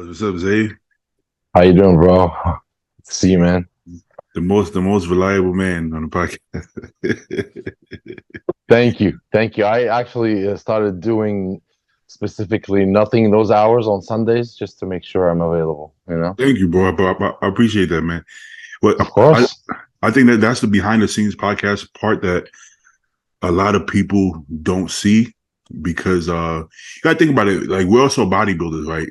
What's up, Zay? How you doing, bro? See you, man. The most reliable man on the podcast. Thank you. I actually started doing specifically nothing those hours on Sundays just to make sure I'm available. Thank you, bro. I appreciate that, man. But Of I course. I think that's the behind the scenes podcast part that a lot of people don't see because you gotta think about it. Like we're also bodybuilders, right?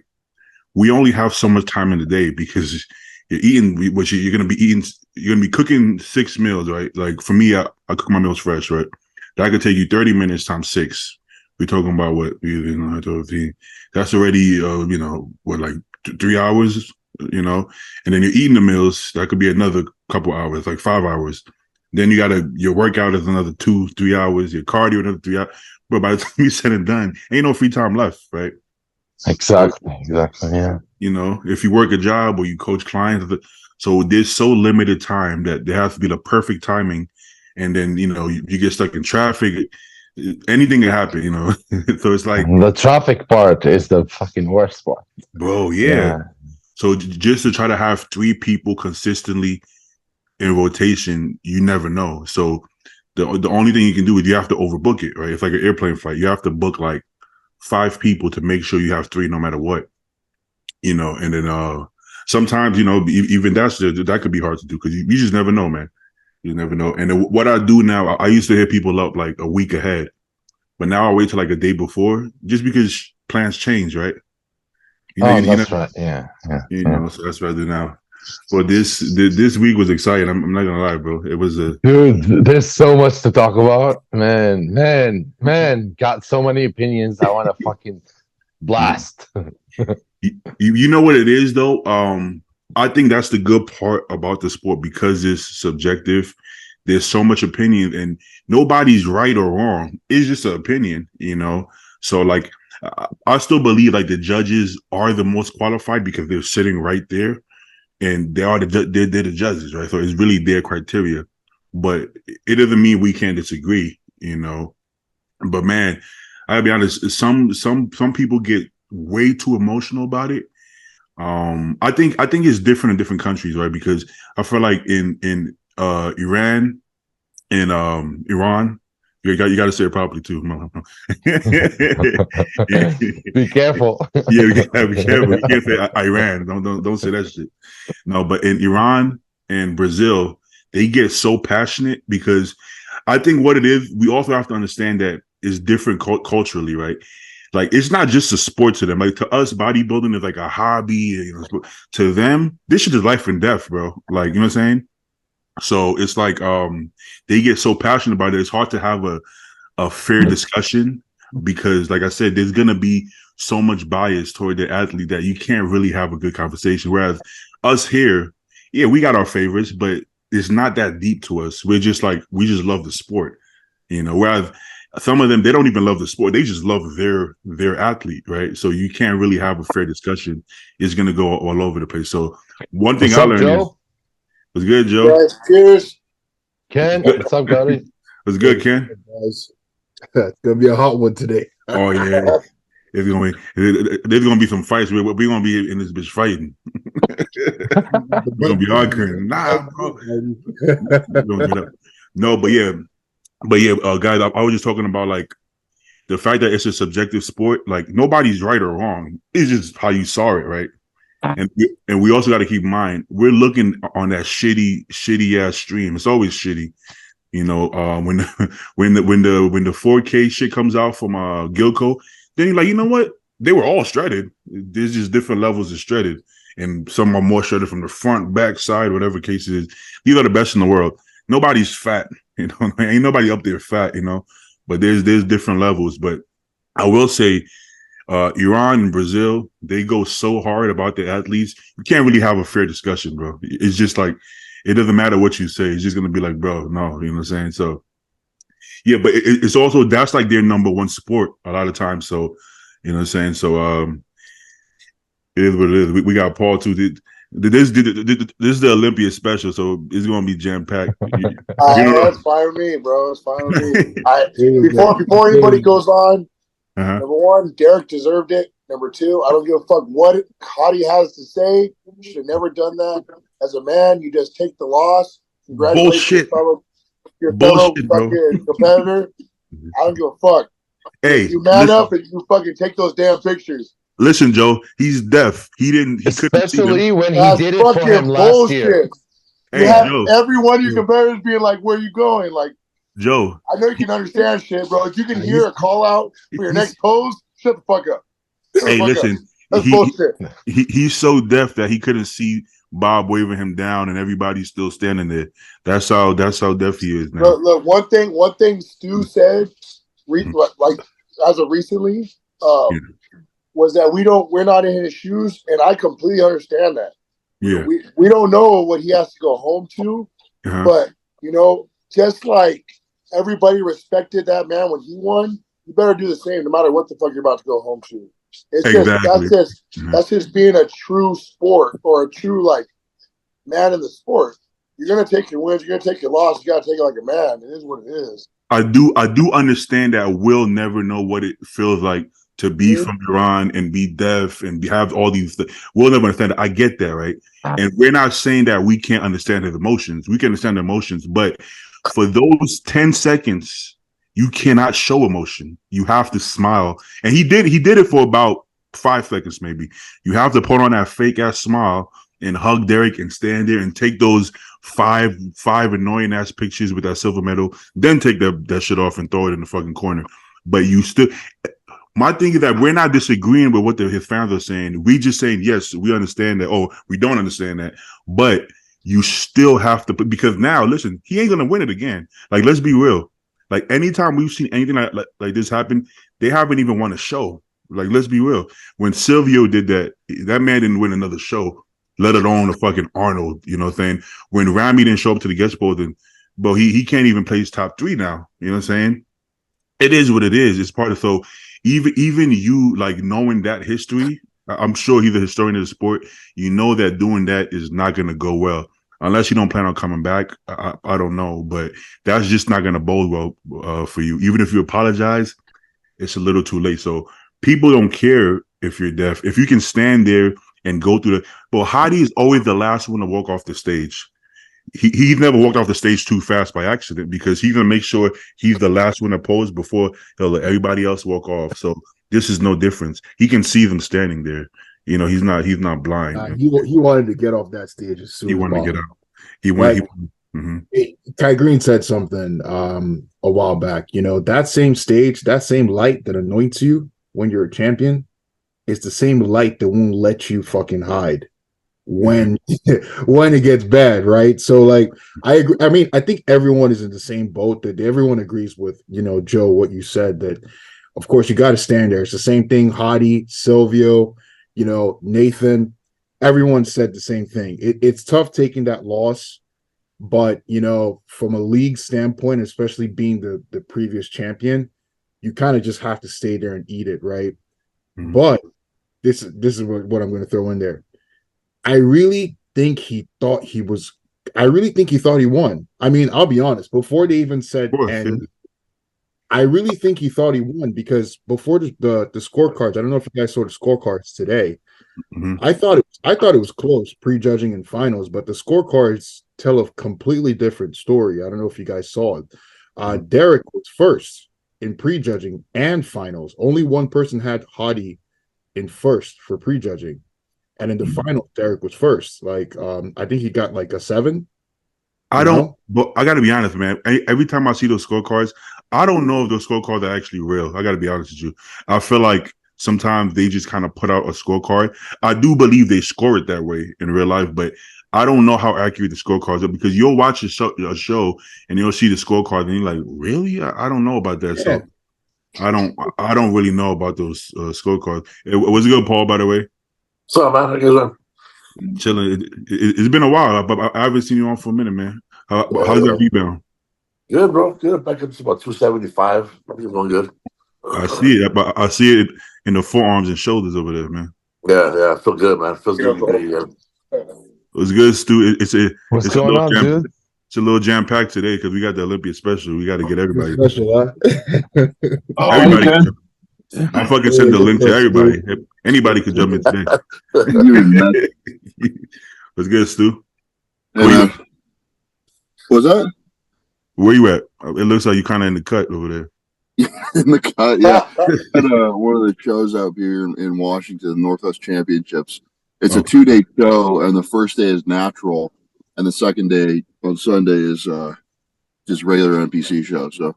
We only have so much time in the day because you're eating what you're gonna be eating. You're gonna be cooking 6 meals, right? Like for me, I cook my meals fresh, right? That could take you 30 minutes times six. We're talking about what that's already what like 3 hours, and then you're eating the meals. That could be another couple hours, like 5 hours. Then you gotta your workout is another 2-3 hours. Your cardio another 3 hours. But by the time you said and done, ain't no free time left, right? So Exactly. Yeah. if you work a job or you coach clients, so there's so limited time that there has to be the perfect timing, and then you get stuck in traffic. Anything can happen. So it's like, The traffic part is the fucking worst part. bro, yeah. Yeah. So just to try to have three people consistently in rotation, you never know. So the only thing you can do is you have to overbook it, right? It's like an airplane flight. You have to book like five people to make sure you have three no matter what. And then sometimes even that could be hard to do because you just never know, man. You never know. And then what I do now, I used to hit people up like a week ahead, but now I wait till like a day before, just because plans change, right? Oh, that's right. Yeah. Yeah. Yeah. So that's what I do now. But this week was exciting. I'm not gonna lie, bro. It was a Dude, there's so much to talk about. Man. Got so many opinions. I want to fucking blast. you know what it is though. I think that's the good part about the sport because it's subjective. There's so much opinion, and nobody's right or wrong. It's just an opinion. So like, I still believe like the judges are the most qualified because they're sitting right there, and they're the judges, right? So it's really their criteria. But it doesn't mean we can't disagree. But man, I'll be honest. Some people get way too emotional about it. I think it's different in different countries, right? Because I feel like in Iran and Iran, you got to say it properly too. Be careful. Yeah, we gotta be careful. You can't say Iran. Don't say that shit. No, but in Iran and Brazil, they get so passionate because I think what it is, we also have to understand that it's different culturally, right? Like it's not just a sport to them. Like to us, bodybuilding is like a hobby. To them, this shit is life and death, bro. Like you know what I'm saying? So it's like they get so passionate about it. It's hard to have a fair discussion because, like I said, there's gonna be so much bias toward the athlete that you can't really have a good conversation. Whereas us here, yeah, we got our favorites, but it's not that deep to us. We're just like we just love the sport. Whereas some of them they don't even love the sport; they just love their athlete, right? So you can't really have a fair discussion. It's gonna go all over the place. So one thing What's I up, learned is Joe? was good, Joe. Guys, cheers. Ken, what's up, Gotti? Was good, Ken. Guys, it's gonna be a hot one today. Oh yeah, there's gonna be some fights. We're gonna be in this bitch fighting. We're gonna be arguing. Nah, bro. No, but yeah, guys. I was just talking about like the fact that it's a subjective sport. Like nobody's right or wrong. It's just how you saw it, right? And we also got to keep in mind we're looking on that shitty ass stream. It's always shitty. When the 4K shit comes out from Gilco, then you're like, you know what? They were all shredded. There's just different levels of shredded, and some are more shredded from the front, back, side, whatever case it is. These are the best in the world. Nobody's fat, ain't nobody up there fat. But there's different levels. But I will say, Iran and Brazil, they go so hard about their athletes. You can't really have a fair discussion, bro. It's just like it doesn't matter what you say. It's just gonna be like, bro, no, you know what I'm saying? So yeah, but it's also that's like their number one sport a lot of times. So you know what I'm saying? So it is what it is. We got Paul too. This is the Olympia special, so it's gonna be jam packed. That's fine with me, bro. It's fine with me. Before anybody goes on, number one, Derek deserved it. Number two, I don't give a fuck what Hottie has to say. You should have never done that. As a man, you just take the loss. Congratulations, Bullshit. your fellow Bullshit, bro. fucking competitor. I don't give a fuck. Hey, you man up and you fucking take those damn pictures. Listen, Joe, he's deaf. He couldn't see them. Especially when he That's did it for him last year. You have every one of your competitors being like, "Where are you going?" Like, Joe, I know you can understand shit, bro. If you can hear a call out for your next pose, shut the fuck up. Hey, listen, that's bullshit. He's so deaf that he couldn't see Bob waving him down, and everybody's still standing there. That's how deaf he is now. Look, one thing Stu said, like as of recently, was that we're not in his shoes, and I completely understand that. Yeah, we don't know what he has to go home to, but just like everybody respected that man when he won, you better do the same, no matter what the fuck you're about to go home to. It's exactly. That's just being a true sport or a true like man in the sport. You're gonna take your wins, you're gonna take your loss. You gotta take it like a man. It is what it is. I do understand that we'll never know what it feels like to be from Iran and be deaf and have all these. We'll never understand it. I get that, right? And we're not saying that we can't understand his emotions. We can understand the emotions, but for those 10 seconds, you cannot show emotion. You have to smile. And he did it for about 5 seconds, maybe. You have to put on that fake ass smile and hug Derek and stand there and take those five annoying ass pictures with that silver medal, then take that shit off and throw it in the fucking corner. But you still, my thing is that we're not disagreeing with what his fans are saying. We just saying, yes, we understand that. Oh, we don't understand that. But you still have to, because now, listen, he ain't going to win it again. Like, let's be real. Like, anytime we've seen anything like this happen, they haven't even won a show. Like, let's be real. When Silvio did that, that man didn't win another show, let alone a fucking Arnold, you know what I'm saying? When Ramy didn't show up to the guest bowl, then, but he can't even place top 3 now. You know what I'm saying? It is what it is. It's part of, so even you, like, knowing that history, I'm sure he's a historian of the sport, you know that doing that is not going to go well. Unless you don't plan on coming back, I don't know. But that's just not going to bode well for you. Even if you apologize, it's a little too late. So people don't care if you're deaf. If you can stand there and go through but Hadi is always the last one to walk off the stage. He's never walked off the stage too fast by accident, because he's going to make sure he's the last one to pose before he'll let everybody else walk off. So this is no difference. He can see them standing there. You know, he's not blind. He wanted to get off that stage as soon as wanted possible. to get out. He wanted. Kai Green said something a while back. You know, that same stage, that same light that anoints you when you're a champion, is the same light that won't let you fucking hide when when it gets bad, right? So, like, I agree. I mean, I think everyone is in the same boat. That everyone agrees with, Joe, what you said. That, of course, you got to stand there. It's the same thing. Hadi, Silvio, Nathan, everyone said the same thing. It's tough taking that loss, but from a league standpoint, especially being the previous champion, you kind of just have to stay there and eat it, right? But this is what I'm going to throw in there. I really think he thought he won. I mean, I'll be honest. Before they even said any, I really think he thought he won, because before the scorecards, I don't know if you guys saw the scorecards today. I thought it was close, prejudging and finals, but the scorecards tell a completely different story. I don't know if you guys saw it. Derek was first in prejudging and finals. Only one person had Hadi in first for prejudging, and in the final, Derek was first. Like, I think he got like a 7. But I got to be honest, man. Every time I see those scorecards, I don't know if those scorecards are actually real. I got to be honest with you. I feel like sometimes they just kind of put out a scorecard. I do believe they score it that way in real life, but I don't know how accurate the scorecards are, because you'll watch a show and you'll see the scorecard and you're like, really? I don't know about that. Yeah. So I don't really know about those scorecards. Was it good, Paul, by the way? What's up, man? How you doing? Chilling. It's been a while, but I haven't seen you on for a minute, man. How's that rebound? Good, bro. Good. Back up to about 275. Everything's going good. I see it, but I see it in the forearms and shoulders over there, man. Yeah. I feel good, man. Feels good. It was good, Stu. What's going on, dude? It's a little jam packed today because we got the Olympia special. We got to get everybody. Special, huh? Everybody. I fucking send the link to everybody. Anybody could jump in today. What's good, Stu? And, what's that? Where you at? It looks like you kind of in the cut over there. In the cut, yeah. At one of the shows out here in Washington, Northwest Championships. It's a 2-day show, and the first day is natural, and the second day on Sunday is just regular NPC show. So,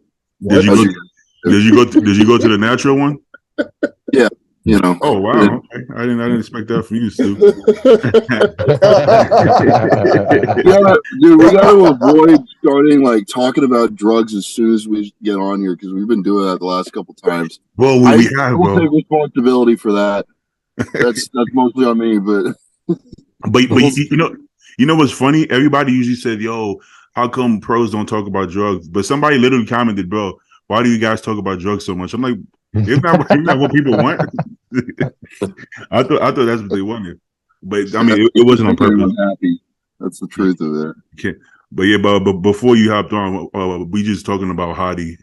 did you go to the natural one? Yeah, you know. Oh wow! Okay. I didn't expect that from you, Stu. Dude, we got to avoid starting like talking about drugs as soon as we get on here because we've been doing that the last couple times. Well, we have. We'll take responsibility for that. That's mostly on me, but you know what's funny? Everybody usually said, "Yo, how come pros don't talk about drugs?" But somebody literally commented, "Bro, why do you guys talk about drugs so much?" I'm like, isn't that what people want? I thought that's what they wanted, but I mean, it wasn't on purpose. Happy. That's the truth of it. Okay. But yeah, but before you hopped on, we just talking about Hadi,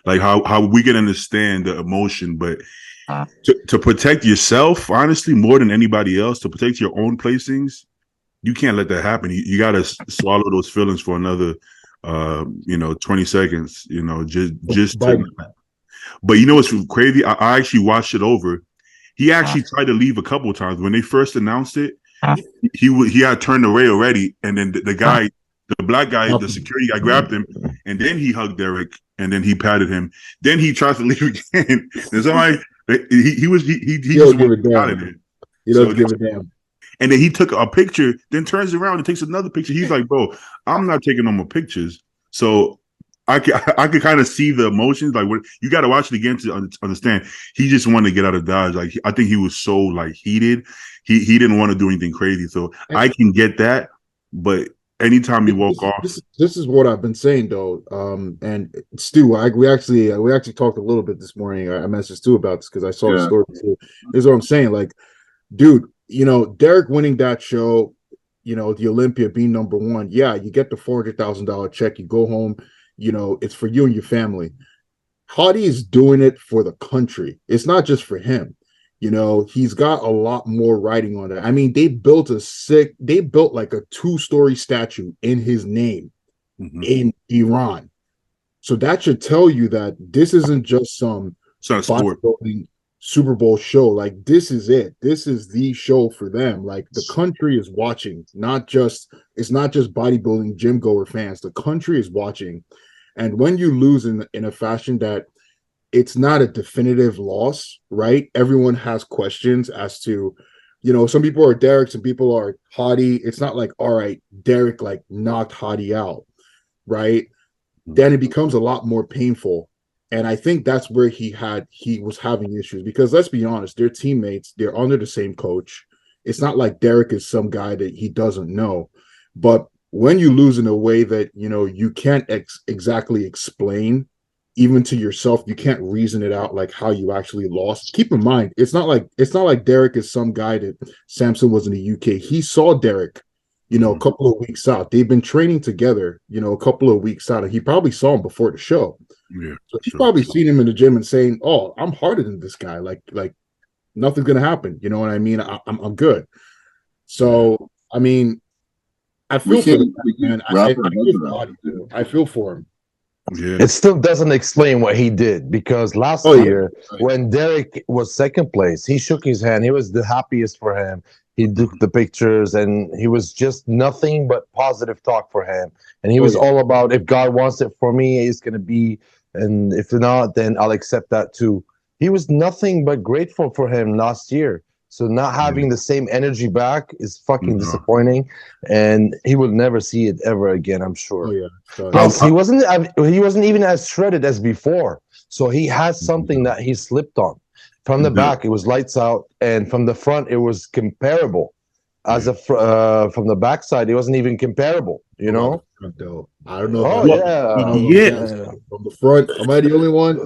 like how we can understand the emotion, but to protect yourself, honestly, more than anybody else, to protect your own placings, you can't let that happen. You got to swallow those feelings for another, 20 seconds. Just. But you know what's crazy? I actually watched it over. He actually tried to leave a couple of times when they first announced it. He had turned away already, and then the guy, the black guy, the security guy, grabbed him, and then he hugged Derek, and then he patted him. Then he tries to leave again. And somebody. He just give a damn. He doesn't give a damn. And then he took a picture, then turns around and takes another picture. He's like, "Bro, I'm not taking no more pictures." So I could kind of see the emotions. Like, what you got to watch it again to understand. He just wanted to get out of Dodge. Like, I think he was so like heated. He didn't want to do anything crazy. So I can get that, but anytime you walk off, this is what I've been saying though. And Stu, we actually talked a little bit this morning. I messaged Stu about this because I saw the story too. This is what I'm saying. Like, dude, Derek winning that show, the Olympia being number one. Yeah, you get the $400,000 check. You go home. It's for you and your family. Hadi is doing it for the country. It's not just for him. He's got a lot more writing on it. I mean, they built like a 2-story statue in his name in Iran. So that should tell you that this isn't just some bodybuilding Super Bowl show. Like, this is it. This is the show for them. Like, the country is watching. It's not just bodybuilding gym goer fans. The country is watching. And when you lose in a fashion that it's not a definitive loss, right? Everyone has questions as to, some people are Derek, some people are Hadi. It's not like, all right, Derek like knocked Hadi out, right? Then it becomes a lot more painful. And I think that's where he was having issues because let's be honest, they're teammates. They're under the same coach. It's not like Derek is some guy that he doesn't know. But when you lose in a way that, you can't exactly explain, even to yourself, you can't reason it out like how you actually lost. Keep in mind, it's not like Derek is some guy that Samson was in the UK. He saw Derek, a couple of weeks out. They've been training together, a couple of weeks out, and he probably saw him before the show. Yeah, so he's probably seen him in the gym and saying, "Oh, I'm harder than this guy. Like nothing's gonna happen." You know what I mean? I'm good. So I mean, I feel for him, man. I feel for him. Yeah. It still doesn't explain what he did because last year when Derek was second place, he shook his hand. He was the happiest for him. He took the pictures and he was just nothing but positive talk for him. And he was all about, if God wants it for me, it's going to be, and if not, then I'll accept that too. He was nothing but grateful for him last year. So not having the same energy back is fucking disappointing, and he will never see it ever again, I'm sure. Plus, he wasn't even as shredded as before. So he has something that he slipped on. From the back, it was lights out, and from the front, it was comparable. From the backside, it wasn't even comparable. I don't know. From the front, am I the only one?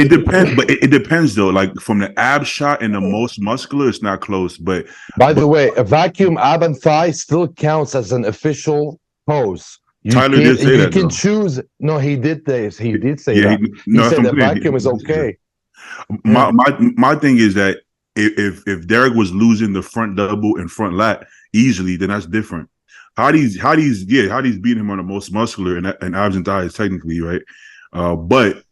It depends, but it depends though. Like from the ab shot and the most muscular, it's not close. But by the way, a vacuum ab and thigh still counts as an official pose. Tyler did say that. You can choose. No, he did this. He did say that. He said the vacuum is okay. My thing is that if Derek was losing the front double and front lat easily, then that's different. Hardy's beating him on the most muscular and abs and thighs technically, right? But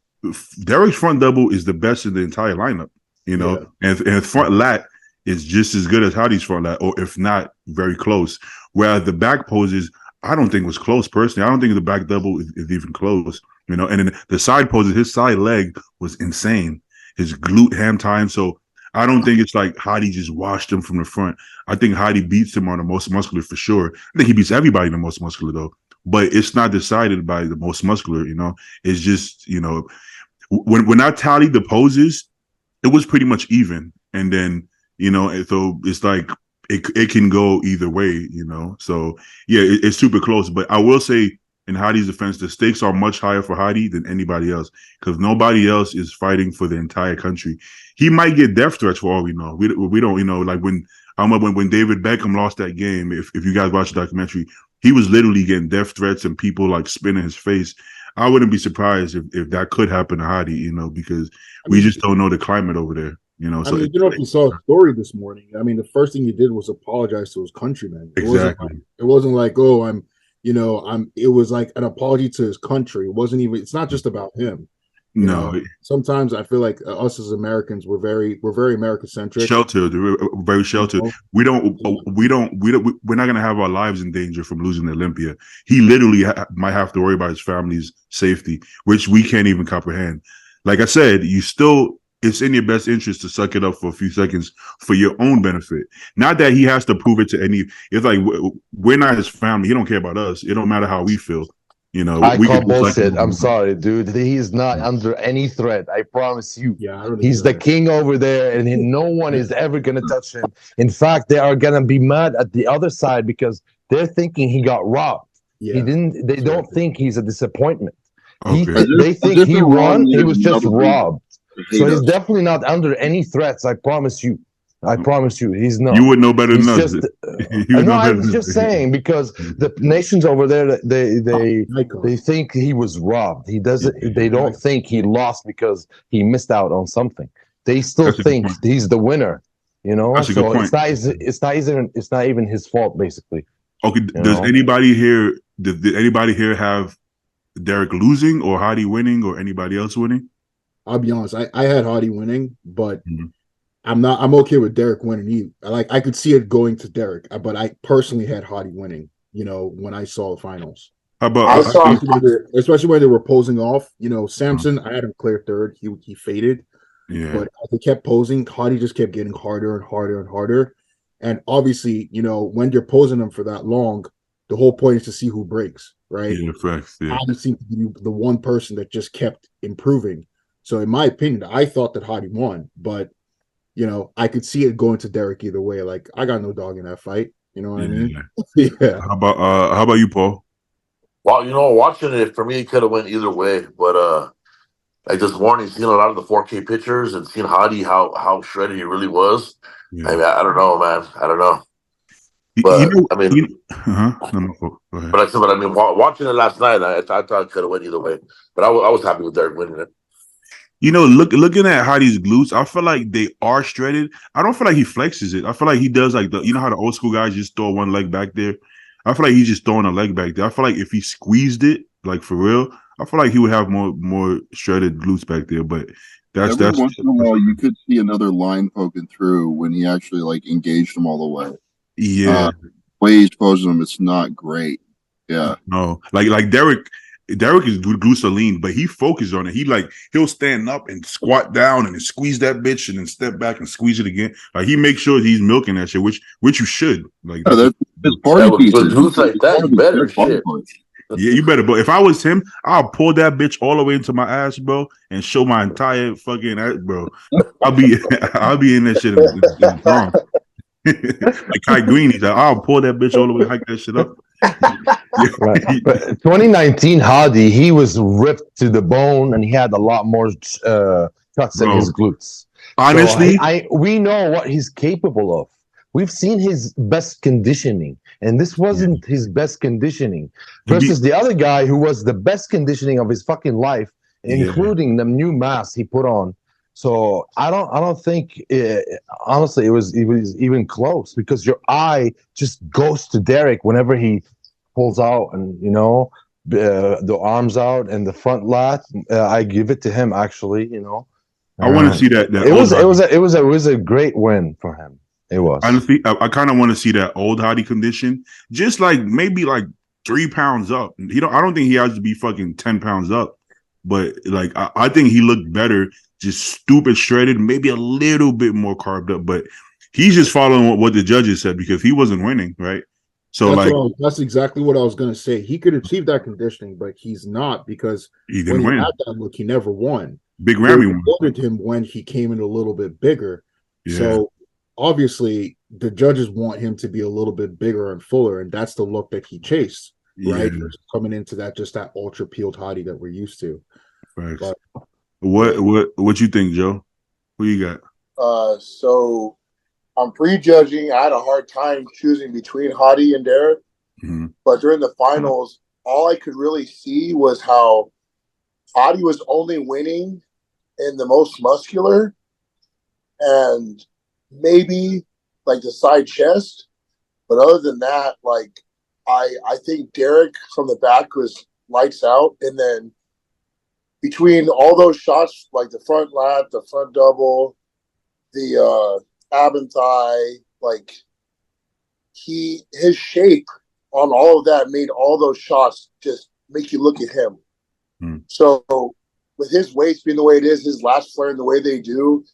Derek's front double is the best in the entire lineup, you know, and front lat is just as good as Hardy's front lat, or if not, very close. Whereas the back poses, I don't think was close personally. I don't think the back double is even close, you know. And then the side poses, his side leg was insane. His glute ham time. So I don't think it's like Hardy just washed him from the front. I think Hardy beats him on the most muscular for sure. I think he beats everybody in the most muscular though. But it's not decided by the most muscular, you know. It's just, you know, when I tallied the poses, it was pretty much even. And then, you know, so it's like it can go either way, you know. So yeah, it's super close. But I will say, in Hardy's defense, the stakes are much higher for Hardy than anybody else because nobody else is fighting for the entire country. He might get death threats for all we know. We don't, you know, like when David Beckham lost that game. If you guys watch the documentary, he was literally getting death threats and people like spinning his face. I wouldn't be surprised if that could happen to Hardy, you know, because we just don't know the climate over there, you know. So you know, if you saw a story this morning, I mean, the first thing he did was apologize to his countrymen. Exactly. It wasn't like, oh, it was like an apology to his country. It's not just about him. No. Sometimes I feel like us as Americans, we're very American centric. Sheltered, very sheltered. We're not gonna have our lives in danger from losing Olympia. He literally might have to worry about his family's safety, which we can't even comprehend. Like I said, it's in your best interest to suck it up for a few seconds for your own benefit. Not that he has to prove it to any. It's like we're not his family. He don't care about us. It don't matter how we feel. You know, I call bullshit. I'm sorry, dude. He's not under any threat. I promise you. Yeah, he's the king over there, and no one is ever gonna touch him. In fact, they are gonna be mad at the other side because they're thinking he got robbed. Yeah. He didn't. They don't think he's a disappointment. Okay. They think he won. He was just robbed. So he's definitely not under any threats. I promise you. I promise you, he's not. You would know better than us. No, I was just saying because the nations over there, they think he was robbed. He doesn't. They don't think he lost because he missed out on something. They still think he's the winner. You know, so it's not even his fault basically. Okay. Does anybody here? Did anybody here have Derek losing or Hardy winning or anybody else winning? I'll be honest. I had Hardy winning, but. I'm okay with Derek winning. I could see it going to Derek, but I personally had Hardy winning, you know, when I saw the finals. How about especially when they were posing off, you know, Samson, I had him clear third. He faded. Yeah. But as they kept posing, Hardy just kept getting harder and harder and harder. And obviously, you know, when you're posing them for that long, the whole point is to see who breaks, right? Yeah, facts. Yeah. Hardy seemed to be the one person that just kept improving. So in my opinion, I thought that Hardy won, but you know, I could see it going to Derek either way. Like, I got no dog in that fight. You know what I mean? Yeah. How about you, Paul? Well, you know, watching it for me, it could have went either way. But like this morning, seeing a lot of the 4K pictures and seeing Hardy how shredded he really was. Yeah. I mean, I don't know, man. I don't know. But I mean, watching it last night, I thought it could have went either way. But I was happy with Derek winning it. You know, looking at Hardy's glutes, I feel like they are shredded. I don't feel like he flexes it. I feel like he does like you know how the old school guys just throw one leg back there? I feel like he's just throwing a leg back there. I feel like if he squeezed it, like for real, I feel like he would have more shredded glutes back there. But that's once in a while you could see another line poking through when he actually like engaged him all the way. Yeah. The way he's posing them, it's not great. Yeah. No. Like Derek is glutes are lean, but he focuses on it. He'll stand up and squat down and then squeeze that bitch and then step back and squeeze it again. Like he makes sure he's milking that shit, which you should. Like that's party pieces. Glutes like that, you better shit. Yeah, you better. But if I was him, I'll pull that bitch all the way into my ass, bro, and show my entire fucking ass, bro. I'll be in that shit in the throng. Like Kai Green, he's like, I'll pull that bitch all the way, hike that shit up. Right. But 2019 Hardy, he was ripped to the bone and he had a lot more cuts in his glutes. Honestly, so we know what he's capable of. We've seen his best conditioning, and this wasn't his best conditioning versus the other guy who was the best conditioning of his fucking life, including the new mask he put on. So I don't think honestly it was even close, because your eye just goes to Derek whenever he pulls out, and the arms out and the front lat. I give it to him, actually. I want to see that It old was it Hottie. was a, it was a it was a great win for him. It was. I kind of want to see that old Hottie condition, just like maybe like 3 pounds up. I don't think he has to be fucking 10 pounds up, but like I think he looked better, just stupid shredded, maybe a little bit more carved up. But he's just following what the judges said because he wasn't winning, right? So That's exactly what I was gonna say. He could achieve that conditioning, but he's not, because he when didn't he win. had that look, he never won. Big They Ramy won. rewarded him when he came in a little bit bigger. Yeah. So obviously the judges want him to be a little bit bigger and fuller, and that's the look that he chased, right? Yeah. Coming into that ultra peeled hottie that we're used to. Facts. But what you think, Joe? Who you got? So I'm prejudging. I had a hard time choosing between Hottie and Derek, but during the finals, all I could really see was how Hottie was only winning in the most muscular and maybe like the side chest. But other than that, like I think Derek from the back was lights out. And then between all those shots, like the front lat, the front double, the ab and thigh, like his shape on all of that made all those shots just make you look at him. So with his waist being the way it is, his last flare and the way they do,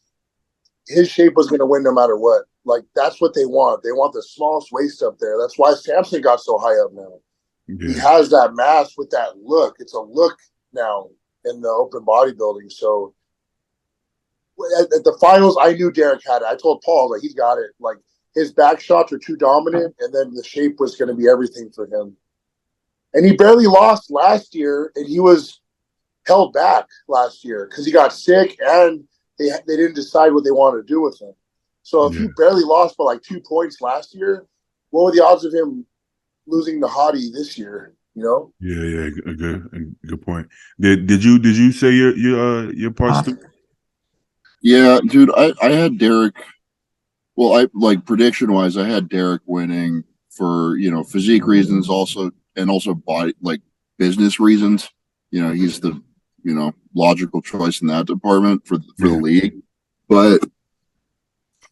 his shape was going to win no matter what. Like, that's what they want. They want the smallest waist up there. That's why Samson got so high up now. Yeah. He has that mass with that look. It's a look now in the open bodybuilding. So at the finals, I knew Derek had it. I told Paul, like, he's got it. Like, his back shots are too dominant, and then the shape was going to be everything for him. And he barely lost last year, and he was held back last year because he got sick and they didn't decide what they wanted to do with him. So if he barely lost by like 2 points last year, what were the odds of him losing the Hottie this year? Yeah, good point. Did you say your parts too? Yeah, dude, I had Derek. Well, I like prediction wise, I had Derek winning for physique reasons, also body like business reasons. He's the logical choice in that department for the league. But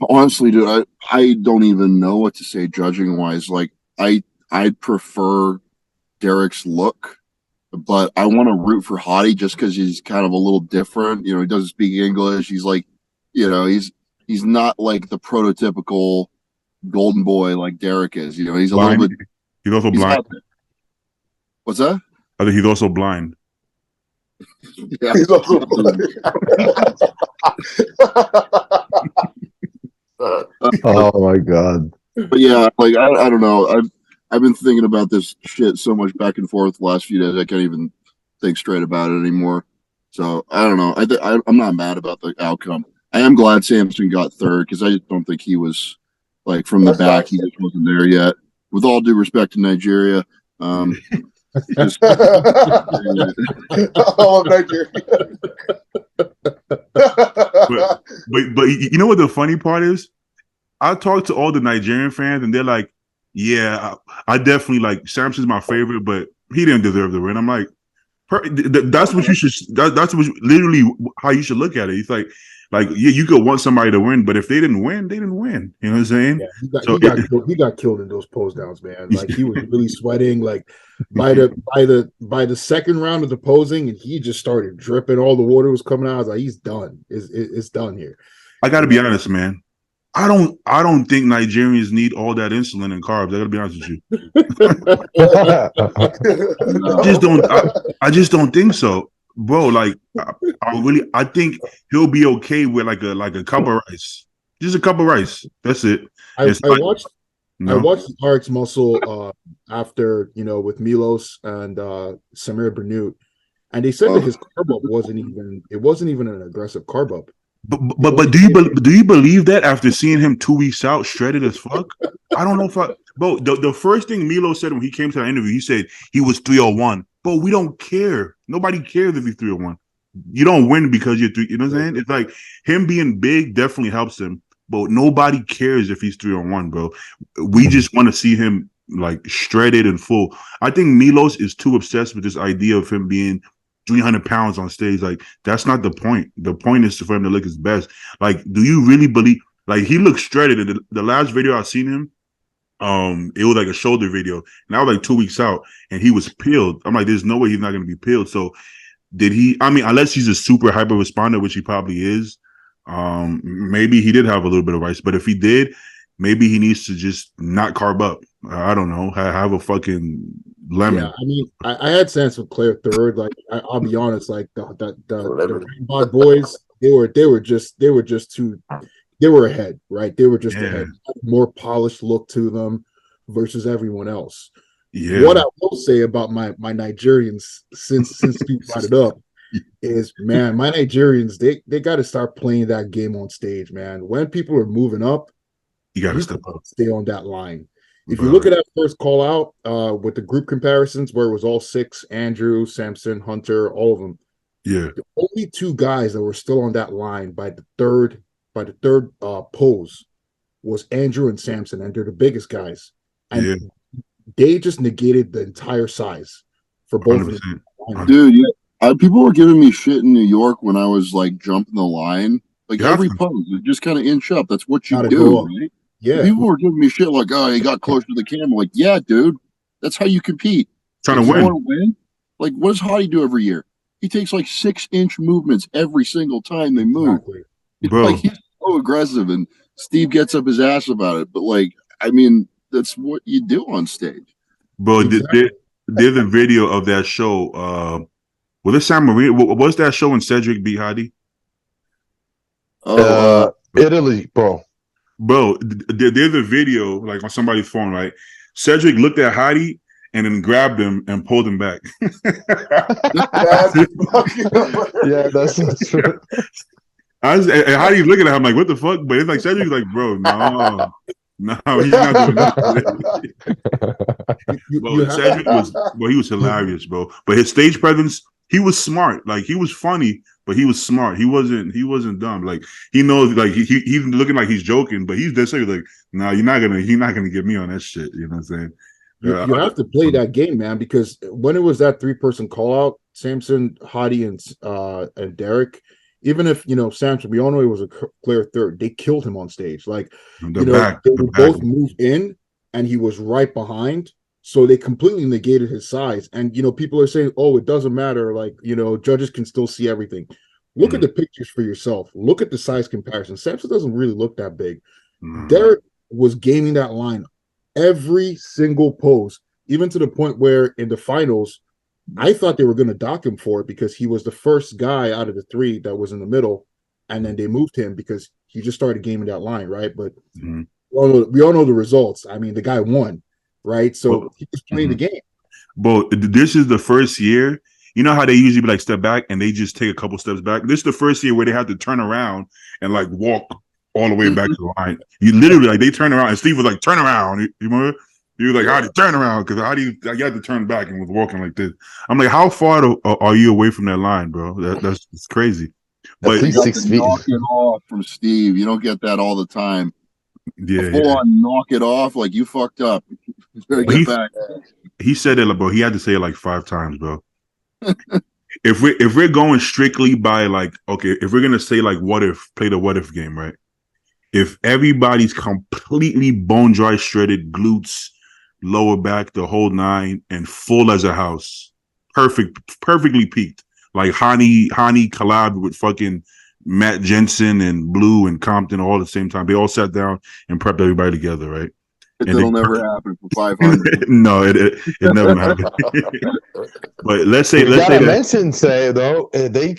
honestly, dude, I don't even know what to say judging wise. Like I'd prefer Derek's look, but I want to root for Hottie just because he's kind of a little different. He doesn't speak English. He's like, he's not like the prototypical golden boy like Derek is. He's a little bit. He's also blind. What's that? I think he's also blind. Yeah. He's also blind. Oh my god. But yeah, like I don't know. I've been thinking about this shit so much back and forth the last few days. I can't even think straight about it anymore. So I don't know. I'm not mad about the outcome. I am glad Samson got third because I just don't think he was like from the back. He just wasn't there yet. With all due respect to Nigeria, just, oh, Nigeria. but you know what the funny part is? I talked to all the Nigerian fans and they're like, "Yeah, I definitely like Samson's my favorite, but he didn't deserve the win." I'm like, that's what you should. That's what literally how you should look at it. It's like you could want somebody to win, but if they didn't win, they didn't win. You know what I'm saying? Yeah, he got killed in those pose downs, man. Like he was really sweating. Like by the second round of the posing, and he just started dripping. All the water was coming out. I was like, he's done. It's done here. I got to be honest, man. I don't think Nigerians need all that insulin and carbs. I gotta be honest with you. I just don't think so, bro. Like I think he'll be okay with like a cup of rice, just a cup of rice. That's it. I watched the Arts Muscle after with Milos and Samir Bernut, and they said that his carb up wasn't even an aggressive carb up. But do you believe that after seeing him 2 weeks out, shredded as fuck? I don't know if bro. The first thing Milo said when he came to that interview, he said he was 301. But we don't care. Nobody cares if he's 301. you don't win because you're 3. You know what I'm saying? It's like him being big definitely helps him, but nobody cares if he's 3-on-1, bro. We just want to see him like shredded and full. I think Milos is too obsessed with this idea of him being 300 pounds on stage. Like, that's not the point. The point is for him to look his best. Like, do you really believe? Like, he looks shredded. In the last video I seen him, it was like a shoulder video, and I was like 2 weeks out, and he was peeled. I'm like, there's no way he's not going to be peeled. So, did he? I mean, unless he's a super hyper responder, which he probably is. Maybe he did have a little bit of ice, but if he did, maybe he needs to just not carb up. I don't know. Have a fucking lemon. Yeah, I mean, I had sense with Claire third. Like, I'll be honest, like the Rainbow boys, they were just too. They were ahead, right? They were just ahead. More polished look to them versus everyone else. Yeah. What I will say about my Nigerians, since you brought it up, is, man, my Nigerians, they got to start playing that game on stage, man. When people are moving up, you got to step up, stay on that line. If you look at that first call out with the group comparisons where it was all 6, Andrew, Samson, Hunter, all of them. Yeah. The only 2 guys that were still on that line by the third pose was Andrew and Samson, and they're the biggest guys. And they just negated the entire size for both 100%. Of them. Dude, yeah. People were giving me shit in New York when I was like jumping the line. Like every pose, you just kind of inch up. That's what you do, right? Yeah. People were giving me shit like, oh, he got close to the camera. Like, yeah, dude, that's how you compete. Trying to win. Like, what does Hottie do every year? He takes like 6-inch movements every single time they move. Exactly. Bro. Like, he's so aggressive, and Steve gets up his ass about it. But like, I mean, that's what you do on stage. Bro, there's a video of that show. Was it San Marino? What's that show when Cedric beat Hottie? Italy, bro. Bro, there's a video like on somebody's phone, right? Cedric looked at Hottie and then grabbed him and pulled him back. Yeah, that's true. And Hottie's looking at him like, what the fuck? But it's like Cedric's like, bro, no, he's not doing that. Cedric he was hilarious, bro. But his stage presence, he was smart. Like, he was funny, but he was smart. He wasn't dumb. Like, he knows, like, he's looking like he's joking, but he's just saying like, no, you're not gonna get me on that shit. You know what I'm saying? You have to play that game, man, because when it was that 3-person call out, Samson, Hottie, and Derek, even if, Samson, we all know he was a clear third, they killed him on stage. Like, they would both move in, and he was right behind. So they completely negated his size. And, people are saying, oh, it doesn't matter. Like, judges can still see everything. Look at the pictures for yourself. Look at the size comparison. Samson doesn't really look that big. Derek was gaming that line every single pose, even to the point where in the finals, I thought they were going to dock him for it because he was the first guy out of the 3 that was in the middle. And then they moved him because he just started gaming that line, right? But we all know the results. I mean, the guy won. Right, so he was playing the game. But this is the first year. You know how they usually be like step back and they just take a couple steps back. This is the first year where they have to turn around and like walk all the way back to the line. You literally like they turn around and Steve was like, "Turn around!" You remember? He was like, "How do you turn around?" Because how do you had to turn back and was walking like this. I'm like, how far are you away from that line, bro? That's it's crazy. But at least 6 feet. Knock it off from Steve. You don't get that all the time. Yeah, full on knock it off, like you fucked up. Get back. He said it, bro. He had to say it like 5 times, bro. if we're going strictly by like, okay, if we're gonna say like play the what if game, right? If everybody's completely bone dry, shredded, glutes, lower back, the whole 9, and full as a house, perfectly peaked, like Hani collabed with fucking Matt Jensen and Blue and Compton all at the same time. They all sat down and prepped everybody together, right? It'll never happen for 500. No, it never happened. But let's say though, they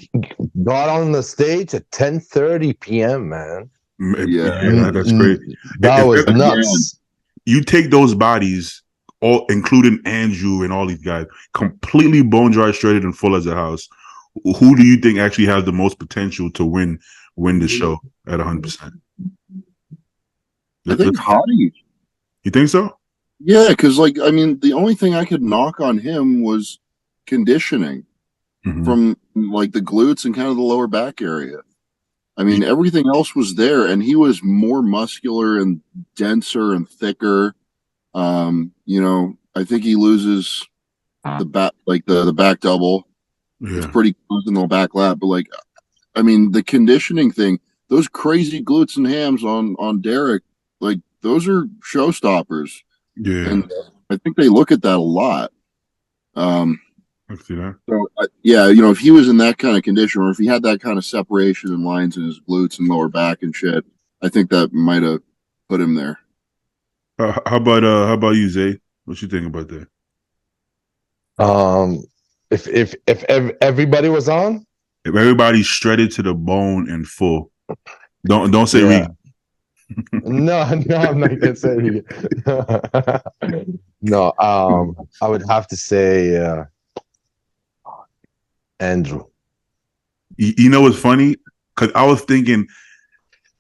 got on the stage at 10:30 p.m. man. Yeah, that's crazy. That was nuts. You take those bodies, all including Andrew and all these guys, completely bone dry, shredded, and full as a house. Who do you think actually has the most potential to win the show at 100%? I think Hottie. You think so? Yeah, because the only thing I could knock on him was conditioning from like the glutes and kind of the lower back area. I mean, everything else was there, and he was more muscular and denser and thicker. I think he loses the back, like the back double. Yeah. It's pretty close in the back lat, but I mean, the conditioning thing, those crazy glutes and hams on Derek, like those are showstoppers. Yeah. And I think they look at that a lot. I see that. So, if he was in that kind of condition, or if he had that kind of separation and lines in his glutes and lower back and shit, I think that might have put him there. How about you, Zay? What you think about that? If everybody was on, If everybody's shredded to the bone and full, don't say yeah. Regan. No, I'm not gonna say Regan. No, I would have to say Andrew. You know what's funny? Because I was thinking.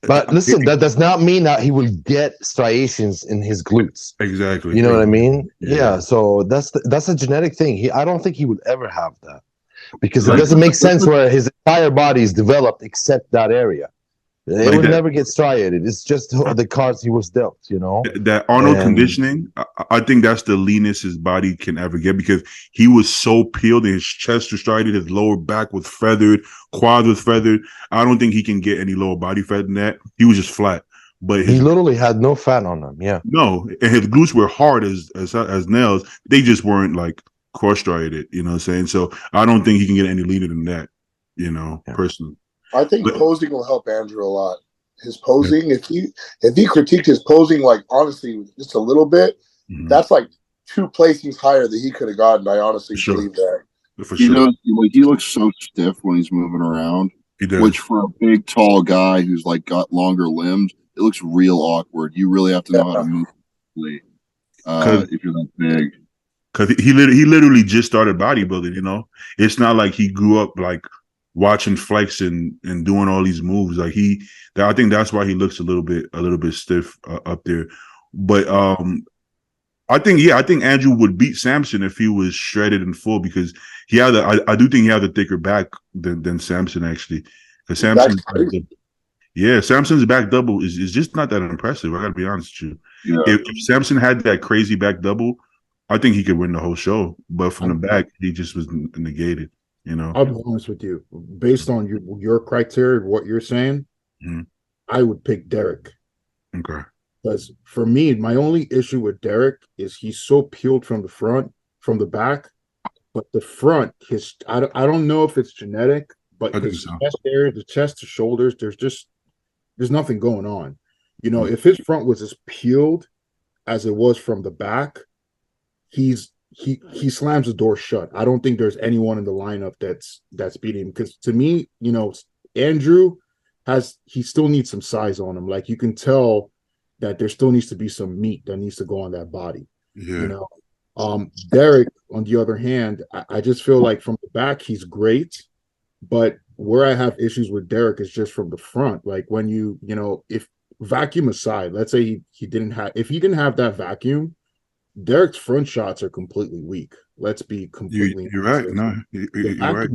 But listen, that does not mean that he will get striations in his glutes. Exactly. You know what I mean? Yeah. So that's a genetic thing. I don't think he would ever have that because it doesn't make sense where his entire body is developed except that area. It would never get striated. It's just the cards he was dealt, That Arnold conditioning, I think that's the leanest his body can ever get because he was so peeled and his chest was striated, his lower back was feathered, quads was feathered. I don't think he can get any lower body fat than that. He was just flat. But he literally had no fat on him. Yeah. No, and his glutes were hard as nails. They just weren't like cross striated. You know what I'm saying? So I don't think he can get any leaner than that. Personally. I think posing will help Andrew a lot. His posing, if he critiqued his posing, like honestly, just a little bit, that's like 2 placings higher than he could have gotten. I honestly believe that. For sure. He looks so stiff when he's moving around. He does. Which for a big, tall guy who's like got longer limbs, it looks real awkward. You really have to know how to move if you're that big. Because he literally just started bodybuilding. It's not like he grew up like watching flex and doing all these moves. Like I think that's why he looks a little bit stiff up there. But I think Andrew would beat Samson if he was shredded and full because I do think he had a thicker back than Samson actually. Because Samson's back double is just not that impressive. I gotta be honest with you. Yeah. If Samson had that crazy back double, I think he could win the whole show. But from the back, he just was negated. I'll be honest with you. Based on your criteria, what you're saying, I would pick Derek. Okay. Because for me, my only issue with Derek is he's so peeled from the back, but the front, I don't know if it's genetic, but his chest area, the chest to shoulders, there's nothing going on. If his front was as peeled as it was from the back, he slams the door shut. I don't think there's anyone in the lineup that's beating him. Because to me, Andrew he still needs some size on him. Like you can tell that there still needs to be some meat that needs to go on that body. Yeah. Derek, on the other hand, I just feel like from the back he's great, but where I have issues with Derek is just from the front. Like when if vacuum aside, let's say he didn't have that vacuum, Derek's front shots are completely weak. Let's be completely. You're right. No, you're right.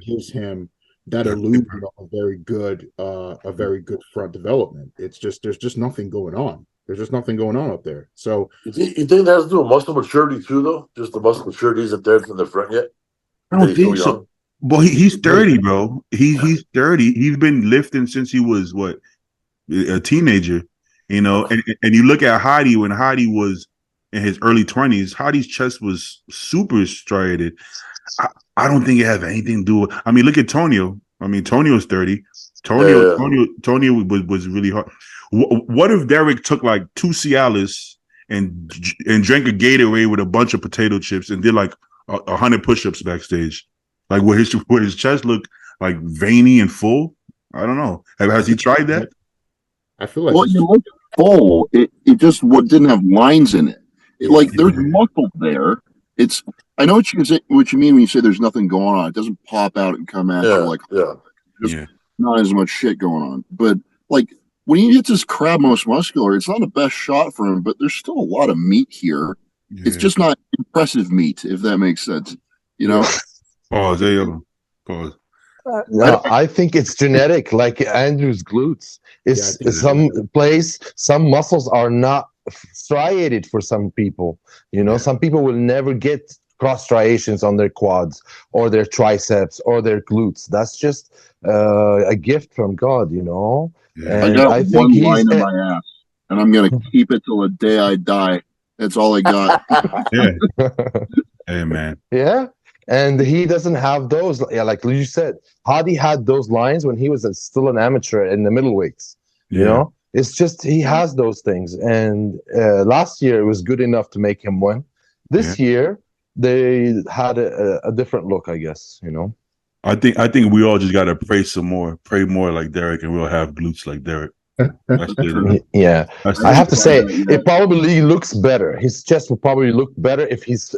Gives him that illusion of a very good front development. It's just there's just nothing going on. There's just nothing going on up there. So you think that has to do with muscle maturity too, though? Just the muscle maturity isn't there in the front yet. I don't think so. Well, he's 30, bro. He's 30. He's been lifting since he was a teenager. And you look at Hadi when Hadi was in his early 20s, Hadi's chest was super striated. I don't think it has anything to do with. I mean, look at Tonio. Tonio's 30. Tonio was really hard. What if Derek took like 2 Cialis and drank a Gatorade with a bunch of potato chips and did like 100 push-ups backstage? Like would his chest look like veiny and full? I don't know. Has he tried that? I feel like you look full. It just didn't have lines in it. There's muscle there. I know what you mean when you say there's nothing going on. It doesn't pop out and come at you not as much shit going on. But when he gets his crab most muscular, it's not the best shot for him, but there's still a lot of meat here. Yeah. It's just not impressive meat, if that makes sense. Oh, there you go. Pause. No, I think it's genetic, like Andrew's glutes. It's some muscles are not striated for some people. Some people will never get cross striations on their quads or their triceps or their glutes. That's just a gift from God, Yeah. And I got I think one line in my ass, and I'm gonna keep it till the day I die. That's all I got. Yeah. Hey, man. Yeah. And he doesn't have those. Yeah, like you said, Hadi had those lines when he was still an amateur in the middleweights. It's just he has those things. And last year it was good enough to make him win. This year they had a different look, I guess. I think we all just gotta pray more like Derek, and we'll have glutes like Derek. That's it. Yeah, That's I have to say Yeah. it probably looks better. His chest will probably look better if he's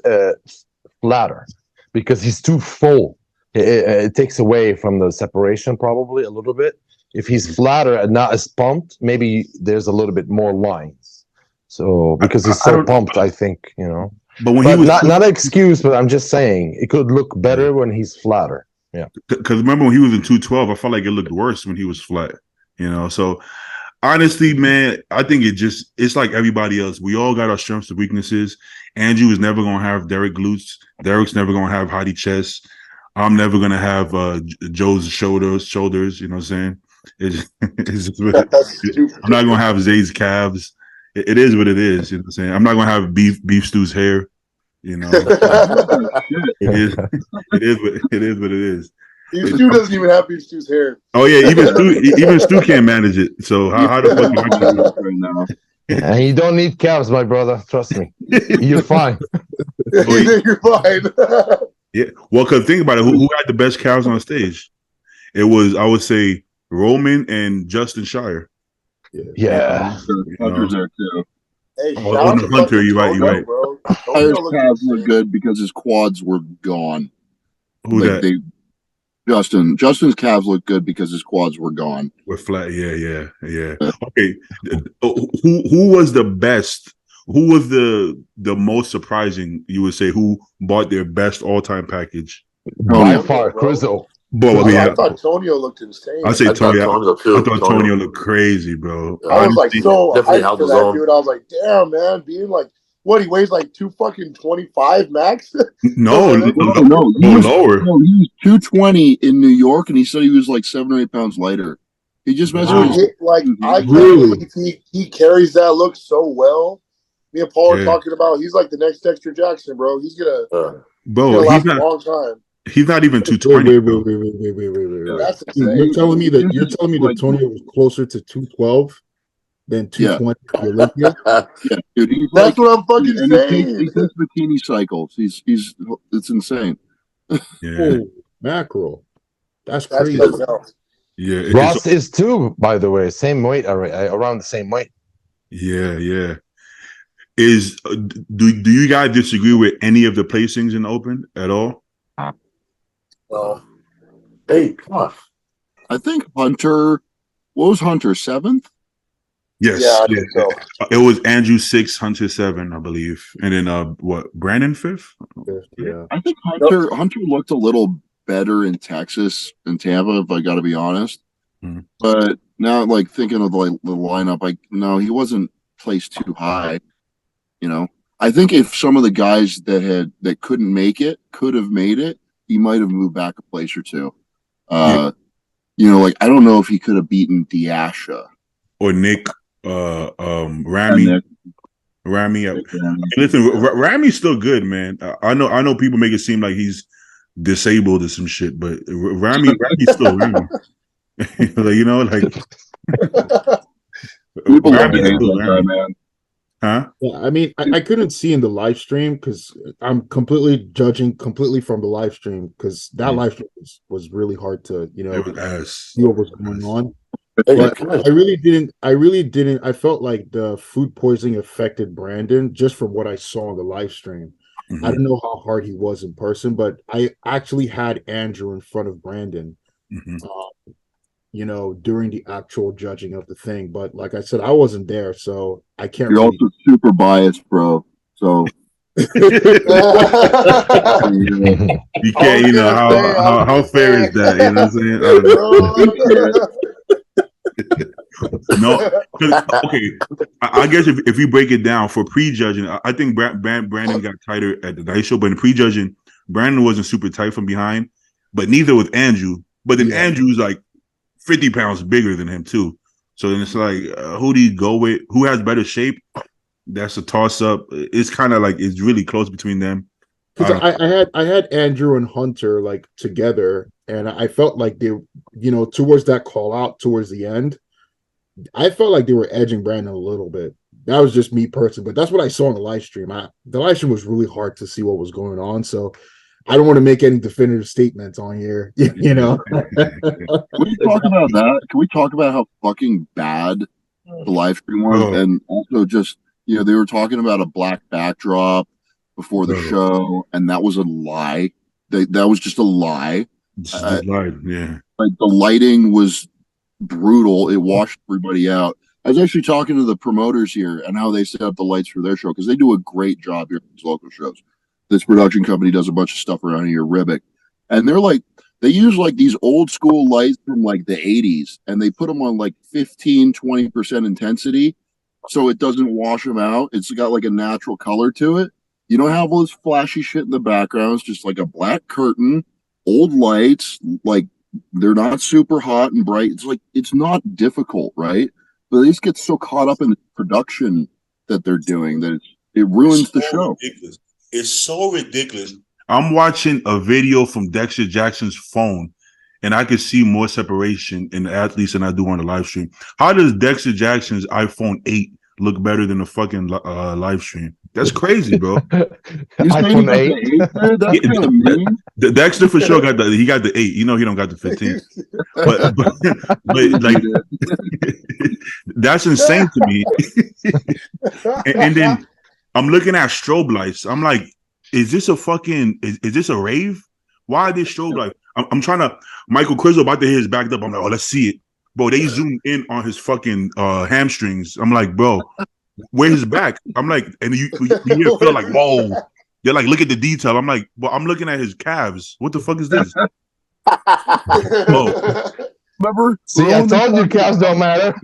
flatter, because he's too full. It takes away from the separation probably a little bit. If he's flatter and not as pumped, maybe there's a little bit more lines. So because he's so pumped, I think But when he was not an excuse, but I'm just saying it could look better when he's flatter. Yeah, because remember when he was in 212, I felt like it looked worse when he was flat. So honestly, man, I think it's like everybody else. We all got our strengths and weaknesses. Andrew is never gonna have Derek glutes. Derek's never gonna have Hadi chest. I'm never gonna have Joe's shoulders. You know what I'm saying? I'm not gonna have Zay's calves. It is what it is. You know what I'm saying? I'm not gonna have beef stew's hair. It is what it is. Stu doesn't even have Beef Stew's hair. Oh yeah, even Stu can't manage it. So how the fuck you manage it right now? And you don't need calves, my brother. Trust me, you're fine. You're fine. Yeah, well, because think about it, who had the best calves on stage? It was, I would say, Roman and Justin Shire. Yeah. Hunter's there too. Hey, Hunter, you're right. Bro. Shire's calves were good because his quads were gone. Who that? Justin's calves looked good because his quads were gone. We're flat. Yeah. Okay. Who was the best? Who was the most surprising? You would say who bought their best all-time package? By far, Crizzo. I thought Tonio looked insane. I say Tonio too. I thought Tonio looked crazy, bro. I was like so hyped for that dude. I was like, damn, man, being like, what, he weighs like 225 max? No, he was lower. No, he was 220 in New York, and he said he was like 7 or 8 pounds lighter. He just messed with his, like I can't believe he carries that look so well. Me and Paul are talking about he's like the next Dexter Jackson, bro. He's gonna last a long time. He's not even 220. Wait. That's insane. You're telling me that Tonio was closer to 212 than 220 for Olympia? Yeah, dude. That's what I'm fucking saying. He takes bikini cycles. It's insane. Oh, mackerel. That's crazy. Yeah, Ross is too, by the way, same weight, around the same weight. Yeah. Do you guys disagree with any of the placings in the Open at all? Hey, come on. I think Hunter. What was Hunter, 7th? Yes. Yeah, I think so. It was Andrew 6, Hunter 7, I believe, and then Brandon 5th. Yeah, I think Hunter looked a little better in Texas and Tampa, if I got to be honest. Mm-hmm. But now, like thinking of the lineup, no, he wasn't placed too high. I think if some of the guys that couldn't make it could have made it, he might have moved back a place or two. Like I don't know if he could have beaten Diasha or Nick, Rami. Listen, Rami's still good, man. I know people make it seem like he's disabled or some shit, but Rami's still Rami. People love to hate that guy, man. Huh? Yeah, I mean, I couldn't see in the live stream because I'm judging completely from the live stream because that live stream was really hard to, see what was going on. But I really didn't. I felt like the food poisoning affected Brandon just from what I saw on the live stream. Mm-hmm. I don't know how hard he was in person, but I actually had Andrew in front of Brandon. Mm-hmm. During the actual judging of the thing. But like I said, I wasn't there, so I can't. You're also super biased, bro. So You can't, you know, how fair is that? You know what I'm saying? No, okay. I guess if we break it down for prejudging, I think Brandon got tighter at the night show, but in prejudging, Brandon wasn't super tight from behind, but neither was Andrew. But then Andrew's like 50 pounds bigger than him too. So then it's like, who do you go with? Who has better shape? That's a toss up. It's kind of like it's really close between them. Because I had Andrew and Hunter like together, and I felt like they, towards that call out towards the end, I felt like they were edging Brandon a little bit. That was just me personally, but that's what I saw on the live stream. The live stream was really hard to see what was going on, so I don't want to make any definitive statements on here. Can we talk about that? Can we talk about how fucking bad the live stream was, and also just they were talking about a black backdrop before the show, and that was a lie. That was just a lie. Yeah, like the lighting was brutal. It washed everybody out. I was actually talking to the promoters here and how they set up the lights for their show, because they do a great job here at these local shows. This production company does a bunch of stuff around here, Ribic, and they use like these old school lights from like the 80s, and they put them on like 15-20% intensity, so it doesn't wash them out. It's got like a natural color to it. You don't have all this flashy shit in the background. It's just like a black curtain, old lights, like they're not super hot and bright. It's like, it's not difficult, right? But they just get so caught up in the production that they're doing that it ruins the show. Ridiculous. It's so ridiculous. I'm watching a video from Dexter Jackson's phone, and I can see more separation in the athletes than I do on the live stream. How does Dexter Jackson's iPhone 8 look better than the fucking live stream? That's crazy, bro. iPhone 8. That's kind of mean. The Dexter for sure got the 8. He don't got the 15. but like that's insane to me. and then I'm looking at strobe lights. I'm like, is this a rave? Why are they strobe lights? I'm trying to Michael Crizzle about to hit his backed up. I'm like, oh, let's see it. Bro, they zoom in on his fucking hamstrings. I'm like, bro, where's his back? I'm like, and you feel like, whoa. They're like, look at the detail. I'm like, well, I'm looking at his calves. What the fuck is this? Oh. Remember? See, I told you calves don't matter.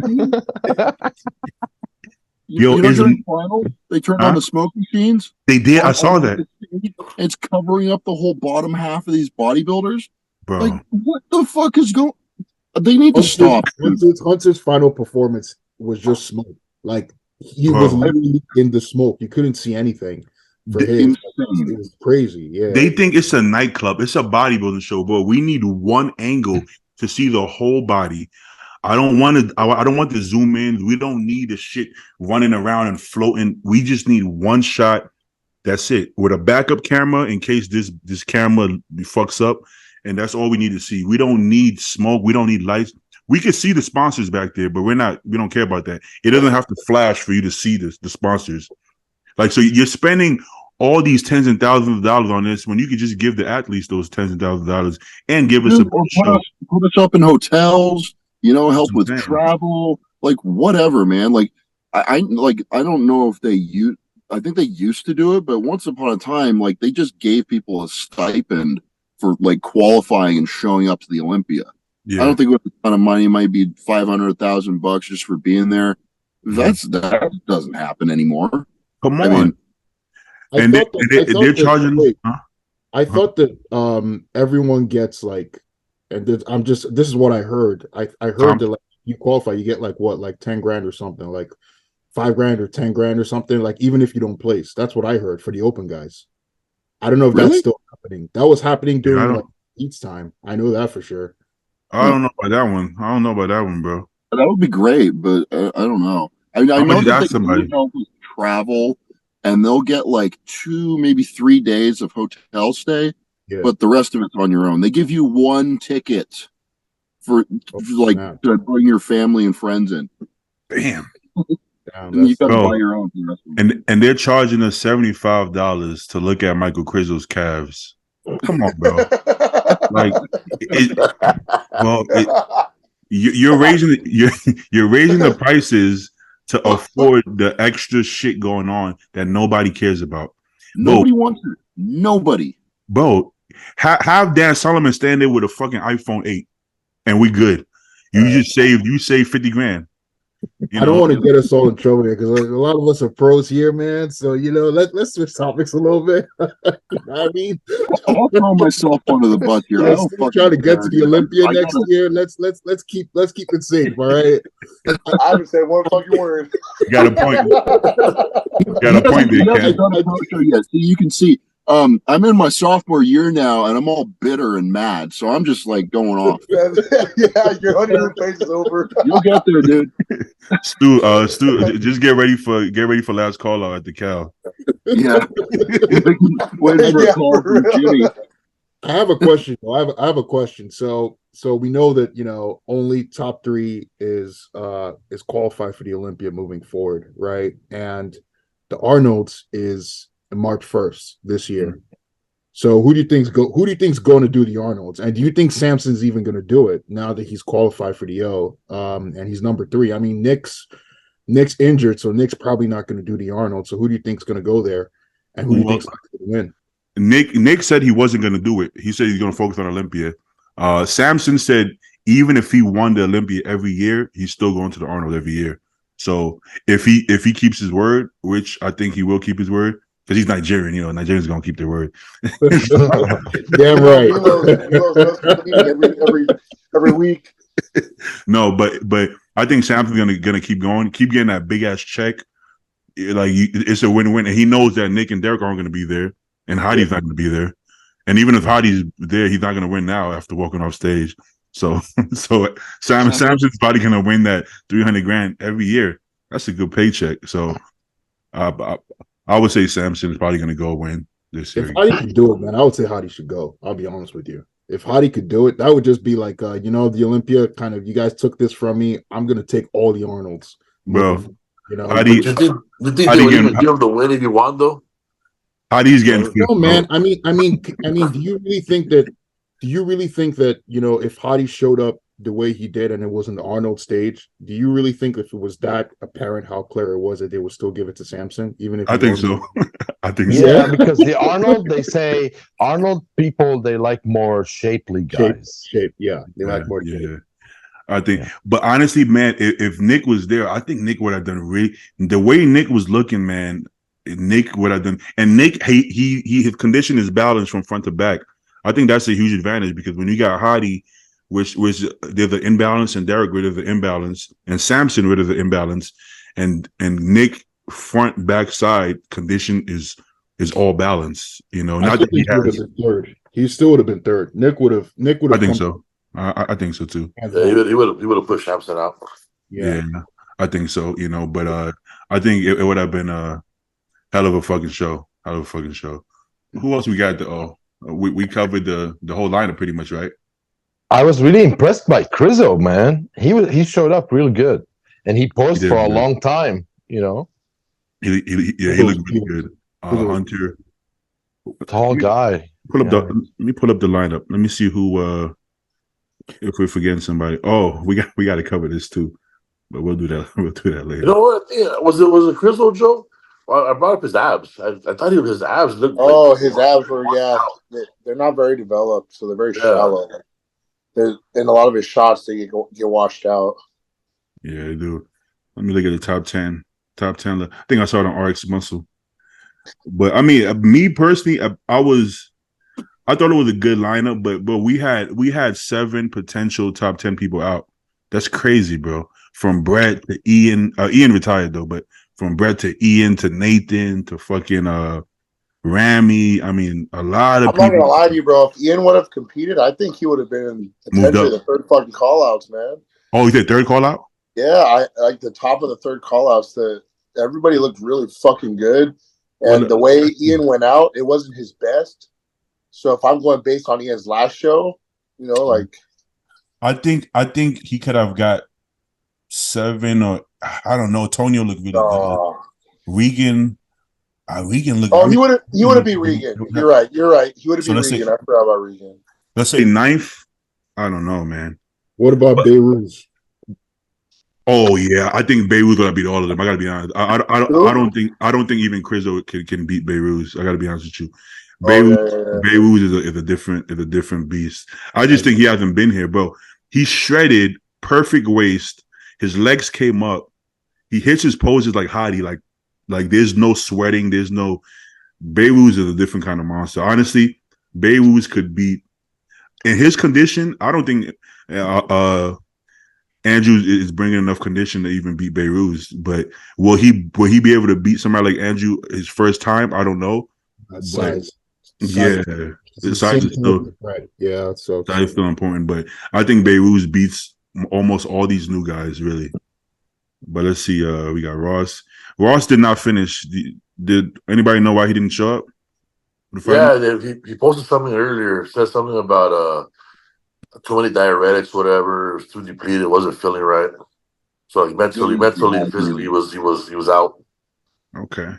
They turned on the smoke machines. They did. I saw that. It's covering up the whole bottom half of these bodybuilders. Bro. Like, what the fuck is going? They need to stop. Hunter's final performance was just smoke. Like, he was literally in the smoke. You couldn't see anything for him. It was crazy. Yeah. They think it's a nightclub. It's a bodybuilding show, bro. We need one angle to see the whole body. I don't want to zoom in. We don't need the shit running around and floating. We just need one shot. That's it. With a backup camera in case this camera fucks up. And that's all we need to see. We don't need smoke. We don't need lights. We can see the sponsors back there, but we don't care about that. It doesn't have to flash for you to see the sponsors. Like, so you're spending all these tens and thousands of dollars on this when you could just give the athletes those tens and thousands of dollars and give us a show. Put us up in hotels, help with travel, like whatever, man. Like I don't know if I think they used to do it, but once upon a time, like they just gave people a stipend for like qualifying and showing up to the Olympia. Yeah. I don't think it was a ton of money. It might be $500,000 just for being there. That doesn't happen anymore. Come on. They're charging. I thought that everyone gets like, and this is what I heard. I heard that like you qualify, you get like what, like 10 grand or something, like $5 grand or 10 grand or something. Like even if you don't place, that's what I heard for the open guys. I don't know if that's still happening. That was happening during like each time. I know that for sure. I don't know about that one. Bro. That would be great, but I don't know. I know that they help with travel, and they'll get like 2, maybe 3 days of hotel stay, but the rest of it's on your own. They give you one ticket to bring your family and friends in. Damn. And you got to buy your own. And they're charging us $75 to look at Michael Crizzle's calves. Come on, bro. Like, you're raising the prices to afford the extra shit going on that nobody cares about. Nobody wants it. Nobody. Bro, have Dan Solomon stand there with a fucking iPhone 8 and we good. You saved 50 grand. I don't want to get us all in trouble here because a lot of us are pros here, man. So let's switch topics a little bit. You know what I mean, I'll throw myself under the bus here. I'm still trying to get to the Olympia next year. Let's keep it safe. All right. I haven't said one fucking word. You got a point. Got a point there, Ken. See, you can see. I'm in my sophomore year now, and I'm all bitter and mad. So I'm just like going off. Yeah, your honeymoon phase is over. You'll get there, dude. Stu, just get ready for last call out at the Cal. Yeah, waiting for a call from Jimmy. I have a question. I have a question. So we know that only top 3 is qualified for the Olympia moving forward, right? And the Arnold's is March 1st this year. So who do you think's going to do the Arnold's? And do you think Samson's even going to do it now that he's qualified for the O? And he's number 3. I mean, Nick's injured, so Nick's probably not going to do the Arnold. So who do you think's going to go there? And who do you think's going to win? Nick said he wasn't going to do it. He said he's going to focus on Olympia. Samson said even if he won the Olympia every year, he's still going to the Arnold every year. So if he keeps his word, which I think he will keep his word, because he's Nigerian, Nigerians gonna keep their word. Damn right. every week. No, but I think Samson's gonna keep going, keep getting that big ass check. It's a win-win, and he knows that Nick and Derek aren't gonna be there, and Heidi's not gonna be there. And even if Heidi's there, he's not gonna win now after walking off stage. So Samson's probably gonna win that 300 grand every year. That's a good paycheck. So I would say Samson is probably going to go win this year. If Hadi could do it, man, I would say Hadi should go. I'll be honest with you. If Hadi could do it, that would just be like, the Olympia kind of, you guys took this from me. I'm going to take all the Arnolds. Bro, Hadi, you think they would even give him the win if you won, though? Hadi's getting no, man. I mean, do you really think that, if Hadi showed up the way he did and it was in the Arnold stage, do you really think if it was that apparent how clear it was that they would still give it to Samson? Even if I think so. I think so. Yeah, because the Arnold, they say Arnold people, they like more shapely guys. Shape, yeah. They like more shape. I think, but honestly, man, if Nick was there, I think Nick would have done the way Nick was looking, man. Nick would have done, and Nick, his condition is balanced from front to back. I think that's a huge advantage because when you got Hadi, which they're the imbalance, and Derek rid of the imbalance, and Samson rid of the imbalance, and Nick front back side condition is all balanced. Not that he has. Third. He still would have been third. Nick would have. I think so. I think so too. Yeah, he would have pushed Samson out. Yeah, I think so. But I think it would have been a hell of a fucking show. Who else we got? We covered the whole lineup pretty much, right? I was really impressed by Crizzo, man. He showed up real good, and he posed for a long time. He looked really good. Hunter, tall guy. Let me pull up the lineup. Let me see who. If we're forgetting somebody, we got to cover this too, but we'll do that. We'll do that later. You know what? Yeah, was it Crystal Joe? Well, I brought up his abs. I thought his abs looked. His abs were they're not very developed, so they're very shallow. In a lot of his shots, they get washed out. Yeah, they do. Let me look at the top 10. I think I saw it on RX Muscle. But I mean, me personally, I thought it was a good lineup, but we had 7 potential top 10 people out. That's crazy, bro. From Brett to Ian. Ian retired though, but from Brett to Ian to Nathan to fucking Rami. I mean, a lot of people. I'm not gonna lie to you, bro. If Ian would have competed, I think he would have been potentially the third fucking call outs, man. Oh, he did third call out? Yeah, I like the top of the third call outs. That everybody looked really fucking good. And the way Ian went out, it wasn't his best. So if I'm going based on Ian's last show, I think he could have got 7 or I don't know. Tonio looked really good. Regan looked. Oh, he would have beat Regan. You're right. He would have beat Regan. I forgot about Regan. Let's say 9th. I don't know, man. What about Beirut? Oh yeah, I think Beirut's gonna beat all of them. I gotta be honest. Who? I don't think even Crizo can beat Beirut. I gotta be honest with you. Oh Beirut yeah. Beirut is a different beast. I just think he hasn't been here, bro. He shredded, perfect waist. His legs came up. He hits his poses like Hottie, like there's no sweating. There's no Beirut is a different kind of monster. Honestly, Beirut could beat in his condition. I don't think Andrew is bringing enough condition to even beat Beirut. But will he be able to beat somebody like Andrew his first time? I don't know. Size. Yeah, the size is still size is still important. But I think Beirut beats almost all these new guys really. But let's see. We got Ross. Ross did not finish. Did anybody know why he didn't show up? Yeah, he posted something earlier. Said something about too many diuretics, whatever. It was too depleted. Wasn't feeling right. So like mentally, and physically, he was out. Okay.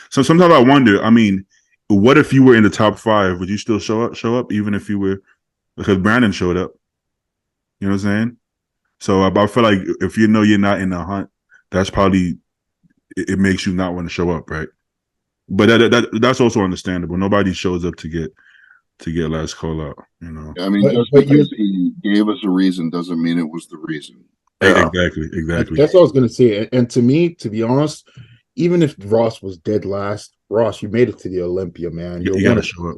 So sometimes I wonder. I mean, what if you were in the top 5? Would you still show up even if you were? Because Brandon showed up. You know what I'm saying? So I feel like if you know you're not in the hunt, that's probably it makes you not want to show up, right? But that's also understandable. Nobody shows up to get last call out, you know. I mean, just because he gave us a reason doesn't mean it was the reason. Yeah. Exactly. That's what I was gonna say. And to me, to be honest, even if Ross was dead last, Ross, you made it to the Olympia, man. You gotta show up.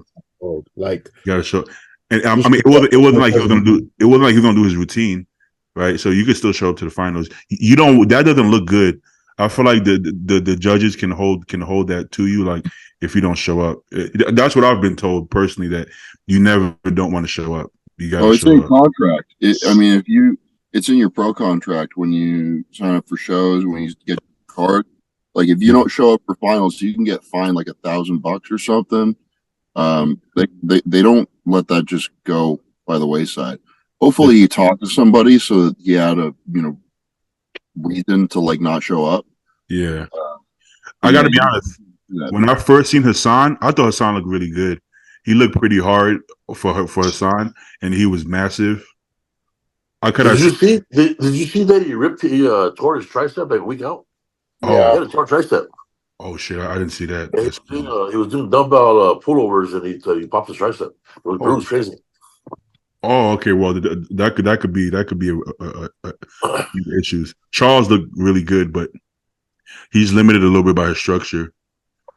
Like you gotta show. And I mean, it wasn't like he was gonna do. It wasn't like he was gonna do his routine, right? So you could still show up to the finals. You don't. That doesn't look good. I feel like the judges can hold that to you. Like if you don't show up, that's what I've been told personally, that you never don't want to show up. You got to it's show in up. Contract. It's in your pro contract when you sign up for shows, when you get a card. Like if you don't show up for finals, you can get fined like $1,000 or something. They don't let that just go by the wayside. Hopefully you talk to somebody so that you had a reason to like not show up. Yeah. I gotta be honest. When I first seen Hassan, I thought Hassan looked really good. He looked pretty hard for Hassan, and he was massive. Did you see that he tore his tricep like a week out? Yeah. He had a torn tricep. Oh shit! I didn't see that. He was doing dumbbell pullovers and he popped his tricep. It was crazy. Oh, okay. Well, that could be issues. Charles looked really good, but he's limited a little bit by his structure.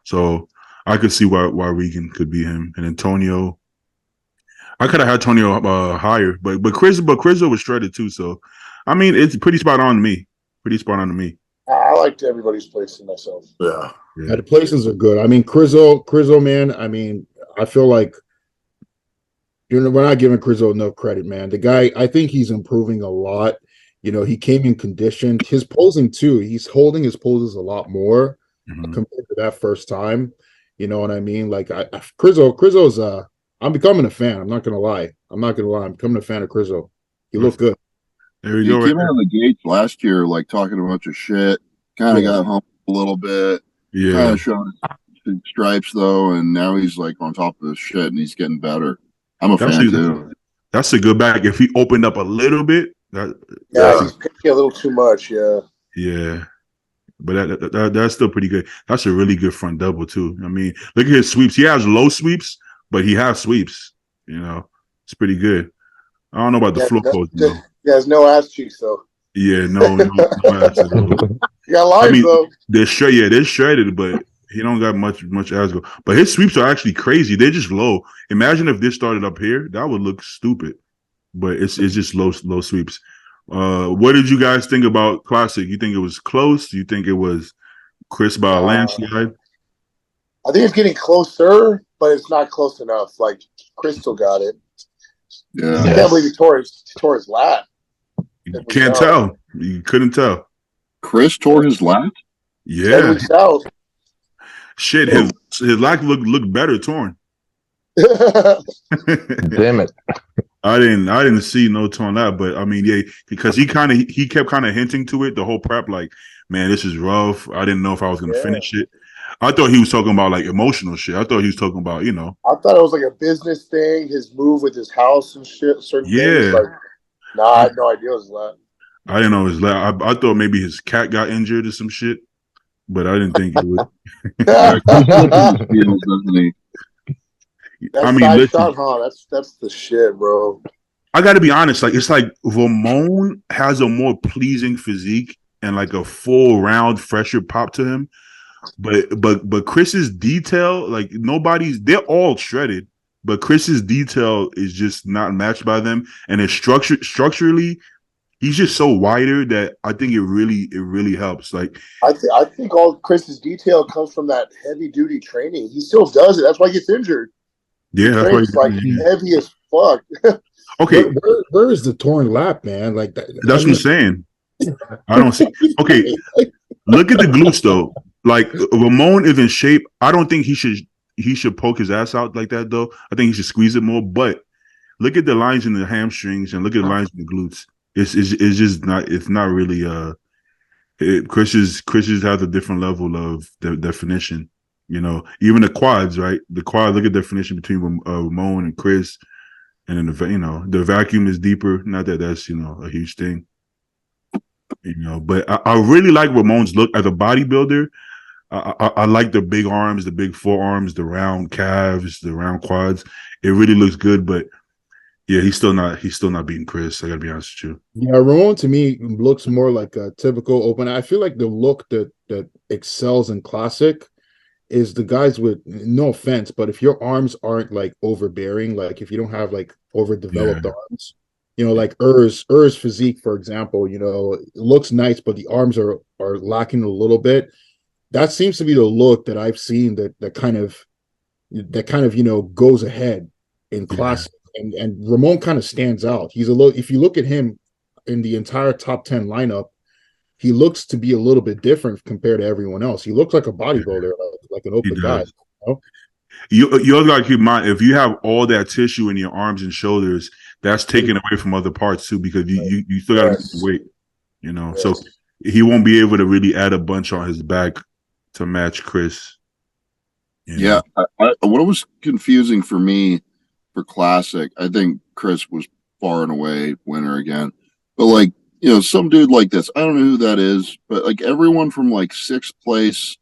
So I could see why Regan could be him. And Antonio, I could have had Antonio higher, but Chris was shredded too. So I mean, it's pretty spot on to me. I liked everybody's placing myself. Yeah, the places are good. I mean, Crizzo, man. I mean, I feel like we're not giving Crizzo enough credit, man. The guy, I think he's improving a lot. He came in conditioned. His posing too. He's holding his poses a lot more compared to that first time. You know what I mean? Like Crizzo's. I'm becoming a fan. I'm not gonna lie. I'm becoming a fan of Crizzo. He looked good. There you go. He came out of the gates last year, like talking a bunch of shit. Kind of got humbled a little bit. Yeah. Kind of showing his stripes though, and now he's like on top of his shit, and he's getting better. I'm a fan too. That's a good back. If he opened up a little bit, he's picking a little too much. Yeah. But that's still pretty good. That's a really good front double too. I mean, look at his sweeps. He has low sweeps, but he has sweeps. It's pretty good. I don't know about the floor pose. He has no ass cheeks though. Yeah, no ass at all. You got lines though. They're shredded, but he don't got much ass go. But his sweeps are actually crazy. They're just low. Imagine if this started up here, that would look stupid. But it's just low sweeps. What did you guys think about Classic? You think it was close? You think it was Chris by a landslide? I think it's getting closer, but it's not close enough. Like Crystal got it. Yeah. I can't believe he tore his lat. You can't tell. You couldn't tell. Chris tore his lat? Yeah. Shit, his lat looked better torn. Damn it. I didn't see no torn lat, but I mean, yeah, because he kept hinting to it the whole prep, like, man, this is rough. I didn't know if I was gonna finish it. I thought he was talking about like emotional shit. I thought he was talking about, I thought it was like a business thing, his move with his house and shit, certain things. Like, I had no idea it was that. I didn't know his leg. I thought maybe his cat got injured or some shit, but I didn't think it would. Yeah, Chris flipping his heels, doesn't he? That I mean, side listen, shot, huh? That's the shit, bro. I got to be honest. Like, it's like Ramon has a more pleasing physique and like a full round, fresher pop to him. But Chris's detail, like they're all shredded, but Chris's detail is just not matched by them. And it's structurally, he's just so wider that I think it really helps. Like, I think all Chris's detail comes from that heavy duty training. He still does it. That's why he gets injured. yeah, that's Trains why. like heavy as fuck. Okay, where is the torn lap, man? Like that. that's what I'm saying. I don't see. Okay, look at the glutes though. Like, Ramon is in shape. I don't think he should poke his ass out like that though. I think he should squeeze it more. But look at the lines in the hamstrings and look at the lines in the glutes. It's just not. It's not really. Chris's has a different level of definition. You know, even the quads, right? The quad. Look at the definition between Ramon and Chris, and then the vacuum is deeper. Not that that's a huge thing. But I really like Ramon's look as a bodybuilder. I like the big arms, the big forearms, the round calves, the round quads. It really looks good, but yeah, he's still not beating Chris. I gotta be honest with you. Yeah, Ramon to me looks more like a typical open. I feel like the look that excels in classic is the guys with, no offense, but if your arms aren't like overbearing, like if you don't have like overdeveloped arms, like Ur's physique, for example, it looks nice, but the arms are lacking a little bit. That seems to be the look that I've seen that kind of goes ahead in classic. And Ramon kind of stands out. He's a little, if you look at him in the entire top 10 lineup, he looks to be a little bit different compared to everyone else. He looks like a bodybuilder, like an open guy. You also got to keep in mind, if you have all that tissue in your arms and shoulders, that's taken away from other parts too, because you still got to lose weight, So he won't be able to really add a bunch on his back to match Chris. Yeah, what was confusing for me for classic, I think Chris was far and away winner again. But like, some dude like this, I don't know who that is, but like everyone from like sixth place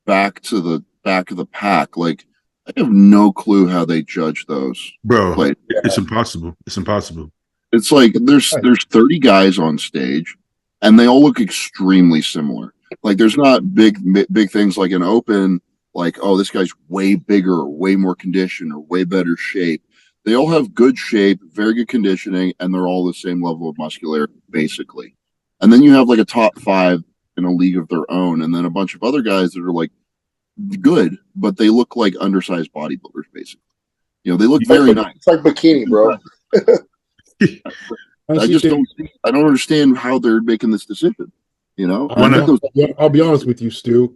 back to the back of the pack, like I have no clue how they judge those. Bro, it's impossible. It's impossible. It's like there's 30 guys on stage and they all look extremely similar. Like there's not big things like an open, like, oh, this guy's way bigger or way more conditioned or way better shape. They all have good shape, very good conditioning, and they're all the same level of muscularity, basically. And then you have like a top 5 in a league of their own, and then a bunch of other guys that are like good, but they look like undersized bodybuilders, basically. They look very nice. It's like bikini, bro. I don't understand how they're making this decision. I'll be honest with you, Stu.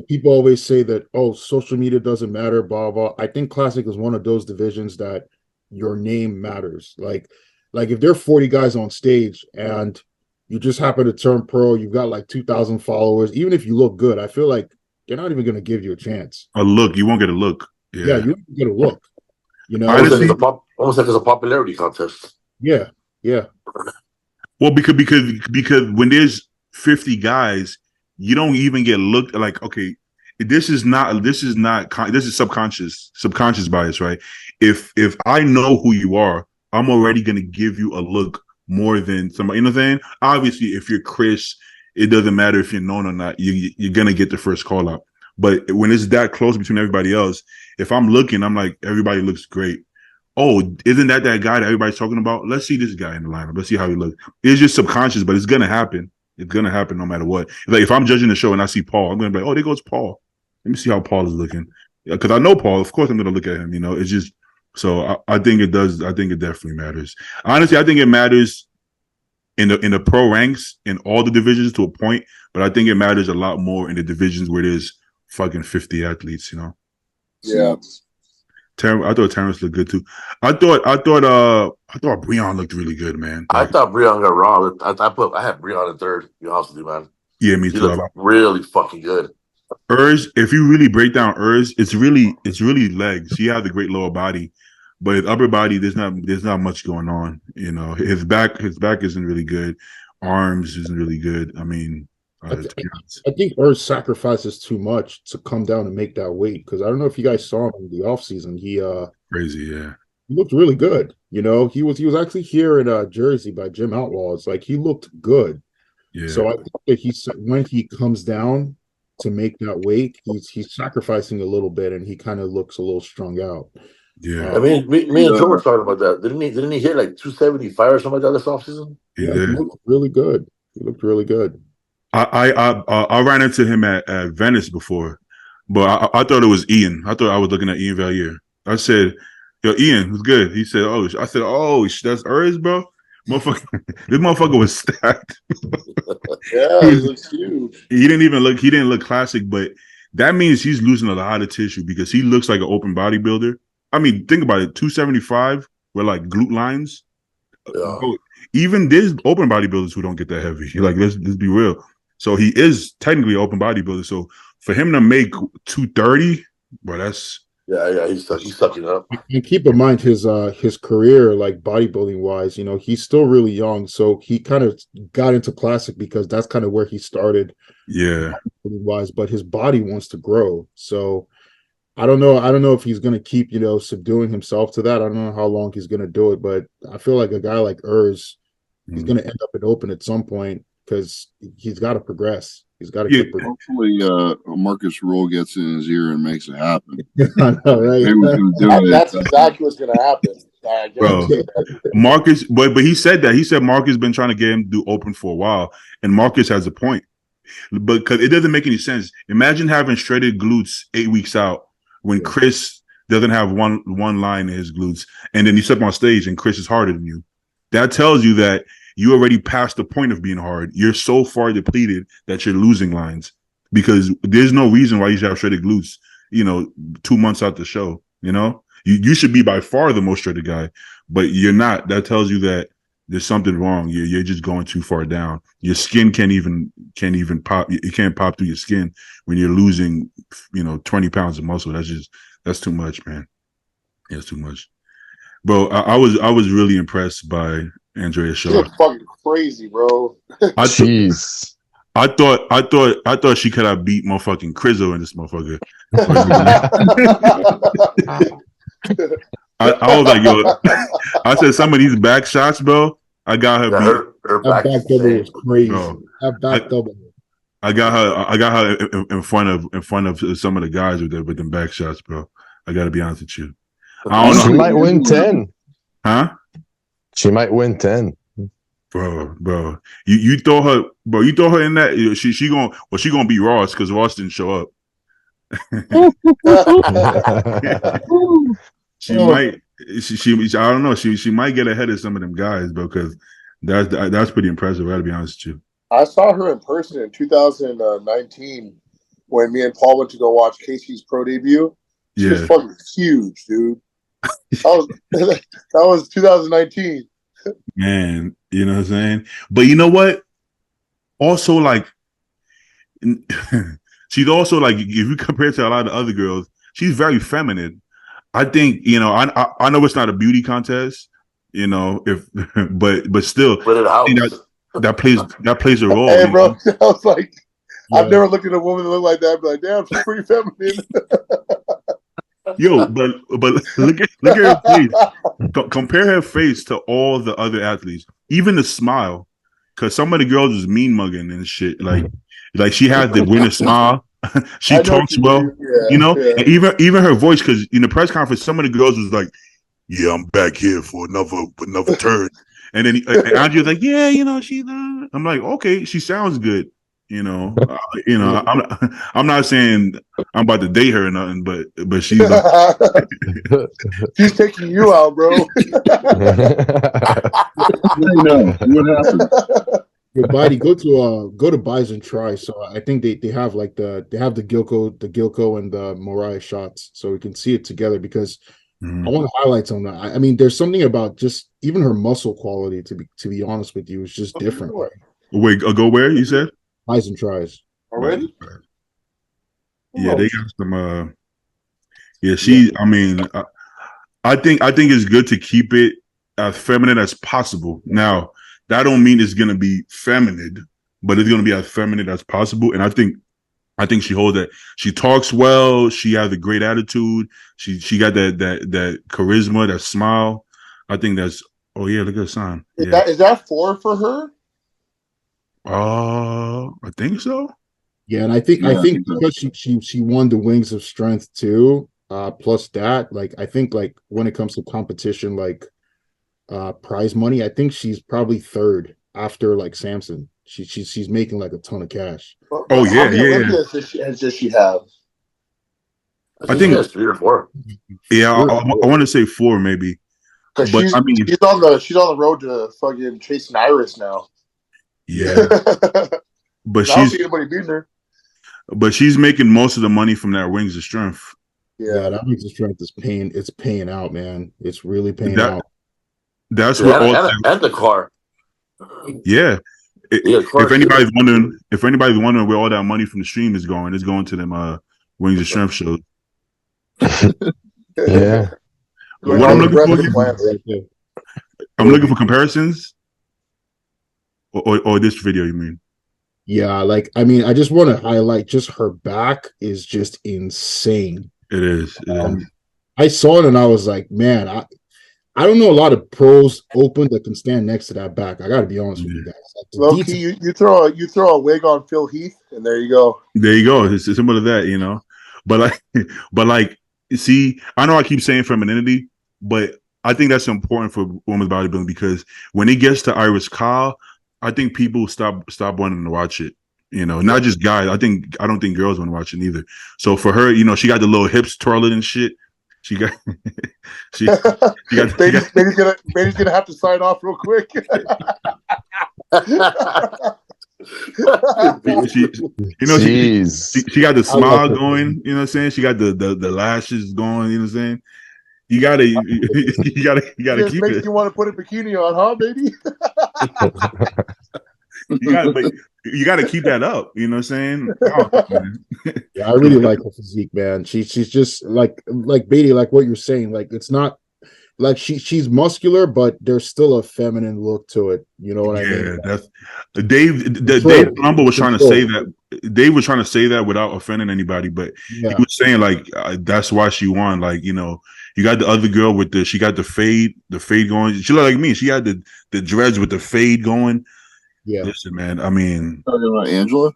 People always say that, oh, social media doesn't matter, blah, blah. I think classic is one of those divisions that your name matters. Like if there are 40 guys on stage and you just happen to turn pro, you've got like 2,000 followers, even if you look good, I feel like they're not even going to give you a chance. A look. You won't get a look. Yeah, you won't get a look. Almost like it's a popularity contest. Yeah. Well, because when there's 50 guys, you don't even get looked like, okay, this is subconscious bias, right? If I know who you are, I'm already going to give you a look more than somebody, you know what I'm saying? Obviously, if you're Chris, it doesn't matter if you're known or not. You're going to get the first call out. But when it's that close between everybody else, if I'm looking, I'm like, everybody looks great. Oh, isn't that guy that everybody's talking about? Let's see this guy in the lineup. Let's see how he looks. It's just subconscious, but it's going to happen. It's going to happen no matter what. Like if I'm judging the show and I see Paul, I'm going to be like, oh, there goes Paul. Let me see how Paul is looking. Because I know Paul. Of course I'm going to look at him. It's just, so I think it does. I think it definitely matters. Honestly, I think it matters in the pro ranks in all the divisions to a point, but I think it matters a lot more in the divisions where there's fucking 50 athletes, Yeah. I thought Terrence looked good too. I thought Breon looked really good, man. I thought Breon got robbed. I had Breon in third. To be honest with you, man. Yeah, me He too. looked really fucking good. If you really break down it's really legs. He has a great lower body, but his upper body there's not much going on. His back isn't really good. arms isn't really good. I mean, I, th- I think Erz sacrifices too much to come down and make that weight, because I don't know if you guys saw him in the offseason. Crazy, yeah. He looked really good. He was actually here in Jersey by Jim Outlaws. Like, he looked good. Yeah. So I think that when he comes down to make that weight, he's sacrificing a little bit, and he kind of looks a little strung out. Yeah. I mean, me and Joe were talking about that. Didn't he hit like 275 or something like that this offseason? Yeah, he looked really good. He looked really good. I ran into him at Venice before, but I thought it was Ian. I thought I was looking at Ian Valier. I said, "Yo, Ian, who's good?" He said, "Oh," I said, "Oh, that's Erz, bro." Motherfucker, this motherfucker was stacked. Yeah, he looks huge. He didn't look classic, but that means he's losing a lot of tissue because he looks like an open bodybuilder. I mean, think about it. 275 with like glute lines. Yeah. Bro, even there's open bodybuilders who don't get that heavy. Like, let's be real. So he is technically an open bodybuilder. So for him to make 230, bro, that's he's sucking up. And keep in mind his career, like bodybuilding wise, he's still really young. So he kind of got into classic because that's kind of where he started. Yeah. Wise, but his body wants to grow. So I don't know if he's going to keep, subduing himself to that. I don't know how long he's going to do it, but I feel like a guy like Erz, he's going to end up at open at some point because he's got to progress. He's got to keep progressing. Hopefully, Marcus Rule gets in his ear and makes it happen. I know, right? That's exactly what's going to happen. Bro, Marcus, but he said that. He said Marcus been trying to get him to do open for a while, and Marcus has a point. But because it doesn't make any sense. Imagine having shredded glutes 8 weeks out when Chris doesn't have one line in his glutes, and then you step on stage and Chris is harder than you. That tells you that you already passed the point of being hard. You're so far depleted that you're losing lines because there's no reason why you should have shredded glutes, 2 months out the show. You should be by far the most shredded guy, but you're not. That tells you that there's something wrong. You're just going too far down. Your skin can't even pop. You can't pop through your skin when you're losing, 20 pounds of muscle. That's too much, man. Yeah, it's too much. Bro, I was really impressed by Andrea Shaw. She looks fucking crazy, bro. Jeez. I thought she could have beat motherfucking Crizzo in this motherfucker. I was like, yo, I said some of these back shots, bro. I got her beat. Her back double was crazy. Bro, that back double. I got her in front of some of the guys with them back shots, bro. I gotta be honest with you. I don't know. She might win 10. Huh? She might win 10. Bro. You throw her in that, she gonna beat Ross because Ross didn't show up. She might I don't know. She might get ahead of some of them guys, bro, because that's pretty impressive. I gotta be honest with you. I saw her in person in 2019 when me and Paul went to go watch Casey's pro debut. She was fucking huge, dude. That was 2019. Man, you know what I'm saying? But you know what? Also, like, she's also like, if you compare to a lot of other girls, she's very feminine. I think, I know it's not a beauty contest, but still, that plays a role. Hey, bro, I was like, I've never looked at a woman that look like that. But like, damn, she's pretty feminine. Yo, but look at her face. Compare her face to all the other athletes, even the smile, because some of the girls was mean mugging and shit. Like she had the winner smile. She talks well, yeah. And even her voice, because in the press conference, some of the girls was like, "Yeah, I'm back here for another turn," and then Andrea's like, "Yeah, she's." I'm like, "Okay, she sounds good." I'm not saying I'm about to date her or nothing, but she's she's taking you out, bro. What happened? Your body go to Bison Try. So I think they have like the Gilco and the Mariah shots, so we can see it together because I want to highlight some of that. I mean, there's something about just even her muscle quality. To be honest with you, is just different. Wait, go where you said? Bison Tries. Already? Yeah, they got some. I mean, I think it's good to keep it as feminine as possible. Now, that don't mean it's gonna be feminine, but it's gonna be as feminine as possible. And I think she holds that. She talks well. She has a great attitude. She got that charisma, that smile. I think that's. Oh yeah, look at the sign. Is that 4 for her? I think so. Yeah, and I think because she won the Wings of Strength too. Plus that, like I think like when it comes to competition, like prize money, I think she's probably third after like Samson. She's making like a ton of cash. Oh yeah, how many Olympias does she have? I think has 3 or 4. Yeah, I want to say 4 maybe. But she's on the road to fucking chasing Iris now. Yeah, but I don't see anybody beating her. But she's making most of the money from that Wings of Strength. Yeah, that Wings of Strength is paying. It's paying out, man. It's really paying out. That's what and the car. Yeah. If anybody's wondering where all that money from the stream is going, it's going to them Wings of Strength shows. Yeah. What I'm looking for, I'm looking for comparisons, or this video. You mean? Yeah, like I mean, I just want to highlight just her back is just insane. It is. I saw it and I was like, man, I don't know a lot of pros open that can stand next to that back. I got to be honest with you guys. Low key, you throw a wig on Phil Heath, and there you go. There you go. It's similar to that, you know. But like, see, I know I keep saying femininity, but I think that's important for women's bodybuilding because when it gets to Iris Kyle, I think people stop wanting to watch it. You know, not just guys. I don't think girls want to watch it either. So for her, you know, she got the little hips twirling and shit. She got Baby's gonna have to sign off real quick. she got the smile going, you know what I'm saying? She got the lashes going, you know what I'm saying? You gotta keep makes it. You want to put a bikini on, huh, baby? you gotta keep that up, you know what I'm saying? Oh, yeah, I really like her physique, man. She's just like Beatty, like what you're saying. Like it's not like she's muscular, but there's still a feminine look to it. You know what I mean? That's Dave Colombo was trying to say that. Dave was trying to say that without offending anybody, but he was saying like that's why she won. Like, you know, you got the other girl with she got the fade going. She looked like me. She had the dreads with the fade going. Yeah. Listen, man. I mean, talking about Angela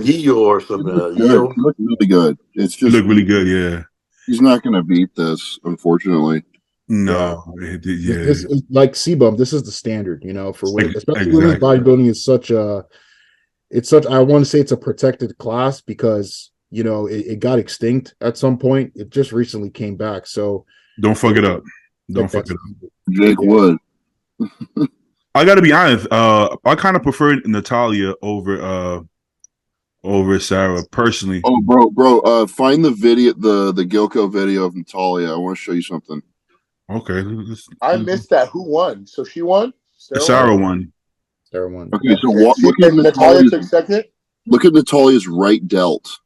Yeo or something. Yeo looks really good. It's just look really good. Yeah. He's not going to beat this, unfortunately. No. This is like C-Bump. This is the standard, you know, for women. Especially women's bodybuilding is I want to say it's a protected class because, you know, it got extinct at some point. It just recently came back. So don't fuck it up. Don't fuck it up. Jake Wood. I got to be honest. I kind of prefer Natalia over Sarah personally. Oh, bro. Find the video, the Gilco video of Natalia. I want to show you something. Okay. I missed that. Who won? So she won? Sarah won. Sarah won. Okay, so look at Natalia took second? Look at Natalia's right delt.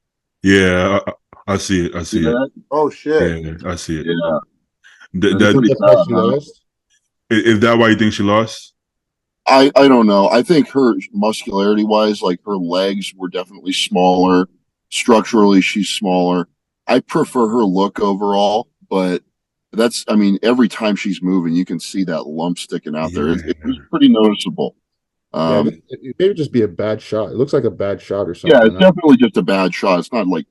Yeah, I see it. Oh, shit. Yeah, I see it. Yeah. Is that why you think she lost? I don't know. I think her muscularity wise, like her legs were definitely smaller. Structurally, she's smaller. I prefer her look overall, but every time she's moving, you can see that lump sticking out there. It was pretty noticeable. It may just be a bad shot. It looks like a bad shot or something. Yeah, it's definitely just a bad shot. It's not like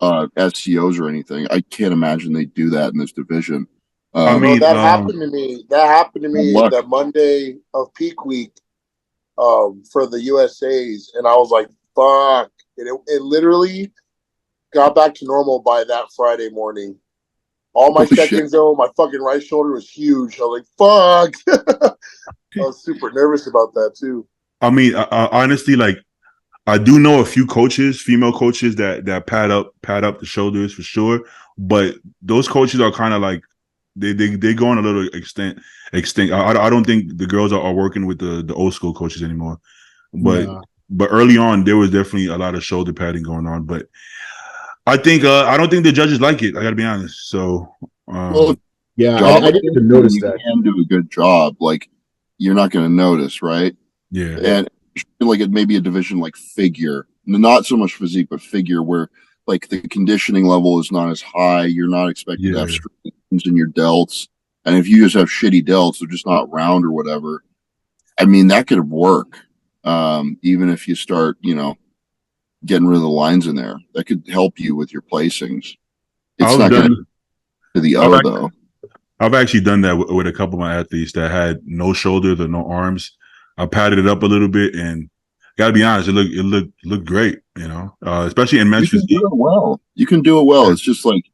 SCOs or anything. I can't imagine they do that in this division. That happened to me. That happened to me the Monday of peak week for the USAs, and I was like, "Fuck!" It literally got back to normal by that Friday morning. All my check-ins, though, my fucking right shoulder was huge. I was like, "Fuck!" I was super nervous about that too. I mean, honestly, like I do know a few coaches, female coaches that pad up the shoulders for sure, but those coaches are kind of like. They go on a little extinct. I don't think the girls are working with the old school coaches anymore. But early on there was definitely a lot of shoulder padding going on. But I think I don't think the judges like it. I got to be honest. So I didn't even notice that. You can do a good job. Like you're not going to notice, right? Yeah. And like it may be a division like figure, not so much physique, but figure, where like the conditioning level is not as high. You're not expected to have strengths in your delts. And if you just have shitty delts, they're just not round or whatever. I mean, that could work. Even if you start, getting rid of the lines in there, that could help you with your placings. It's not going to the O though. I've actually done that with a couple of my athletes that had no shoulders or no arms. I padded it up a little bit, and gotta be honest, it looked great. Especially in men's physique. You can do it well. It's just like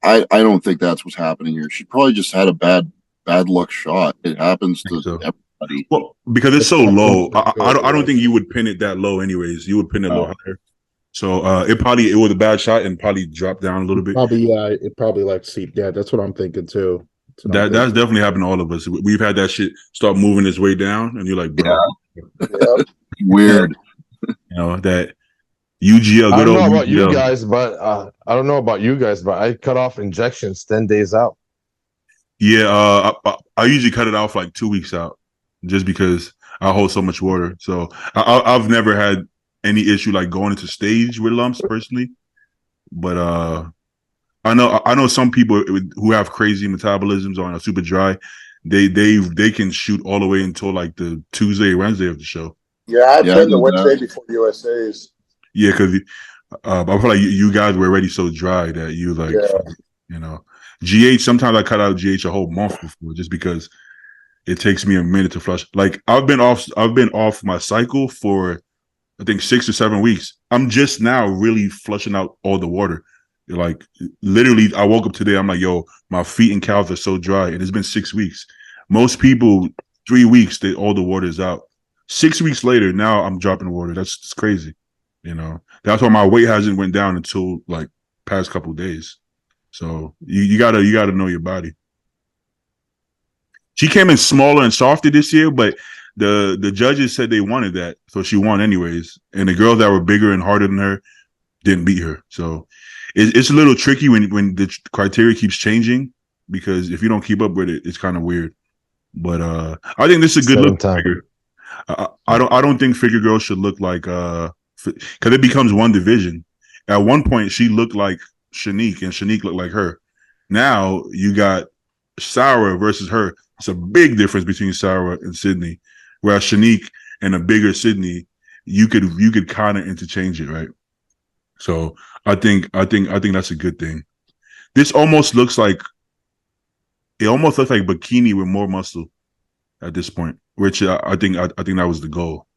I don't think that's what's happening here. She probably just had a bad luck shot. It happens to everybody. Well, because it's so low, I don't think you would pin it that low. Anyways, you would pin it low higher. So it was a bad shot and probably dropped down a little bit. It probably like seeped. Yeah, that's what I'm thinking too. That's definitely happened to all of us. We've had that shit start moving its way down, and you're like, bro, weird. That UGL. I don't know about you guys, but I cut off injections 10 days out. Yeah, I usually cut it off like 2 weeks out, just because I hold so much water. So I've never had any issue like going into stage with lumps personally, but I know some people who have crazy metabolisms on a super dry, they can shoot all the way until like the Tuesday, Wednesday of the show. Yeah, I've been the Wednesday before USA's. Yeah, because I feel like you guys were already so dry that you like, GH. Sometimes I cut out GH a whole month before, just because it takes me a minute to flush. Like I've been off my cycle for I think 6 or 7 weeks. I'm just now really flushing out all the water. Like literally, I woke up today. I'm like, yo, my feet and calves are so dry, and it's been 6 weeks. Most people 3 weeks, all the water is out. 6 weeks later, now I'm dropping water. That's crazy. That's why my weight hasn't went down until like past couple of days. So you gotta know your body. She came in smaller and softer this year, but the judges said they wanted that, so she won anyways. And the girls that were bigger and harder than her didn't beat her. So it's a little tricky when the criteria keeps changing, because if you don't keep up with it, it's kind of weird. But I think this is a good look figure. I don't think figure girls should look like because it becomes one division. At one point, she looked like Shanique, and Shanique looked like her. Now you got Sarah versus her. It's a big difference between Sarah and Sydney. Whereas Shanique and a bigger Sydney, you could kind of interchange it, right? So I think that's a good thing. This almost looks like bikini with more muscle at this point, which I think that was the goal.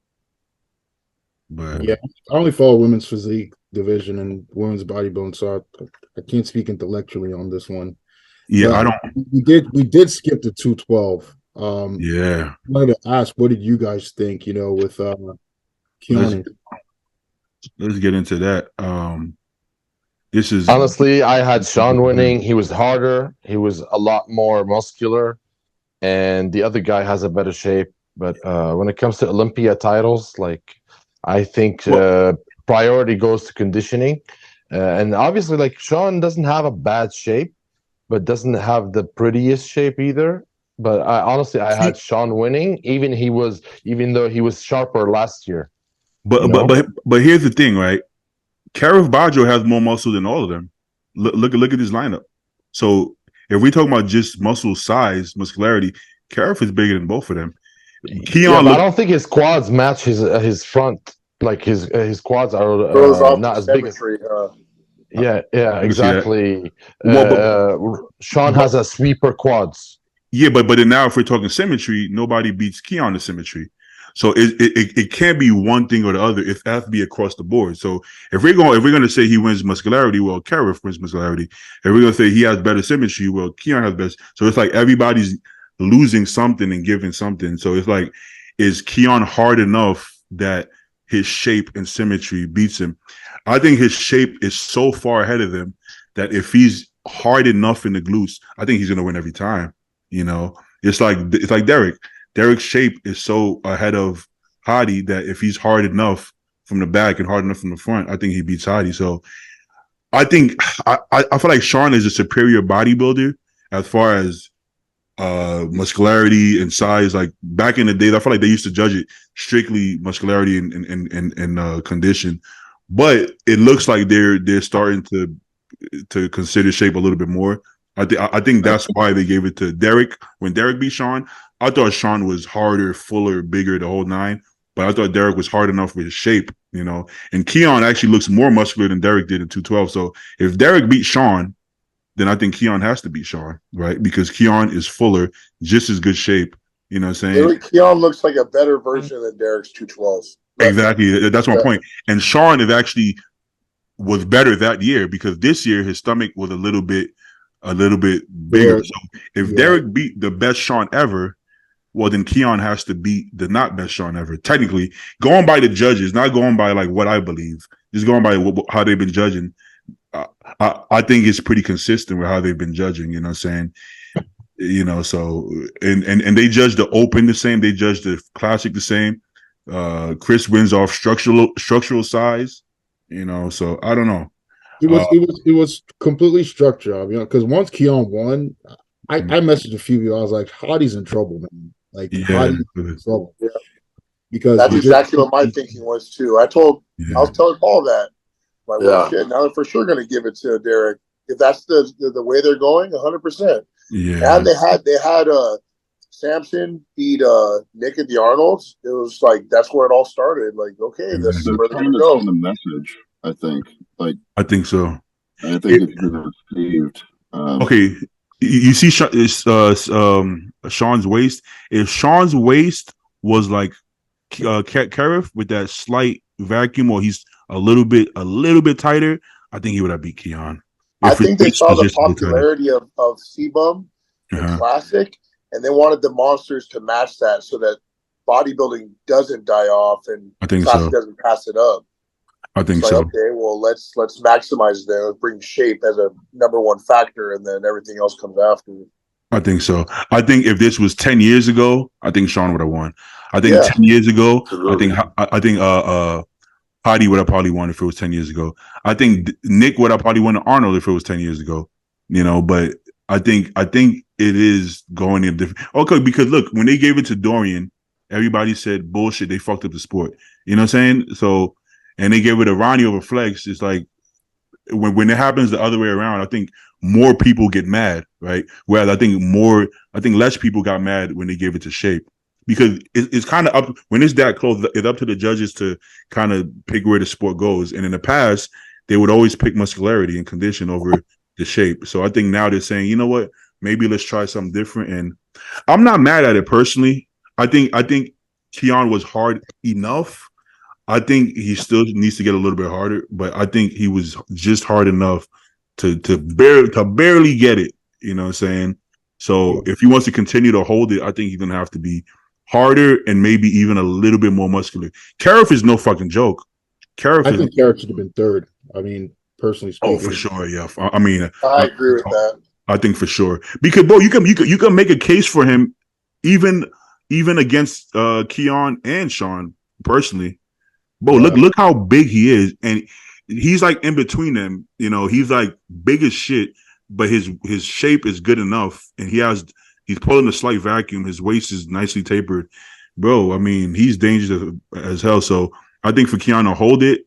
But yeah, I only follow women's physique division and women's bodybuilding, so I can't speak intellectually on this one. Yeah, but I don't. We did skip to 212. Yeah, I wanted to ask, what did you guys think? With Keanu. Let's get into that. This is honestly, I had Sean winning. He was harder. He was a lot more muscular, and the other guy has a better shape. But when it comes to Olympia titles, like I think priority goes to conditioning, and obviously, like Sean doesn't have a bad shape, but doesn't have the prettiest shape either. But I had Sean winning, even though he was sharper last year. But here's the thing, right? Karif Bajo has more muscle than all of them. Look at this lineup. So if we talk about just muscle size, muscularity, Karif is bigger than both of them. Keon, I don't think his quads match his front. Like his quads are not as big. Yeah, exactly. Sean has a sweeper quads. Yeah, but then now if we're talking symmetry, nobody beats Keon in symmetry. So it can't be one thing or the other. It has to be across the board. So if we're going to say he wins muscularity, well, Karif wins muscularity. If we're going to say he has better symmetry, well, Keon has best. So it's like everybody's losing something and giving something. So it's like, is Keon hard enough that his shape and symmetry beats him? I think his shape is so far ahead of him that if he's hard enough in the glutes, I think he's going to win every time. It's like Derek. Derek's shape is so ahead of Hadi that if he's hard enough from the back and hard enough from the front, I think he beats Hadi. So I think I feel like Sean is a superior bodybuilder as far as muscularity and size. Like back in the day, I feel like they used to judge it strictly muscularity and condition. But it looks like they're starting to consider shape a little bit more. I think that's why they gave it to Derek. When Derek beat Sean, I thought Sean was harder, fuller, bigger, the whole nine. But I thought Derek was hard enough with his shape, you know. And Keon actually looks more muscular than Derek did in 212. So if Derek beat Sean, then I think Keon has to beat Sean, right? Because Keon is fuller, just as good shape. You know what I'm saying? Keon looks like a better version than Derek's 212. Exactly. That's my point. And Sean is actually was better that year because this year his stomach was a little bit bigger. So if Derek beat the best Sean ever, well then Keon has to beat the not best Sean ever. Technically, going by the judges, not going by like what I believe, just going by how they've been judging. I think it's pretty consistent with how they've been judging. You know what I'm saying? You know, so and they judge the Open the same. They judge the Classic the same. Chris wins off structural size. You know, so I don't know. It was completely structured. I mean, because once Keon won, I messaged a few of you. I was like, Hottie's in trouble, man. Like, Hottie's in trouble. Yeah. Because that's exactly what my thinking was too. I was telling Paul that. Like, well, shit, now they're for sure going to give it to Derek. If that's the way they're going, 100%. Yeah. And they had Samson beat Nick at the Arnolds. It was like that's where it all started. Like, okay, this is where they're going to go. The message, I think. Like, I think so. I think it's been received. Okay, you see, Sean's waist. If Sean's waist was like Karif with that slight vacuum, or he's a little bit tighter, I think he would have beat Keon. I think they saw the popularity of C-Bum in Classic, and they wanted the monsters to match that so that bodybuilding doesn't die off and Classic doesn't pass it up. I think so. Okay, well, let's maximize that. Let's bring shape as a number one factor, and then everything else comes after. I think so. I think if this was 10 years ago, I think Sean would have won. I think 10 years ago, I think Hottie would have probably won if it was 10 years ago. I think Nick would have probably won Arnold if it was 10 years ago. You know, but I think it is going in different. Okay, because look, when they gave it to Dorian, everybody said bullshit. They fucked up the sport. You know what I'm saying? So, and they gave it to Ronnie over Flex. It's like when it happens the other way around, I think more people get mad, right? Whereas I think less people got mad when they gave it to Shape. Because it's kind of up when it's that close. It's up to the judges to kind of pick where the sport goes. And in the past, they would always pick muscularity and condition over the shape. So I think now they're saying, you know what, maybe let's try something different. And I'm not mad at it personally. I think Keon was hard enough. I think he still needs to get a little bit harder, but I think he was just hard enough to barely get it. You know what I'm saying? So if he wants to continue to hold it, I think he's gonna have to be harder and maybe even a little bit more muscular. Karif is no fucking joke. I think Karif should have been third. I mean, personally speaking. Oh, for sure, yeah. I mean, I agree with that. I think for sure because bro, you can make a case for him even against Keon and Sean personally. Bro, look how big he is, and he's like in between them. You know, he's like big as shit, but his shape is good enough, and he's pulling a slight vacuum. His waist is nicely tapered. Bro, I mean, he's dangerous as hell. So I think for Keon to hold it,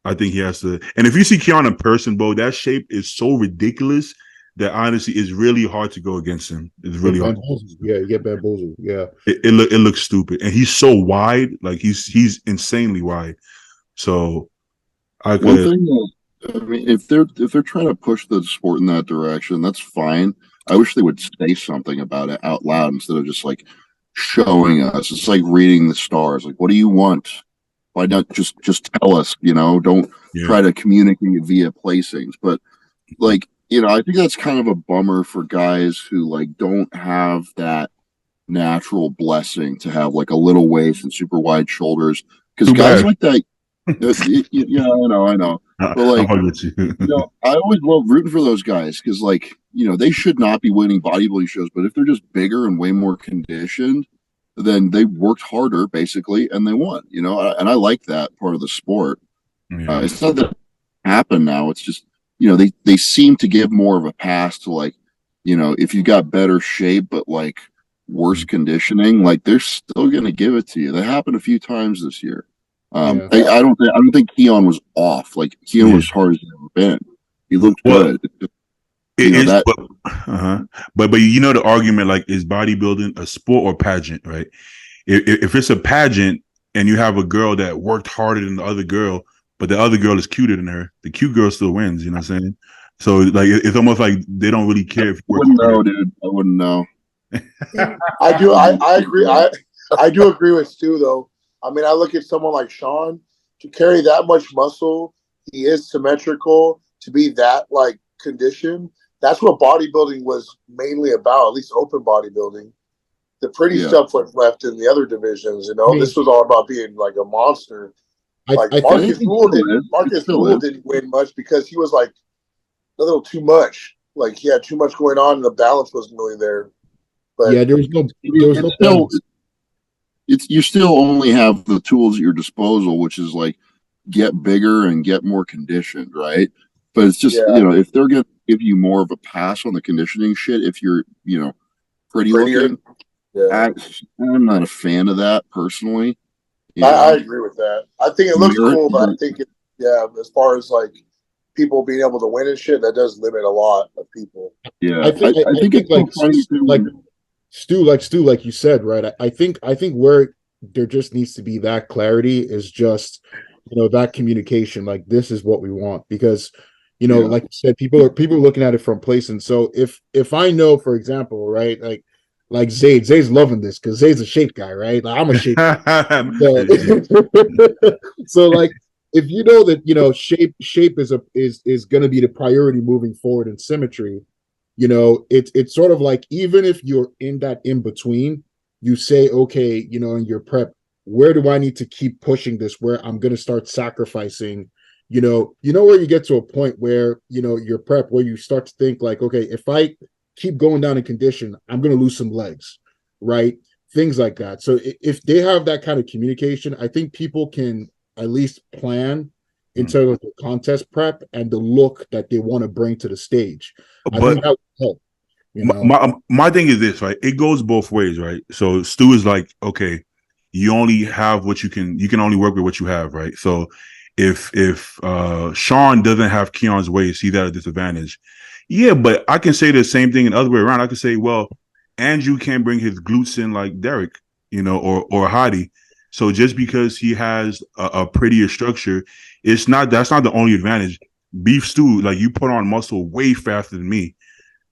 I think he has to. And if you see Keon in person, bro, that shape is so ridiculous that honestly it's really hard to go against him. It's really hard. Yeah, you get bamboozled. Yeah. It looks stupid. And he's so wide, like he's insanely wide. So one thing that, I mean, if they're trying to push the sport in that direction, that's fine. I wish they would say something about it out loud instead of just like showing us. It's like reading the stars. Like, what do you want? Why not just tell us? You know, don't try to communicate via placings. But like, you know, I think that's kind of a bummer for guys who like don't have that natural blessing to have like a little waist and super wide shoulders. Because guys like that, yeah, I know. But like, you know, I always love rooting for those guys because, like, you know, they should not be winning bodybuilding shows, but if they're just bigger and way more conditioned, then they worked harder basically and they won. You know, and I like that part of the sport. Yeah. It's not that happen now. It's just, you know, they seem to give more of a pass to like if you got better shape but like worse conditioning, like they're still going to give it to you. That happened a few times this year. I don't think Keon was off. Like Keon was as hard as he's ever been. He looked good. It's but the argument, like, is bodybuilding a sport or pageant, right? If it's a pageant and you have a girl that worked harder than the other girl, but the other girl is cuter than her, the cute girl still wins. You know what I'm saying? So like it's almost like they don't really care if you work harder. Dude. I wouldn't know. I do. I agree. I do agree with Stu though. I mean, I look at someone like Sean to carry that much muscle. He is symmetrical to be that like conditioned. That's what bodybuilding was mainly about, at least open bodybuilding. The pretty stuff was left in the other divisions, This was all about being like a monster. Like Marcus Rule didn't win much because he was like a little too much. Like he had too much going on and the balance wasn't really there. But there was no you still only have the tools at your disposal, which is like get bigger and get more conditioned, right? But it's just, if they're going to give you more of a pass on the conditioning shit, if you're, pretty looking, I'm not a fan of that personally. I agree with that. I think it looks cool, but I think, as far as like people being able to win and shit, that does limit a lot of people. Yeah, I think like Stu, like you said, right? I think where there just needs to be that clarity is just, that communication. Like this is what we want because. Like you said, people are looking at it from place. And so if I know, for example, right, like Zayd's loving this because Zayd's a shape guy, right? Like I'm a shape guy. So like if you know that shape is going to be the priority moving forward in symmetry, it's sort of like even if you're in that in between, you say, okay, in your prep, where do I need to keep pushing this? Where I'm going to start sacrificing. Where you get to a point where, your prep, where you start to think like, okay, if I keep going down in condition, I'm going to lose some legs, right? Things like that. So if they have that kind of communication, I think people can at least plan in terms of the contest prep and the look that they want to bring to the stage. I think that would help. My thing is this, right? It goes both ways, right? So Stu is like, okay, you only have what you can only work with what you have, right? So if Sean doesn't have Keon's waist, he's at a disadvantage. Yeah, but I can say the same thing the other way around. I can say, well, Andrew can't bring his glutes in like Derek, or Hadi. So just because he has a prettier structure, that's not the only advantage. Beef Stew, like you put on muscle way faster than me.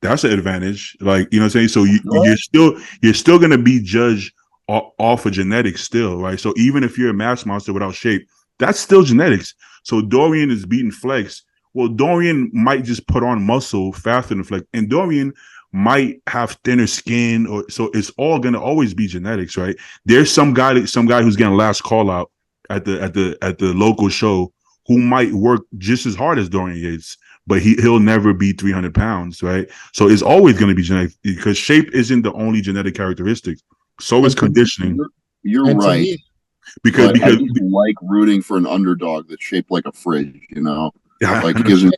That's an advantage. Like, you know what I'm saying? So you're still gonna be judged off of genetics still, right? So even if you're a mass monster without shape, that's still genetics. So Dorian is beating Flex. Well, Dorian might just put on muscle faster than Flex, and Dorian might have thinner skin, so it's all gonna always be genetics, right? There's some guy who's getting last call out at the local show who might work just as hard as Dorian Yates, but he'll never be 300 pounds, right? So it's always going to be genetic because shape isn't the only genetic characteristic. So is conditioning. You're right. Because I just like rooting for an underdog that's shaped like a fridge, Like gives it.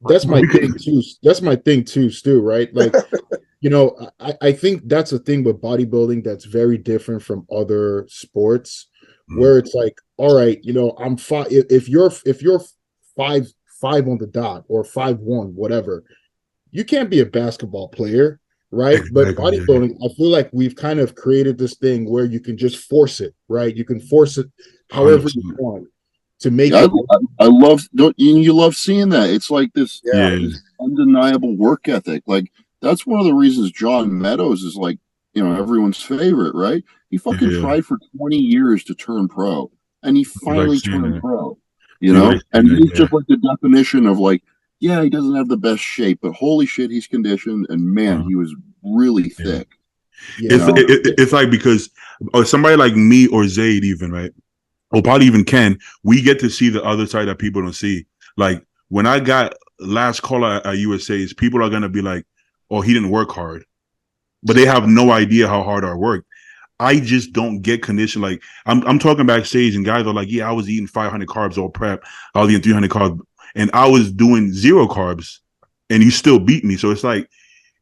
That's my thing too. That's my thing too, Stu. Right? Like, I think that's a thing with bodybuilding that's very different from other sports, where it's like, all right, I'm fine. If you're 5'5" on the dot or 5'1", whatever, you can't be a basketball player. Right. But bodybuilding, I feel like we've kind of created this thing where you can just force it, right? You can force it however you want to make it. I love, you love seeing that. It's like this undeniable work ethic. Like that's one of the reasons John Meadows is like, everyone's favorite, right? He fucking tried for 20 years to turn pro and he finally turned pro, and he's just like the definition of like, yeah, he doesn't have the best shape, but holy shit, he's conditioned, and man, he was really thick. It's like because somebody like me or Zayd even, right? Or probably even Ken, we get to see the other side that people don't see. Like when I got last call at USA's, people are gonna be like, "Oh, he didn't work hard," but they have no idea how hard I worked. I just don't get conditioned. Like I'm talking backstage, and guys are like, "Yeah, I was eating 500 carbs all prep. I was eating 300 carbs." And I was doing 0 carbs and you still beat me. So it's like,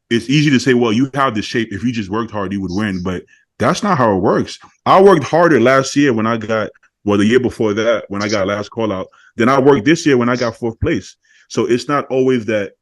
it's easy to say, well, you have the shape. If you just worked hard, you would win. But that's not how it works. I worked harder last year when I got, well, the year before that, when I got last call out, then I worked this year when I got fourth place. So it's not always that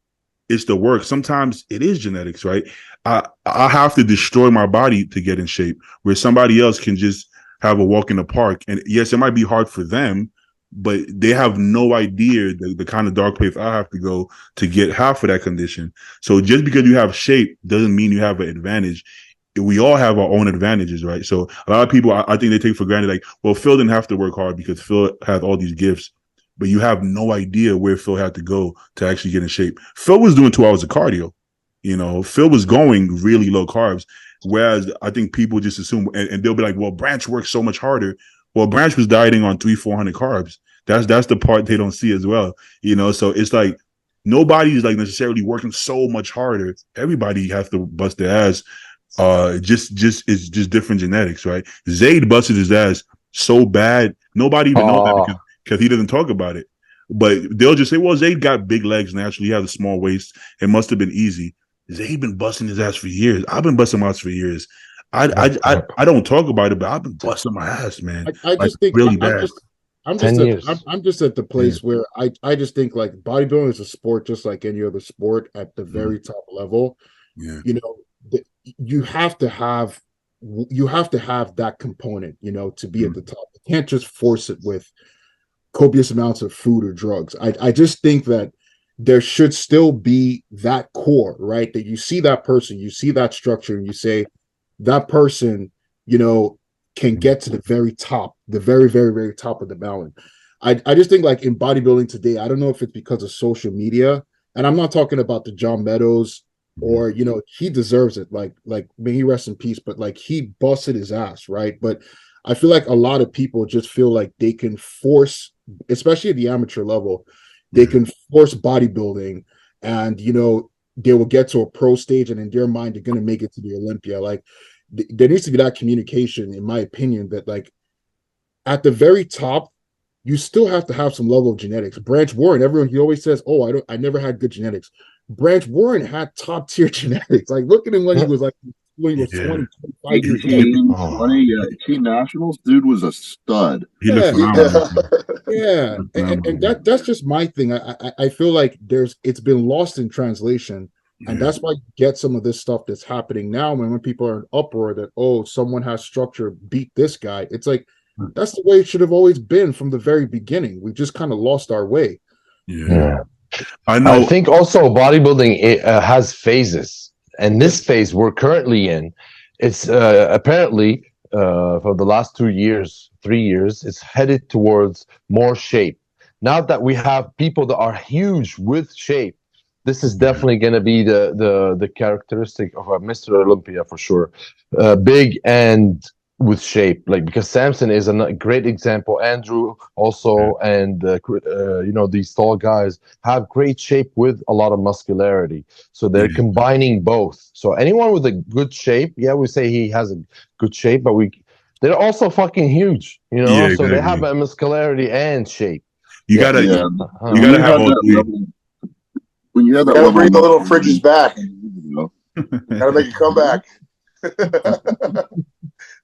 it's the work. Sometimes it is genetics, right? I have to destroy my body to get in shape, where somebody else can just have a walk in the park. And yes, it might be hard for them, but they have no idea the kind of dark place I have to go to get half of that condition. So just because you have shape doesn't mean you have an advantage. We all have our own advantages, right? So a lot of people, I think they take for granted, like, well, Phil didn't have to work hard because Phil has all these gifts, but you have no idea where Phil had to go to actually get in shape. Phil was doing 2 hours of cardio. Phil was going really low carbs, whereas I think people just assume, and they'll be like, well, Branch works so much harder. Well, Branch was dieting on 300-400 carbs. That's the part they don't see as well. So it's like nobody's like necessarily working so much harder. Everybody has to bust their ass. It's just different genetics, right? Zayd busted his ass so bad, nobody even knows that because he doesn't talk about it. But they'll just say, well, Zayd got big legs naturally. He has a small waist. It must have been easy. Zayd been busting his ass for years. I've been busting my ass for years. I don't talk about it, but I've been busting my ass, man. I just think really bad. I'm just at the place where I just think like bodybuilding is a sport just like any other sport at the very top level. Yeah. You have to have that component, to be at the top. You can't just force it with copious amounts of food or drugs. I just think that there should still be that core, right? That you see that person, you see that structure, and you say that person, can get to the very top, the very, very, very top of the mountain. I just think like in bodybuilding today, I don't know if it's because of social media, and I'm not talking about the John Meadows or, he deserves it. Like, may he rest in peace, but like he busted his ass, right? But I feel like a lot of people just feel like they can force, especially at the amateur level, they can force bodybuilding and, they will get to a pro stage and in their mind, they're going to make it to the Olympia. Like there needs to be that communication, in my opinion, that like at the very top, you still have to have some level of genetics. Branch Warren, he always says, oh, I never had good genetics. Branch Warren had top tier genetics. Like look at him when he was 20, 25 years old. Team Nationals, dude was a stud. Yeah. And that's just my thing. I feel like it's been lost in translation. And that's why you get some of this stuff that's happening now when people are in uproar that, oh, someone has structure, beat this guy. It's like, that's the way it should have always been from the very beginning. We just kind of lost our way. Yeah. I know. I think also bodybuilding has phases. And this phase we're currently in, it's apparently for the last 3 years, it's headed towards more shape. Now that we have people that are huge with shape, this is definitely going to be the characteristic of a Mr. Olympia for sure. Big and with shape, like because Samson is a great example. Andrew also, and these tall guys have great shape with a lot of muscularity. So they're combining both. So anyone with a good shape, we say he has a good shape, but they're also fucking huge, so exactly. they have a muscularity and shape. You gotta have all three. When you have that, gotta bring the little fridges back. Gotta make a comeback.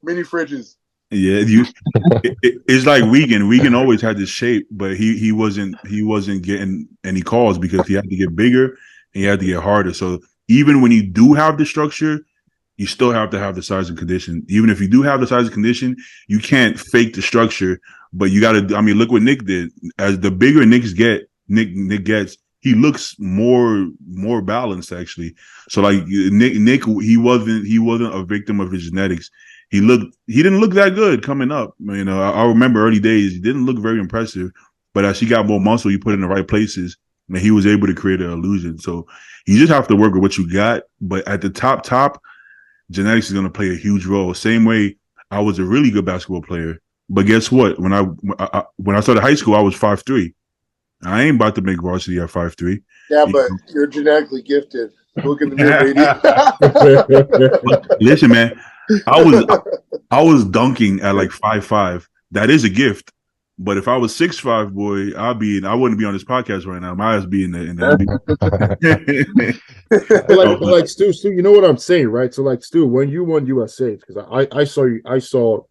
Mini fridges. Yeah, it's like Wiegand. Wiegand always had this shape, but he wasn't getting any calls because he had to get bigger and he had to get harder. So even when you do have the structure, you still have to have the size and condition. Even if you do have the size and condition, you can't fake the structure. But you gotta. I mean, look what Nick did. As the bigger Nick gets, he looks more balanced actually. So like Nick, he wasn't a victim of his genetics. He didn't look that good coming up. I remember early days, he didn't look very impressive, but as he got more muscle, you put in the right places, and he was able to create an illusion. So you just have to work with what you got. But at the top, genetics is going to play a huge role. Same way I was a really good basketball player, but guess what? When I started high school, I was 5'3". I ain't about to make varsity at 5'3". Yeah, but you're genetically gifted. Look in the mirror, baby. Listen, man, I was dunking at like 5'5". That is a gift, But if I was 6'5", boy, I wouldn't be on this podcast right now. My ass be in the NBA. But like Stu, you know what I'm saying, right? So like Stu, when you won USA's, because I saw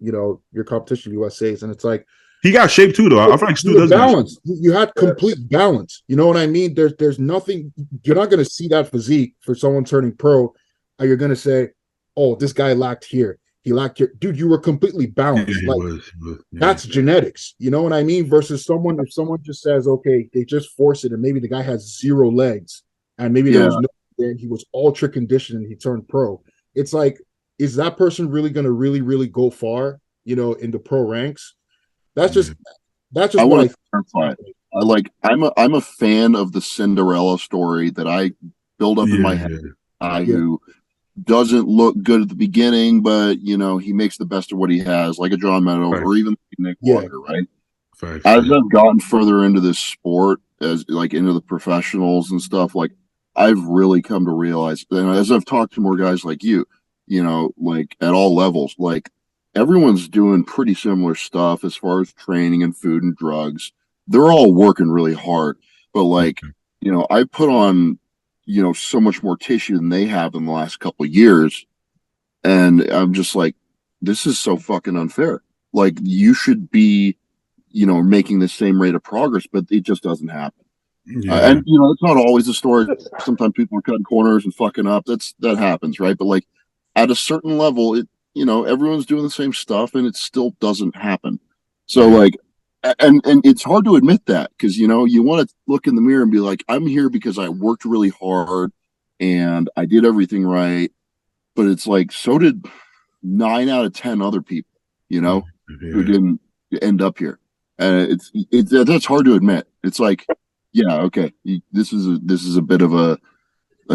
your competition USA's, and it's like he got shape too, though. I feel like Stu does balance. You had complete balance. You know what I mean? There's nothing. You're not going to see that physique for someone turning pro, and you're going to say, "Oh, this guy lacked here. He lacked here." Dude, you were completely balanced. Yeah, like he was. that's genetics. You know what I mean? Versus someone, if someone just says, "Okay, they just force it," and maybe the guy has 0 legs, and maybe there was no. And he was ultra conditioned and he turned pro. It's like, is that person really going to really go far, in the pro ranks? That's just I want to clarify. I'm a fan of the Cinderella story that I build up in my head. Who doesn't look good at the beginning, but he makes the best of what he has, like a John Meadows or even Nick Walker, right? As I've gotten further into this sport, as like into the professionals and stuff, like I've really come to realize, and as I've talked to more guys like you, like at all levels, like everyone's doing pretty similar stuff as far as training and food and drugs. They're all working really hard, but like, I put on, so much more tissue than they have in the last couple of years. And I'm just like, this is so fucking unfair. Like you should be, making the same rate of progress, but it just doesn't happen. And it's not always the story. Sometimes people are cutting corners and fucking up. That happens, right? But like at a certain level, everyone's doing the same stuff, and it still doesn't happen. So like, and it's hard to admit that because you want to look in the mirror and be like, I'm here because I worked really hard and I did everything right. But it's like, so did 9 out of 10 other people, who didn't end up here, and that's hard to admit. It's like. Yeah, okay. This is a bit of a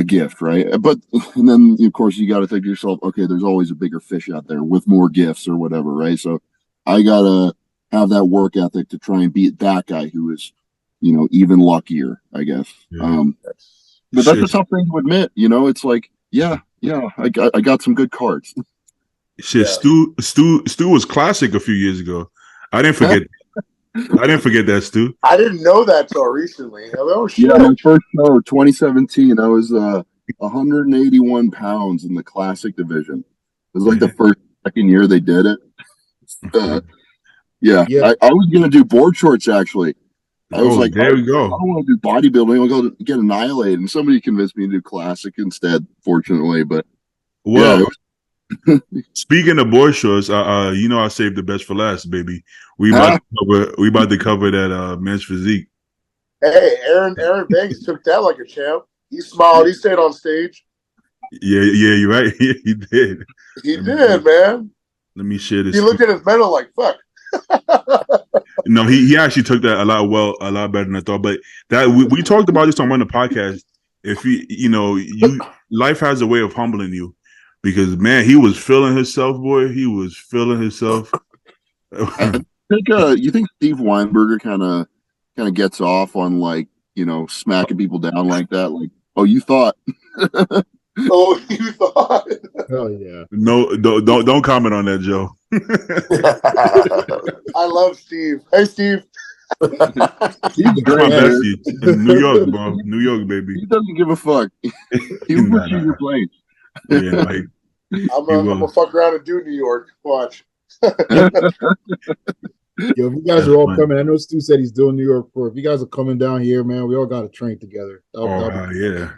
gift, right? But and then of course you got to think to yourself, okay, there's always a bigger fish out there with more gifts or whatever, right? So I gotta have that work ethic to try and beat that guy who is, even luckier, I guess. Yeah. But that's a tough thing to admit. It's like, I got some good cards. Shit, Stu was classic a few years ago. I didn't forget. I didn't forget that, Stu. I didn't know that till recently. Oh, shit. Yeah, my first show, 2017, I was 181 pounds in the classic division. It was like the second year they did it. I was going to do board shorts, actually. I was like, there we go. I don't want to do bodybuilding. I'll go get annihilated. And somebody convinced me to do classic instead, fortunately. But speaking of board shorts, I saved the best for last, baby. We about to cover that men's physique. Hey, Aaron Banks took that like a champ. He smiled. He stayed on stage. Yeah, you're right. He did. He did, man. Let me share this. He looked at his medal like, fuck. No, he actually took that a lot better than I thought. But that we talked about this on one of the podcasts. If life has a way of humbling you. Because man, he was feeling himself, boy. He was feeling himself. You think Steve Weinberger kind of gets off on like smacking people down like that? Like, oh, you thought? Oh, you thought? Oh yeah. No, don't comment on that, Joe. I love Steve. Hey, Steve. He's my bestie in New York, bro. New York, baby. He doesn't give a fuck. He will put you in your place. Yeah, like I'm gonna fuck around and do New York. Watch. Yo, if you guys are all coming, I know Stu said he's doing New York for. If you guys are coming down here, man, we all got to train together. Yeah.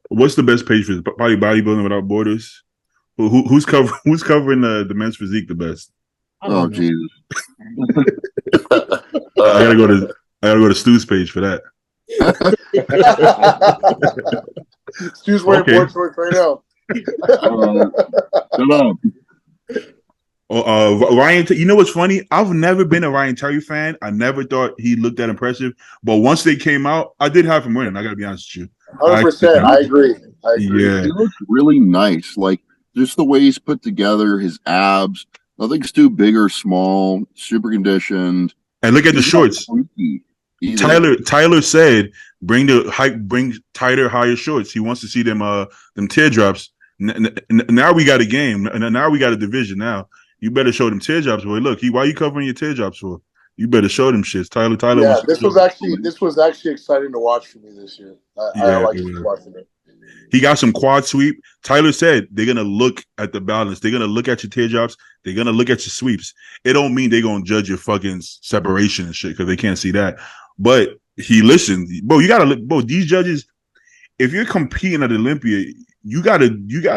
What's the best page for bodybuilding without borders? Who's covering the men's physique the best? Oh Jesus! I gotta go to Stu's page for that. Stu's wearing board shorts right now. Ryan, you know what's funny? I've never been a Ryan Terry fan. I never thought he looked that impressive. But once they came out, I did have him winning. I gotta be honest with you. 100%. I agree. Yeah, he looks really nice. Like just the way he's put together, his abs. Nothing's too big or small. Super conditioned. And look at the shorts. Tyler said, bring tighter, higher shorts. He wants to see them teardrops. Now we got a game. Now we got a division. Now you better show them teardrops, boy. Look, why you covering your teardrops for? You better show them shits. Tyler Yeah, was. this was actually exciting to watch for me this year. I Yeah, like watching it. he got some quad sweep. Tyler said they're gonna look at the balance. They're gonna look at your teardrops. They're gonna look at your sweeps. It don't mean they're gonna judge your fucking separation and shit because they can't see that. But he listened, bro. You gotta look, bro. These judges, if you're competing at Olympia, you gotta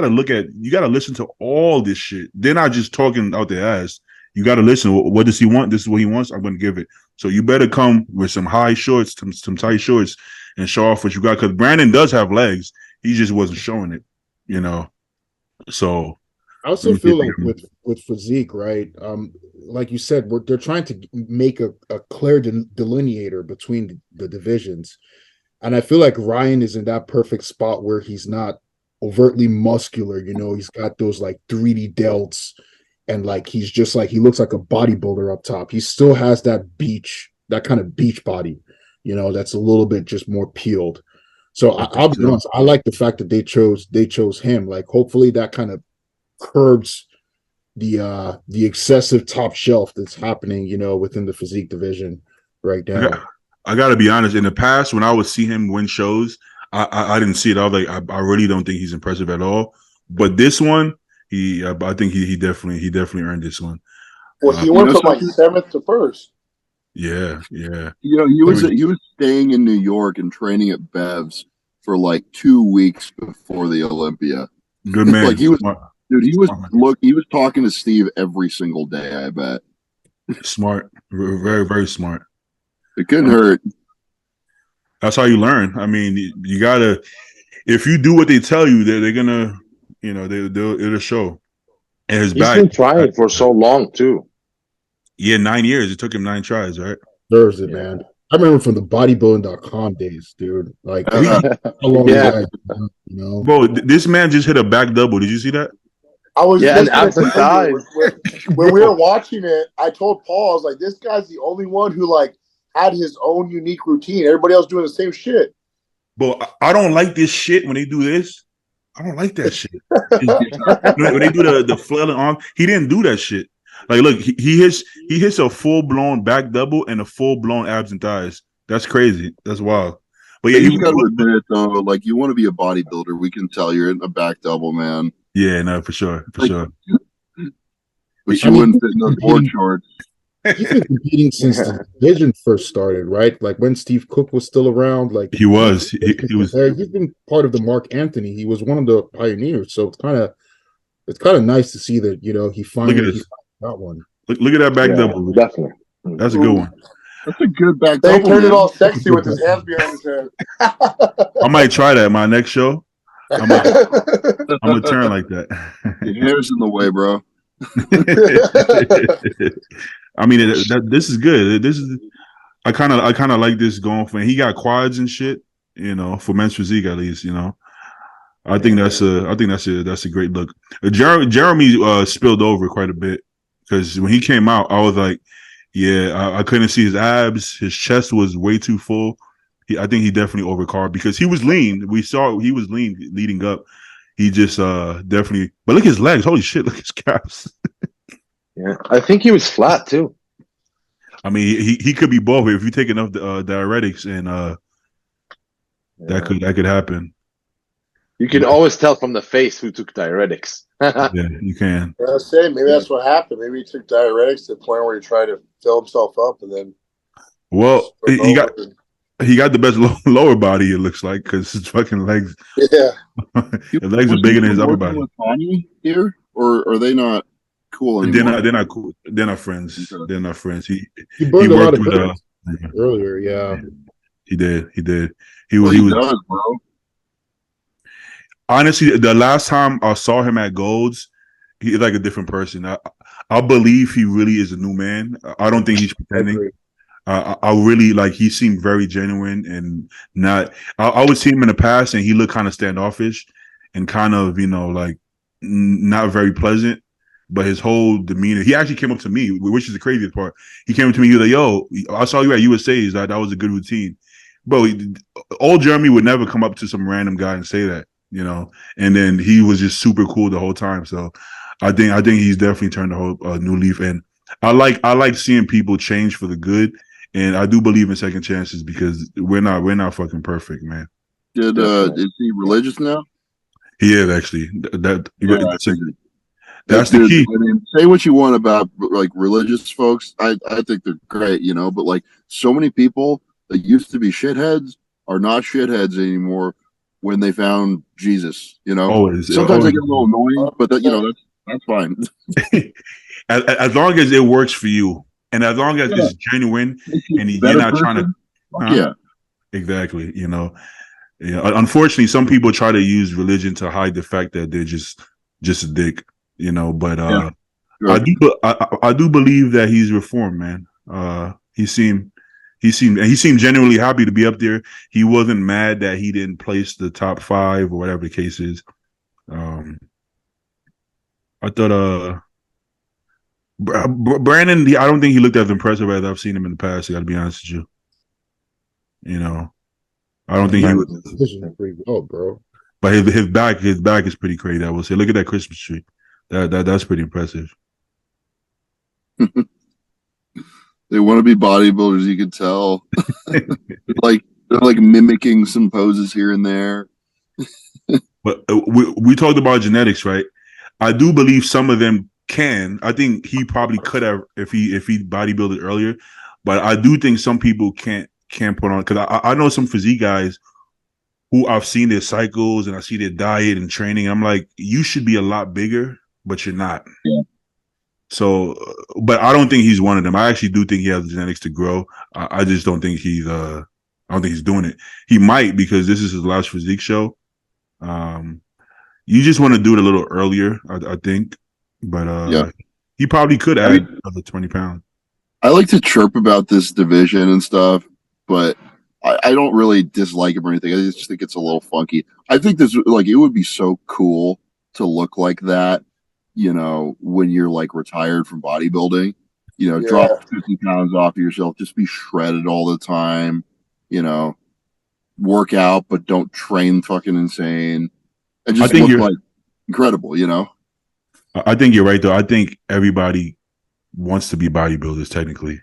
listen to all this shit. They're not just talking out their ass. You gotta listen. What does he want? This is what he wants. I'm gonna give it. So you better come with some high shorts, some tight shorts, and show off what you got. Because Brandon does have legs. He just wasn't showing it, you know. So I also feel like with physique, right? Like you said, they're trying to make a clear delineator between the divisions. And I feel like Ryan is in that perfect spot where he's not overtly muscular, you know, he's got those like 3D delts and like he's just like he looks like a bodybuilder up top. He still has that kind of beach body, you know, that's a little bit just more peeled. So I'll be honest, I like the fact that they chose him. Like hopefully that kind of curbs the excessive top shelf that's happening, you know, within the physique division right now. I got to be honest. In the past, when I would see him win shows, I didn't see it. I was like, I really don't think he's impressive at all. But this one, I think he definitely earned this one. Well, he went from like 7th to 1st. Yeah. You know, he was staying in New York and training at Bev's for like 2 weeks before the Olympia. Good man. Like he was talking to Steve every single day. I bet. Smart, very very smart. It couldn't hurt. That's how you learn. I mean, you gotta. If you do what they tell you, they're gonna, you know, it'll show. And his back. He's been trying for so long too. Yeah, 9 years. It took him 9 tries, right? Deserves it, man. I remember from the bodybuilding.com days, dude. Like, how long you know? Bro, this man just hit a back double. Did you see that? I was and at the time when we were watching it, I told Paul, I was like, this guy's the only one who like had his own unique routine. Everybody else doing the same shit. But I don't like this shit when they do this. I don't like that shit. When they do the flailing arm, he didn't do that shit. Like, look, he hits a full blown back double and a full blown abs and thighs. That's crazy. That's wild. But yeah, you gotta admit though, like you want to be a bodybuilder. We can tell you're a back double, man. Yeah, no, for sure. But you wouldn't fit in those board shorts. He's been competing since the division first started, right? Like when Steve Cook was still around. Like he was. He was. He's been part of the Mark Anthony. He was one of the pioneers. So it's kind of nice to see that, you know, he finally got one. Look at that back double. Definitely. That's a good one. That's a good back they double. They turned it all sexy with his hands behind his head. I might try that my next show. I'm gonna turn like that. Your hair's in the way, bro. I mean, this is good. This is I kind of like this going for. He got quads and shit, you know, for men's physique at least, you know. I think that's a great look. Jeremy spilled over quite a bit because when he came out, I was like, yeah, I couldn't see his abs. His chest was way too full. I think he definitely overcarved because he was lean. We saw he was lean leading up. He just definitely. But look at his legs. Holy shit! Look at his calves. Yeah, I think he was flat too. I mean, he could be both. If you take enough diuretics, and that could happen. You can always tell from the face who took diuretics. Yeah, you can. I was saying maybe that's what happened. Maybe he took diuretics to the point where he tried to fill himself up, and then. Well, he got the best lower body. It looks like because his fucking legs. Yeah, his legs are bigger than his upper body. With Tony here, or are they not cool anymore? They're not cool. They're not friends. Okay. They're not friends. He burned a lot of with earlier. Yeah, he did. He Well, was. does, bro. Honestly, the last time I saw him at Golds, he's like a different person. I believe he really is a new man. I don't think he's pretending. I really like. He seemed very genuine and not. I would see him in the past, and he looked kind of standoffish and kind of, you know, like not very pleasant. But his whole demeanor. He actually came up to me, which is the craziest part. He came up to me. He was like, "Yo, I saw you at USA's. That was a good routine." Bro, old Jeremy would never come up to some random guy and say that. You know, and then he was just super cool the whole time. So I think he's definitely turned a whole new leaf, and I like seeing people change for the good, and I do believe in second chances because we're not fucking perfect, man. Is he religious now? He is actually that's the Dude, key. I mean, say what you want about like religious folks. I think they're great, but like so many people that used to be shitheads are not shitheads anymore when they found Jesus. Always, Sometimes they get a little annoying, but that's fine. as long as it works for you, and as long as it's genuine, and you're not trying to, exactly. Unfortunately, some people try to use religion to hide the fact that they're just a dick. But I do believe that he's reformed, man. He seemed genuinely happy to be up there. He wasn't mad that he didn't place the top 5 or whatever the case is. I thought Brandon, I don't think he looked as impressive as I've seen him in the past. I got to be honest with you. I don't think he was pretty well, bro. But his back is pretty crazy. I will say. Look at that Christmas tree. That's pretty impressive. They want to be bodybuilders, you can tell. they're like mimicking some poses here and there. But we talked about genetics, right? I do believe some of them can. I think he probably could have if he bodybuilded earlier. But I do think some people can't put on, because I know some physique guys who I've seen their cycles and I see their diet and training. I'm like, you should be a lot bigger, but you're not. Yeah. So, but I don't think he's one of them. I actually do think he has the genetics to grow. I just don't think he's doing it. He might, because this is his last physique show. You just want to do it a little earlier, I think. But he probably could add another 20 pounds. I like to chirp about this division and stuff, but I don't really dislike him or anything. I just think it's a little funky. I think it would be so cool to look like that, when you're like retired from bodybuilding, drop 50 pounds off of yourself, just be shredded all the time, work out, but don't train fucking insane. And just look like incredible, I think you're right, though. I think everybody wants to be bodybuilders, technically,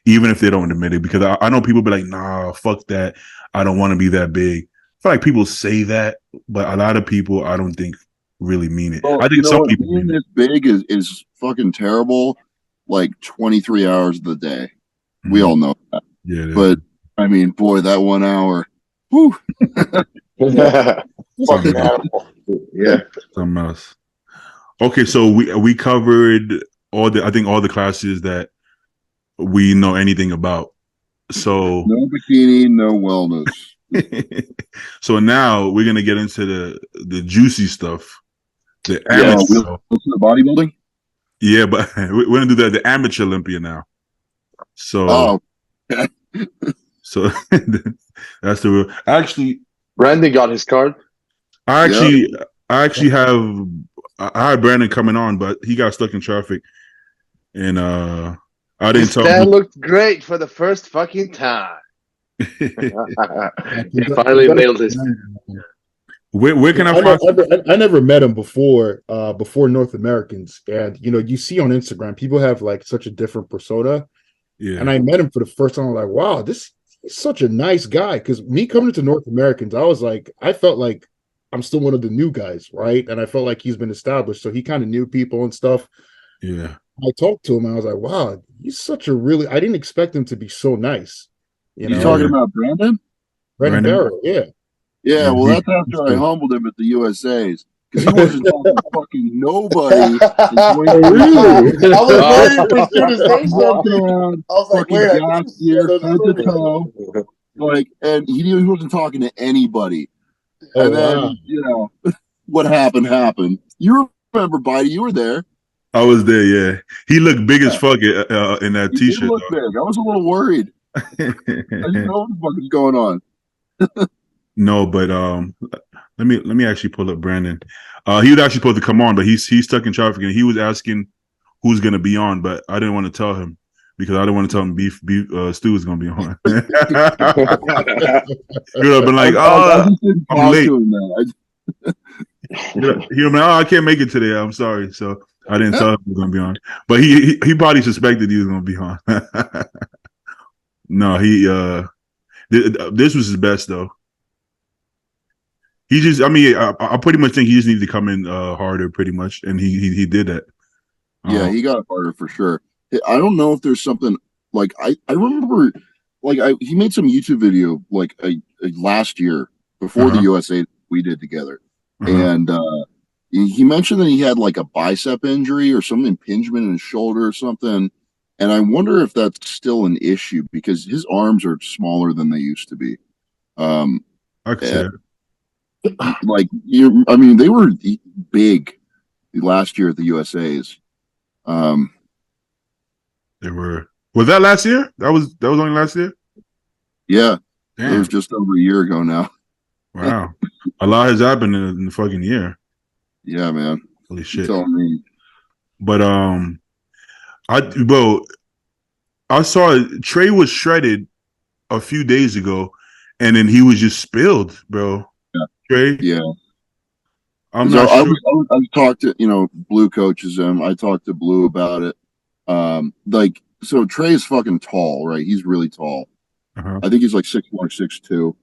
even if they don't admit it, because I know people be like, nah, fuck that. I don't want to be that big. I feel like people say that, but a lot of people, I don't think, really mean it. Well, I think some people being this big is fucking terrible, like 23 hours of the day. Mm-hmm. We all know that. Yeah. But, I mean, boy, that 1 hour, whew. Fucking animal. Yeah. Something else. Okay, so we covered all the classes that we know anything about. So no bikini, no wellness. So now we're gonna get into the juicy stuff. The bodybuilding. Yeah, but we're gonna do the amateur Olympia now. So Oh, so that's the real. Actually, Randy got his card. I actually have. I had Brandon coming on, but he got stuck in traffic, and I didn't tell him. That looked great for the first fucking time. He finally nailed his. Where can I find? I never met him before North Americans, and you see on Instagram people have like such a different persona. Yeah. And I met him for the first time. I'm like, wow, he's such a nice guy. Because me coming to North Americans, I felt like I'm still one of the new guys, right? And I felt like he's been established, so he kind of knew people and stuff. Yeah. I talked to him, and I was like, wow, he's such a really. I didn't expect him to be so nice. You talking about Brandon? Brandon Barrow, yeah. Yeah, well, that's after I humbled him at the USA's. Because he wasn't talking to fucking nobody. Really? I was waiting for you to say something. I was like, wait, last year, head to toe. And he wasn't talking to anybody. Oh, and then, what happened. You remember, Bitey, you were there. I was there, yeah. He looked big as fuck in that t-shirt. He looked big. I was a little worried. I didn't know what the fuck was going on. No, but let me actually pull up Brandon. He was actually supposed to come on, but he's stuck in traffic, and he was asking who's gonna be on, but I didn't want to tell him because I didn't want to tell him Stu was gonna be on. He would have been like, I'm late. He would have been, I can't make it today. I'm sorry. So I didn't tell him he was gonna be on, but he probably suspected he was gonna be on. No, this was his best though. He just, I mean, I pretty much think he just needed to come in harder, pretty much, and he did that. Yeah, he got harder for sure. I don't know if there's something like I remember like he made some YouTube video like last year before the USA we did together, and he mentioned that he had like a bicep injury or some impingement in his shoulder or something, and I wonder if that's still an issue because his arms are smaller than they used to be. I could say that. Like I mean, they were big last year at the USA's. They were. Was that last year? That was only last year. Yeah, damn. It was just over a year ago now. Wow, a lot has happened in the fucking year. Yeah, man. Holy shit. Tell me. But I saw Trey was shredded a few days ago, and then he was just spilled, bro. Yeah. Trey. Yeah. I'm not sure. I talked to Blue coaches him. I talked to Blue about it. So Trey's fucking tall, right? He's really tall. I think he's like 6'1",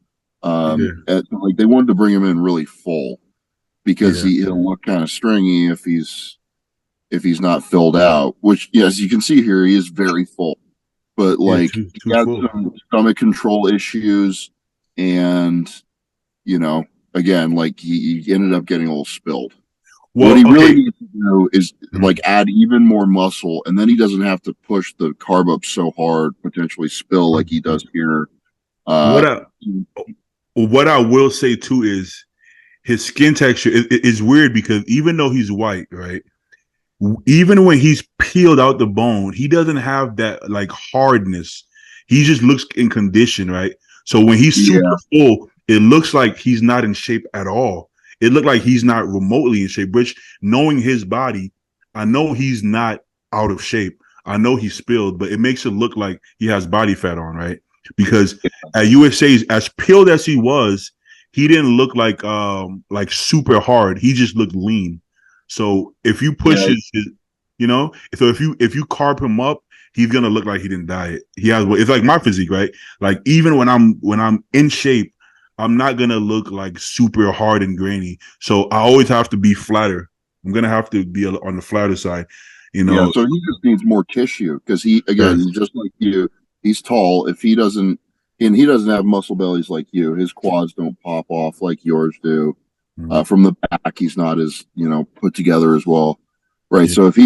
6'2". Like they wanted to bring him in really full because he'll look kind of stringy if he's not filled out. Which, yes, you can see here he is very full, but like he had some stomach control issues, and again, like he ended up getting a little spilled. Well, what he really needs to do is like add even more muscle, and then he doesn't have to push the carb up so hard, potentially spill like he does here. What I will say too is his skin texture is weird because even though he's white, right? Even when he's peeled out the bone, he doesn't have that like hardness. He just looks in condition, right? So when he's super full, it looks like he's not in shape at all. It looked like he's not remotely in shape, which knowing his body, I know he's not out of shape. I know he's spilled, but it makes it look like he has body fat on, right? Because at USA's, as peeled as he was, he didn't look like super hard. He just looked lean. So if you push his so if you carb him up, he's gonna look like he didn't diet. It's like my physique, right? Like even when I'm in shape, I'm not gonna look like super hard and grainy. So I always have to be flatter. I'm gonna have to be on the flatter side, Yeah, so he just needs more tissue because just like you, he's tall. If he doesn't, and he doesn't have muscle bellies like you, his quads don't pop off like yours do. From the back, he's not as put together as well, right? Yeah. So if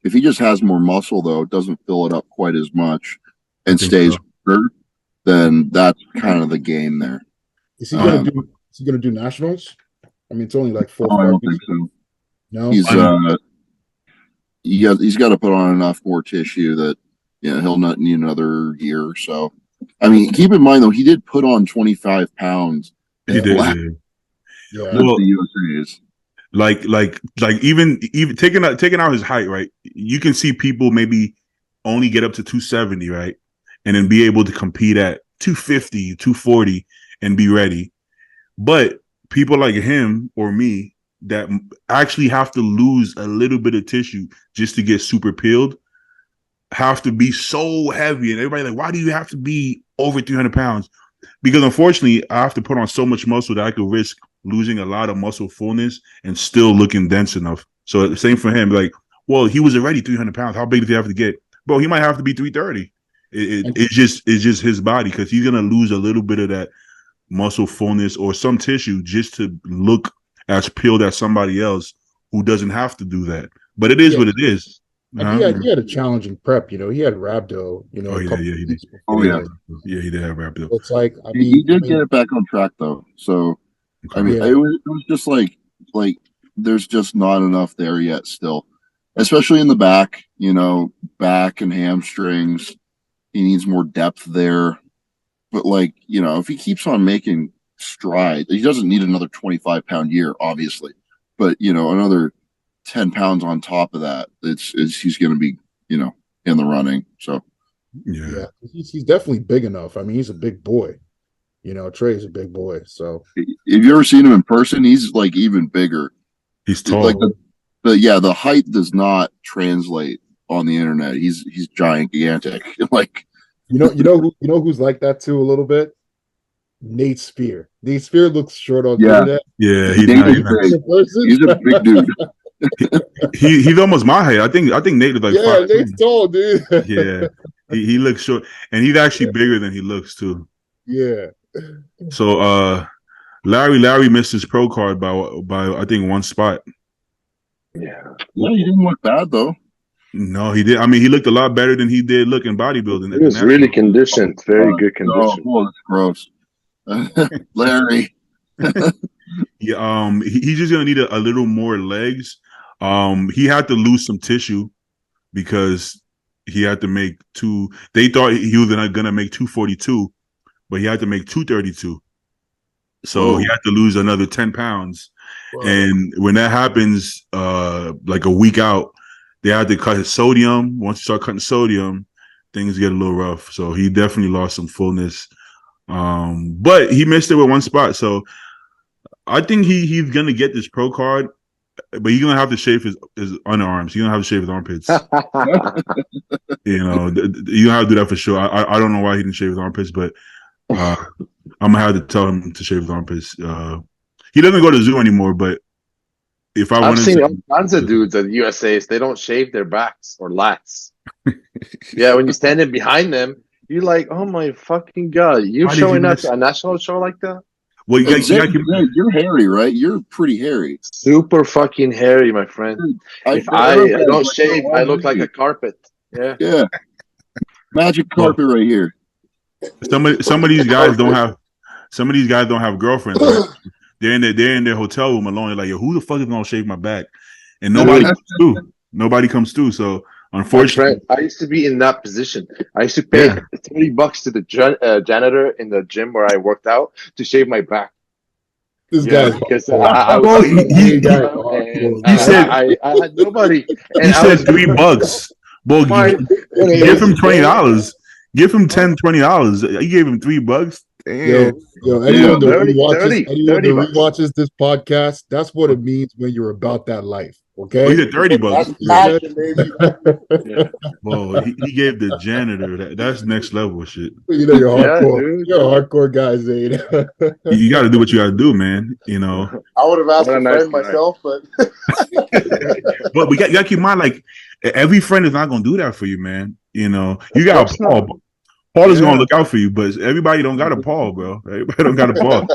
if he just has more muscle though, doesn't fill it up quite as much, and stays hurt, then that's kind of the game there. Is he gonna do nationals? I mean, it's only like 4 I don't think so. No, he's got to put on enough more tissue that he'll not need another year or so. I mean, keep in mind though, he did put on 25 pounds. He did. Yeah. Well, the USA's. Like even taking out his height, right? You can see people maybe only get up to 270, right? And then be able to compete at 250, 240 and be ready. But people like him or me that actually have to lose a little bit of tissue just to get super peeled have to be so heavy. And everybody's like, why do you have to be over 300 pounds? Because unfortunately, I have to put on so much muscle that I could risk losing a lot of muscle fullness and still looking dense enough. So the same for him. Like, well, he was already 300 pounds. How big does he have to get? Bro, he might have to be 330. It's just his body because he's going to lose a little bit of that muscle fullness or some tissue just to look as peeled as somebody else who doesn't have to do that. But it is what it is. He had a challenging prep, he had rhabdo, he did. Yeah, he did have rhabdo. It's like he did get it back on track though. So I mean, it was just like there's just not enough there yet still, especially in the back. Back and hamstrings. He needs more depth there. But if he keeps on making strides, he doesn't need another 25-pound year, obviously. But another 10 pounds on top of that, he's going to be, in the running. So, yeah, he's definitely big enough. I mean, he's a big boy. Trey's a big boy. So, have you ever seen him in person? He's like even bigger. He's tall. Like the height does not translate on the internet. He's gigantic. Like you know who's like that too a little bit. Nate Spear. Nate Spear looks short on internet. Yeah, he's a big dude. He's almost my height. I think Nate is like 5'2". Nate's tall, dude. Yeah, he looks short, and he's actually bigger than he looks too. Yeah. So Larry missed his pro card by I think one spot. Yeah, he didn't look bad though. No, he did. I mean, he looked a lot better than he did look in bodybuilding. He was really conditioned, very good condition. Oh, that's gross. Larry. Yeah, he's just gonna need a little more legs. He had to lose some tissue because he had to make two. They thought he was gonna make 242, but he had to make 232. So he had to lose another 10 pounds. Wow. And when that happens, like a week out, they had to cut his sodium. Once you start cutting sodium, things get a little rough. So he definitely lost some fullness. But he missed it with one spot. So I think he's gonna get this pro card, but he's gonna have to shave his underarms. He's gonna have to shave his armpits. You know, you have to do that for sure. I don't know why he didn't shave his armpits, but I'm gonna have to tell him to shave his armpits. He doesn't go to the zoo anymore, but if I've seen all kinds of dudes at USA's, they don't shave their backs or lats. Yeah, when you're standing behind them, you're like, oh my fucking god, you showing up to a national show like that? Well, you're hairy, right? You're pretty hairy. Super fucking hairy, my friend. If I don't shave, I look like a carpet. Yeah. Yeah. Magic carpet right here. Some of these guys don't have girlfriends. Right? They're in their hotel room alone. They're like, yo, who the fuck is gonna shave my back? And nobody comes through. So unfortunately, I used to be in that position. I used to pay $30 to the janitor in the gym where I worked out to shave my back. This guy, because I had nobody. And he said $3. Well, give him $20. Give him $10, $20. You gave him $3. Damn. Yo, anyone that rewatches this podcast, that's what it means when you're about that life. Okay, he said $30. That's passion, baby. Well, he gave the janitor that's next level shit. You know, you're hardcore. You're a hardcore guy, Zane. You got to do what you got to do, man. You know, I would have asked a friend myself, but but you got to keep in mind, like every friend is not going to do that for you, man. You know, you got Paul. Paul is gonna look out for you, but everybody don't got a Paul, bro. Everybody don't got a Paul.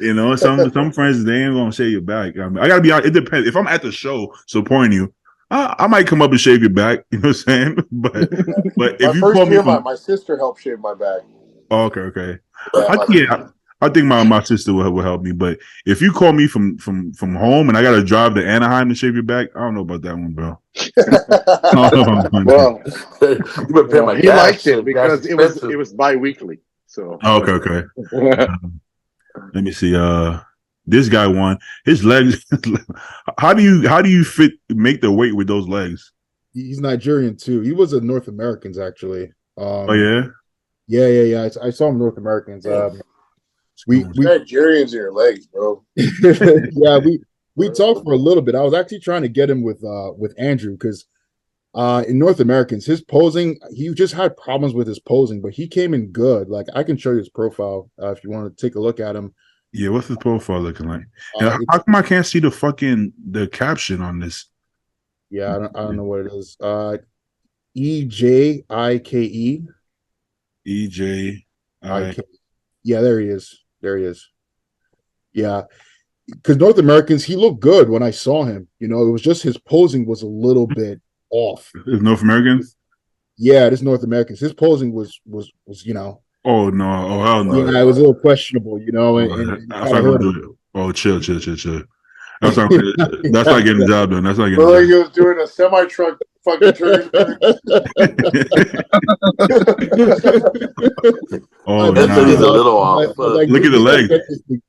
You know, some friends they ain't gonna shave your back. I mean, I gotta be honest. It depends. If I'm at the show supporting you, I might come up and shave your back. You know what I'm saying? But if you call me, my sister helped shave my back. Oh, okay. I think my sister will help me. But if you call me from home and I gotta drive to Anaheim to shave your back, I don't know about that one, bro. Well, he liked it because it was bi-weekly. So okay. Let me see. This guy won. His legs. How do you make the weight with those legs? He's Nigerian too. He was a North Americans actually. Oh yeah. Yeah. I saw him North Americans. We Nigerians in your legs, bro. Yeah, we talked for a little bit. I was actually trying to get him with Andrew because in North Americans, his posing, he just had problems with his posing, but he came in good. Like I can show you his profile if you want to take a look at him. Yeah, what's his profile looking like? And how come I can't see the caption on this? Yeah, I don't know what it is. EJIKE. EJIKE. Yeah, there he is. Yeah, because North Americans, he looked good when I saw him. You know, it was just his posing was a little bit off. Is North Americans? Yeah, this North Americans. His posing was you know. Oh no! Oh hell no! Yeah, it was a little questionable, you know. And that's not gonna do it. Oh, chill. That's not getting the job done. That's not getting. Well, he was doing a semi truck fucking turn. Oh, he's a little off. Look at the leg.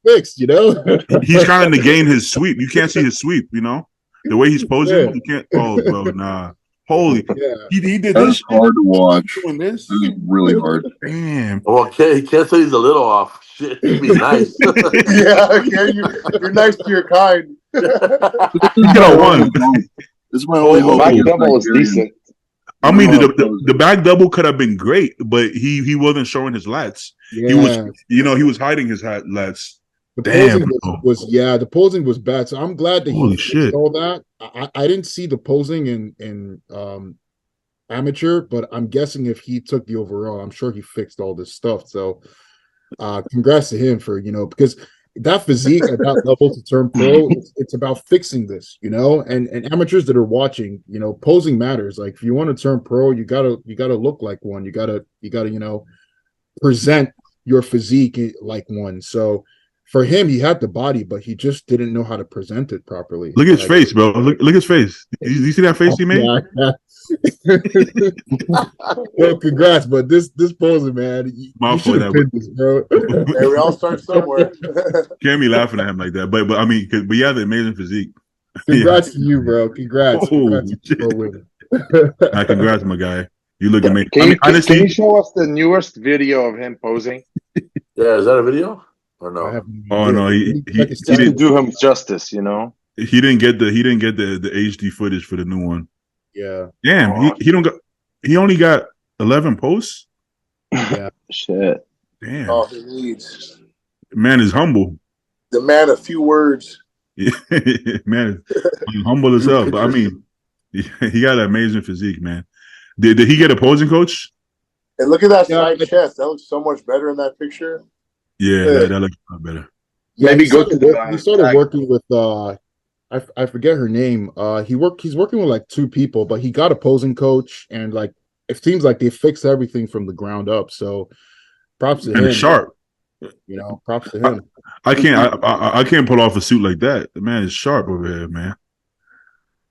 Fixed, you know. He's trying to gain his sweep. You can't see his sweep. You know the way he's posing. You can't. Oh, bro, nah. Holy, Yeah. he did That this is hard to watch. doing this. That is really hard. Damn. Well, he can't say he's a little off. Shit, he's being nice. Yeah, okay, you're nice to your kind. This He is got my a only one. hope. This is my only hope. Back against double is Nigerians. decent. I mean, No, the back double could have been great, but he wasn't showing his lats. Yeah. He was, he was hiding his lats. The Damn. posing the posing was bad. So I'm glad that Holy he fixed shit. all that. I didn't see the posing in amateur, but I'm guessing if he took the overall, I'm sure he fixed all this stuff. So congrats to him for, because that physique at that level to turn pro, it's about fixing this, and amateurs that are watching, posing matters. Like if you want to turn pro, you gotta look like one. You gotta present your physique like one. So for him, he had the body, but he just didn't know how to present it properly. Look at his face, bro. Look his face. You see that face he made? Well, congrats, but this posing, man, you should have pinned this, bro. Hey, we all start somewhere. Can't be laughing at him like that. But I mean, but he has an amazing physique. Congrats to you, bro. Congrats. Congrats congrats, my guy. You look amazing. Honestly, can you show us the newest video of him posing? Yeah, is that a video or no? Oh no, he didn't do him justice. He didn't get the HD footage for the new one. Yeah. Damn, he only got 11 posts. Yeah. Shit. Damn. Oh, he needs. Man is humble. The man of few words. Yeah, man is humble as hell. But I mean, he got an amazing physique, man. Did he get a posing coach? And look at that side chest. That looks so much better in that picture. Yeah, that looks a lot better. Yeah, maybe go to he started working with I forget her name. He's working with like 2 people, but he got a posing coach, and like it seems like they fixed everything from the ground up. So props to him. And sharp. Props to him. I can't pull off a suit like that. The man is sharp over here, man.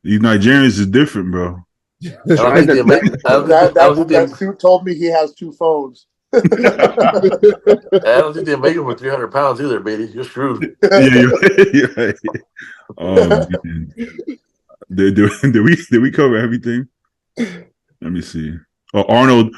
These Nigerians is different, bro. That suit told me he has 2 phones. I don't think they make him with 300 pounds either, baby. You're screwed. Yeah, you're right. Oh man. Did we cover everything? Let me see. Oh, Arnold.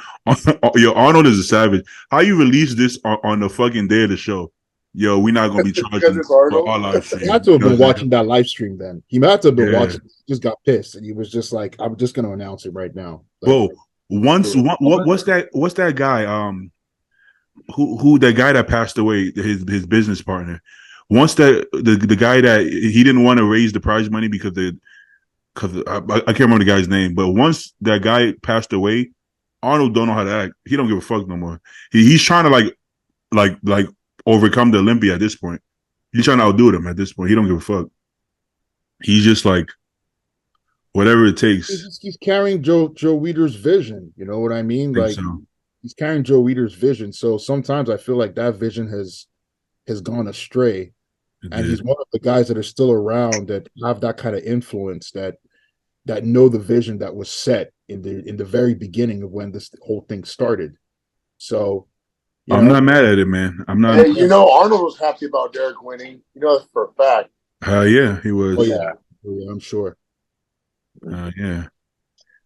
Arnold is a savage. How you release this on the fucking day of the show? Yo, we're not gonna be charging for all our shit. He had to have been watching that live stream then. He had to have been watching. He just got pissed, and he was just like, "I'm just gonna announce it right now." What's that guy? Who that guy that passed away? His business partner. Once the guy that he didn't want to raise the prize money because I can't remember the guy's name, but once that guy passed away, Arnold don't know how to act. He don't give a fuck no more. He's trying to like overcome the Olympia at this point. He's trying to outdo them at this point. He don't give a fuck. He's just like whatever it takes. He's carrying Joe Weider's vision. You know what I mean? Like he's carrying Joe Weider's vision. So sometimes I feel like that vision has gone astray. And he's one of the guys that are still around that have that kind of influence that know the vision that was set in the very beginning of when this whole thing started. So I'm not mad at it, man. I'm not. Hey, Arnold was happy about Derek winning. That's for a fact. Yeah, he was. Oh yeah, I'm sure. Yeah.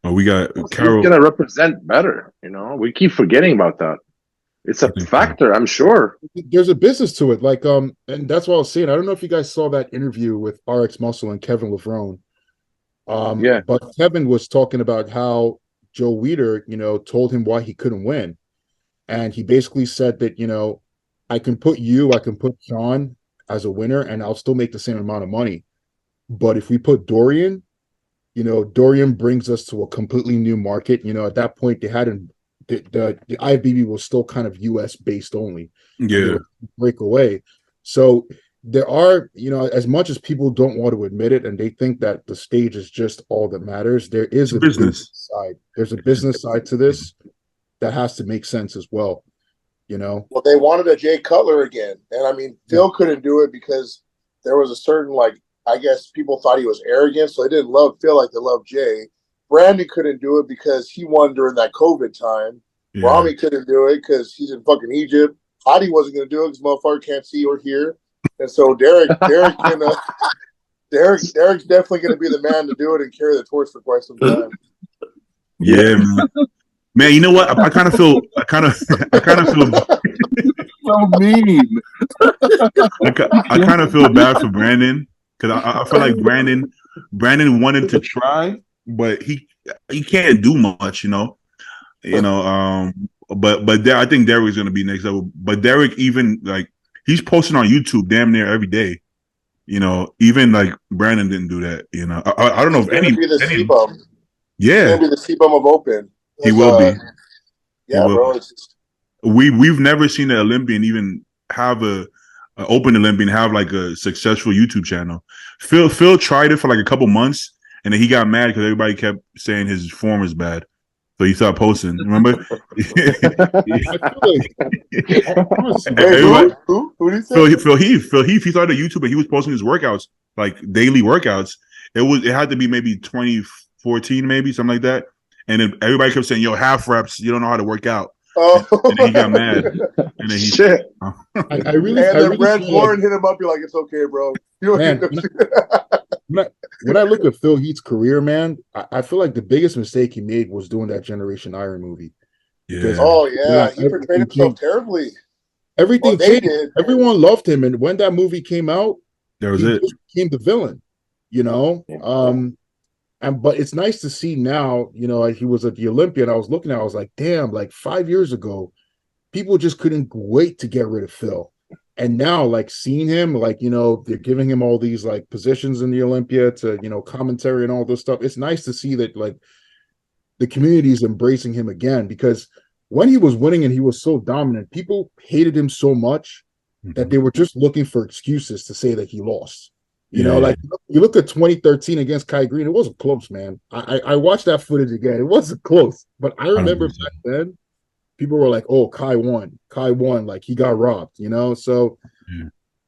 Oh, we got Carol. He's gonna represent better. We keep forgetting about that. It's a factor, I'm sure. There's a business to it, like and that's what I was saying. I don't know if you guys saw that interview with RX Muscle and Kevin Levrone. But Kevin was talking about how Joe Weider, told him why he couldn't win, and he basically said that I can put Sean as a winner, and I'll still make the same amount of money. But if we put Dorian, Dorian brings us to a completely new market. At that point they hadn't. The IFBB was still kind of US based only. Yeah. Break away. So there are, as much as people don't want to admit it and they think that the stage is just all that matters, there is a business side. There's a business side to this that has to make sense as well. Well, they wanted a Jay Cutler again. And I mean, Phil couldn't do it because there was a certain, I guess people thought he was arrogant, so they didn't love Phil like they loved Jay. Brandon couldn't do it because he won during that COVID time. Yeah. Rami couldn't do it because he's in fucking Egypt. Hadi wasn't going to do it because motherfucker can't see or hear. And so Derek's definitely going to be the man to do it and carry the torch for quite some time. Yeah, man. Man, you know what? I kind of feel. I kind of feel. So mean. I kind of feel bad for Brandon because I feel like Brandon wanted to try, but he can't do much, you know. But I think Derek's gonna be next level. But Derek even like he's posting on YouTube damn near every day. You know, even like Brandon didn't do that. You know, I don't know He's if gonna be the any C-bum. He's yeah, gonna be the C-bum of Open. he will be. He Yeah, will bro. be. We've never seen an Olympian even have a open Olympian have like a successful YouTube channel. Phil tried it for like a couple months, and then he got mad because everybody kept saying his form is bad. So he started posting. Remember? Wait, who did he say? Phil Heath. He started a YouTube and he was posting his workouts, like daily workouts. It had to be maybe 2014, maybe something like that. And then everybody kept saying, "Yo, half reps. You don't know how to work out." Oh. And then he got mad. And then Shit. I really. And then Brad feel Warren hit him up. You're like, "It's okay, bro." You Man, when I look at Phil Heath's career, man, I feel like the biggest mistake he made was doing that Generation Iron movie. Yeah. Oh yeah, he portrayed himself terribly. Everything changed. did. Everyone loved him, and when that movie came out, That was he it. just became the villain. You know, but it's nice to see now. You know, he was at the Olympia, and I was looking at, I was like, damn, like 5 years ago, people just couldn't wait to get rid of Phil. And now, like seeing him, like, you know, they're giving him all these like positions in the Olympia to, you know, commentary and all this stuff. It's nice to see that like the community is embracing him again, because when he was winning and he was so dominant, people hated him so much that they were just looking for excuses to say that he lost. You know, like you look at 2013 against Kai Green, it wasn't close, man. I watched that footage again. It wasn't close, but I remember 100%. back then, people were like, "Oh, Kai won, like he got robbed," you know. So,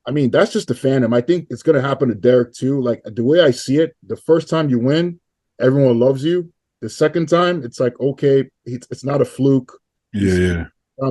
I mean, that's just the fandom. I think it's gonna happen to Derek too. Like the way I see it, the first time you win, everyone loves you. The second time, it's like, okay, it's not a fluke. Yeah.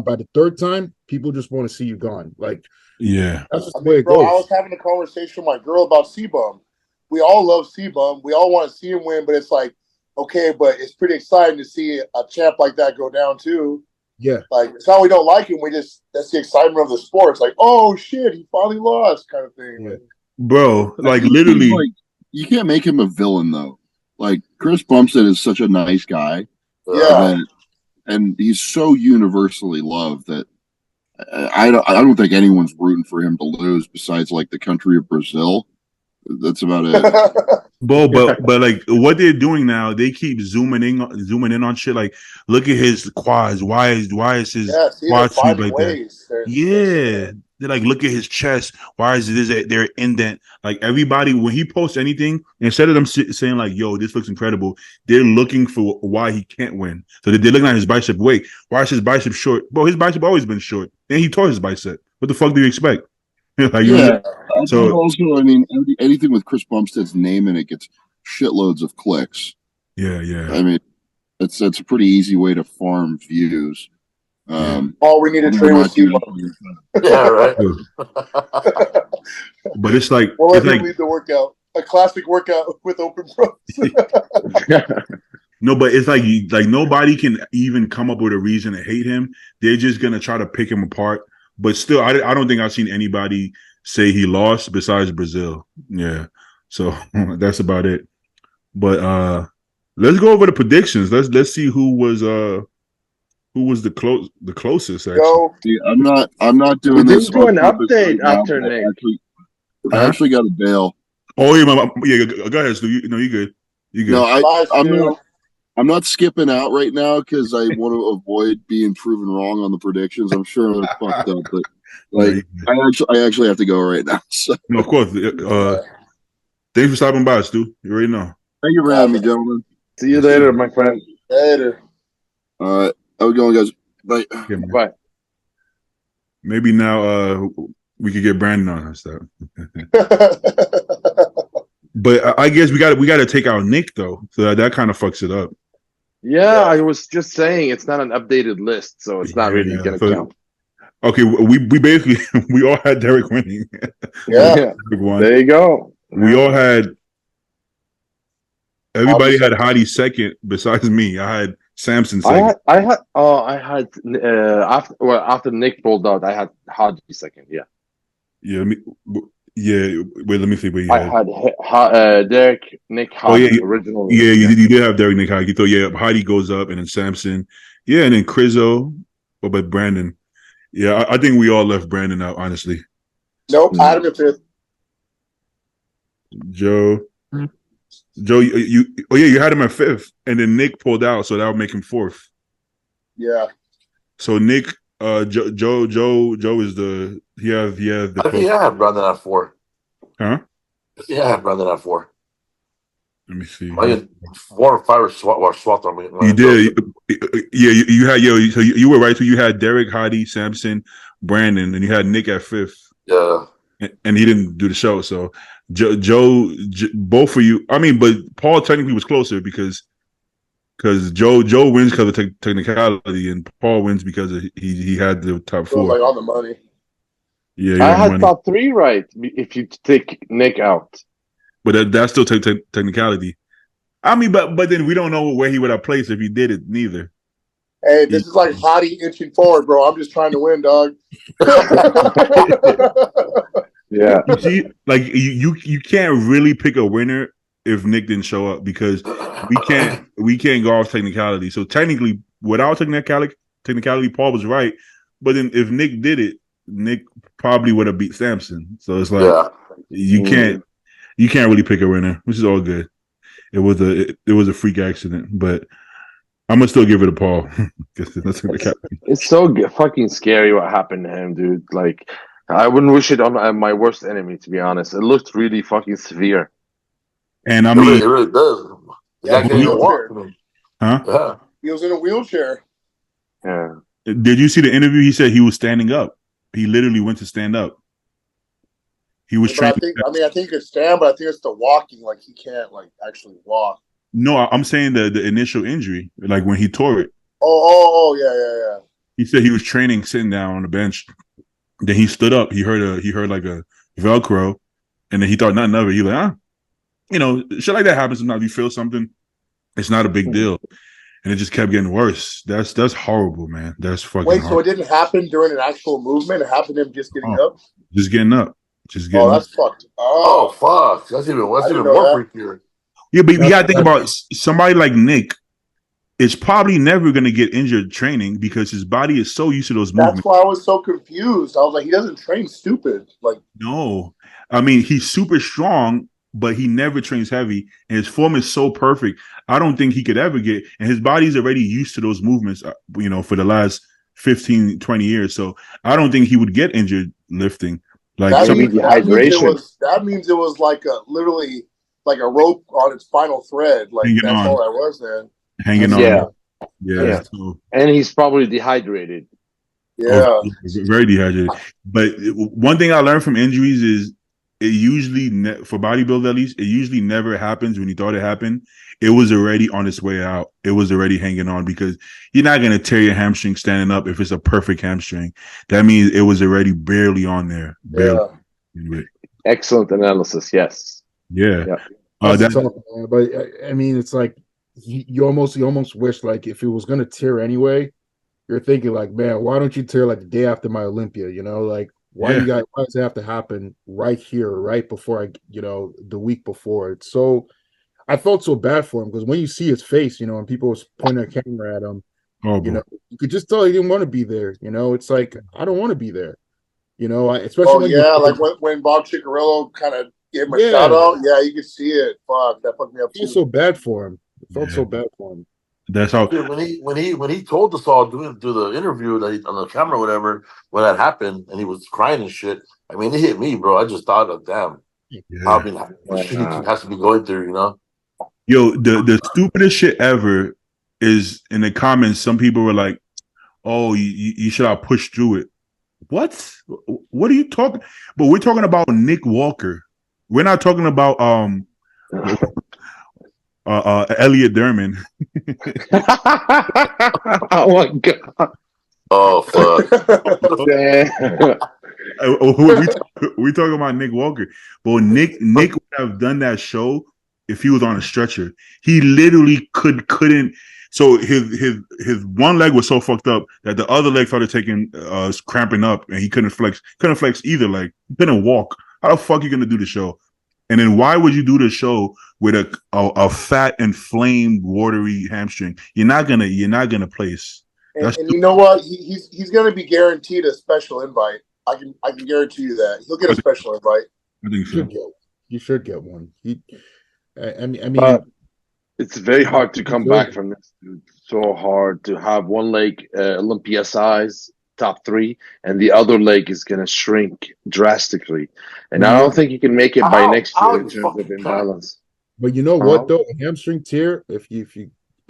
By the third time, people just want to see you gone. Like, Yeah. that's just the way it Bro, goes. I was having a conversation with my girl about C-Bum. We all love C-Bum. We all want to see him win, but it's like, okay, but it's pretty exciting to see a champ like that go down too. Yeah. Like, it's not we don't like him. That's the excitement of the sport. It's like, oh shit, he finally lost kind of thing. Yeah. Bro, like literally. Like, you can't make him a villain though. Like Chris Bumstead is such a nice guy. Yeah. And he's so universally loved that I don't think anyone's rooting for him to lose besides like the country of Brazil. That's about it. But like what they're doing now, they keep zooming in on shit. Like, look at his quads. Why is his quad sweep like that? Yeah, they're like, look at his chest. Why is there indent? Like everybody, when he posts anything, instead of them saying like, "Yo, this looks incredible," they're looking for why he can't win. So they're looking at his bicep. Wait, why is his bicep short? Bro, his bicep always been short, and he tore his bicep. What the fuck do you expect? Like, yeah. So also, I mean, anything with Chris Bumstead's name in it gets shitloads of clicks. Yeah. I mean, that's a pretty easy way to farm views. All we need to train with you. Yeah, right. But it's like, we'll let him lead the workout. A classic workout with open pros. No, but it's like nobody can even come up with a reason to hate him. They're just gonna try to pick him apart. But still, I don't think I've seen anybody say he lost besides Brazil. Yeah, so that's about it. But let's go over the predictions. Let's see who was the closest. Actually, See, I'm not doing We this. didn't do an on purpose update now, after but Nick. I actually got a bail. Oh yeah, go ahead, Stu. You good? You good? No, I'm not skipping out right now because I want to avoid being proven wrong on the predictions. I'm sure they're fucked up, but like I actually have to go right now. So. No, of course. Thanks for stopping by, Stu. You already know. Thank you for having me, gentlemen. See you later, my friend. Later. All right, how we going, guys? Bye. Yeah, Bye. Maybe now we could get Brandon on and stuff. But I guess we got to take out Nick though, so that kind of fucks it up. Yeah, I was just saying it's not an updated list, so it's not really going to count. Okay, we basically we all had Derek winning. Yeah. There you go. We all had Everybody had Hadi second besides me. I had Samson I second. had after Nick pulled out, I had Haji second. Yeah. Yeah, wait, let me see what you I had. had Derek, Nick, Haji originally. You did have Derek, Nick, Hadi. You thought, Hadi goes up, and then Samson. Yeah, and then Crizzo. But Brandon. Yeah, I think we all left Brandon out, honestly. Nope, Adam in fifth. Joe, you had him at fifth, and then Nick pulled out, so that would make him fourth. Yeah. So Nick, Joe is the he has the. I think I had Brandon at 4. Huh? Yeah, I had Brandon at 4. Let me see. 4 or 5 were swapped on me. You did, yeah. You had so you were right. So you had Derek, Hadi, Samson, Brandon, and you had Nick at fifth. Yeah, and he didn't do the show. So Joe, both of you. I mean, but Paul technically was closer because Joe wins because of technicality, and Paul wins because he had the top 4. Like on the money. Yeah, I had top 3 right if you take Nick out. But that's still technicality. I mean, but then we don't know where he would have placed if he did it neither. Hey, this is like Hadi inching forward, bro. I'm just trying to win, dog. Yeah. You see, like you can't really pick a winner if Nick didn't show up because we can't go off technicality. So technically, without technicality, Paul was right. But then if Nick did it, Nick probably would have beat Samson. So it's like you can't really pick a winner, which is all good. It was a freak accident, but I'm gonna still give it to Paul. It's so fucking scary what happened to him, dude. Like, I wouldn't wish it on my worst enemy, to be honest. It looked really fucking severe. And I mean, it really does. Yeah, can't even walk. Huh? Yeah. He was in a wheelchair. Yeah. Did you see the interview? He said he was standing up. He literally went to stand up. He was training. I think he could stand, but I think it's the walking. Like he can't actually walk. No, I'm saying the initial injury, like when he tore it. Oh, yeah. He said he was training sitting down on the bench. Then he stood up. He heard like a Velcro, and then he thought nothing of it. He like, shit like that happens sometimes. You feel something, it's not a big deal, and it just kept getting worse. That's horrible, man. That's fucking. Wait, horrible. So it didn't happen during an actual movement? It happened to him just getting up? Just getting up. That's fucked. Oh fuck! That's even more freakier. Yeah, but you gotta think about somebody like Nick. Is probably never going to get injured training because his body is so used to those movements. That's why I was so confused. I was like, he doesn't train stupid. No, I mean he's super strong, but he never trains heavy, and his form is so perfect. I don't think he could ever get, and his body's already used to those movements, for the last 15, 20 years. So I don't think he would get injured lifting. That means it was literally like a rope on its final thread. That's all that was then. Hanging on. Yeah. So. And he's probably dehydrated. Yeah. Very dehydrated. But one thing I learned from injuries is it usually, for bodybuilders at least, it usually never happens when you thought it happened. It was already on its way out. It was already hanging on because you're not going to tear your hamstring standing up if it's a perfect hamstring. That means it was already barely on there. Barely. Yeah. Excellent analysis. Yes. Yeah. Tough, but I mean, it's like you almost wish like if it was going to tear anyway, you're thinking like, man, why don't you tear like the day after my Olympia? Why does it have to happen right here, right before the week before? I felt so bad for him because when you see his face, and people was pointing a camera at him, you could just tell he didn't want to be there. It's like, I don't want to be there. Especially when Bob Ciccarello kind of gave him a shout out. Yeah, you could see it. Fuck, that fucked me up too. I felt so bad for him. So bad for him. That's how. Dude, when he told us all do the interview that on the camera, or whatever, when that happened, and he was crying and shit. I mean, it hit me, bro. I just thought of damn. Yeah. I mean, he has to be going through, Yo, the stupidest shit ever is in the comments. Some people were like, "Oh, you should have pushed through it." What? What are you talking? But we're talking about Nick Walker. We're not talking about Elliot Derman. Oh my god! Oh fuck! we talking about Nick Walker, but Nick would have done that show if he was on a stretcher. He literally couldn't. So his one leg was so fucked up that the other leg started cramping up, and he couldn't flex either leg. He couldn't walk. How the fuck are you gonna do the show? And then why would you do the show with a fat, inflamed, watery hamstring? You're not gonna place. And you know what? He's gonna be guaranteed a special invite. I can guarantee you that he'll get a special invite. I think so. You should get one. I mean, it's very hard to come back from this. Dude. So hard to have one leg Olympia size, top 3, and the other leg is going to shrink drastically. And I don't think you can make it by next year in terms of imbalance. But you know what, though? A hamstring tear, if you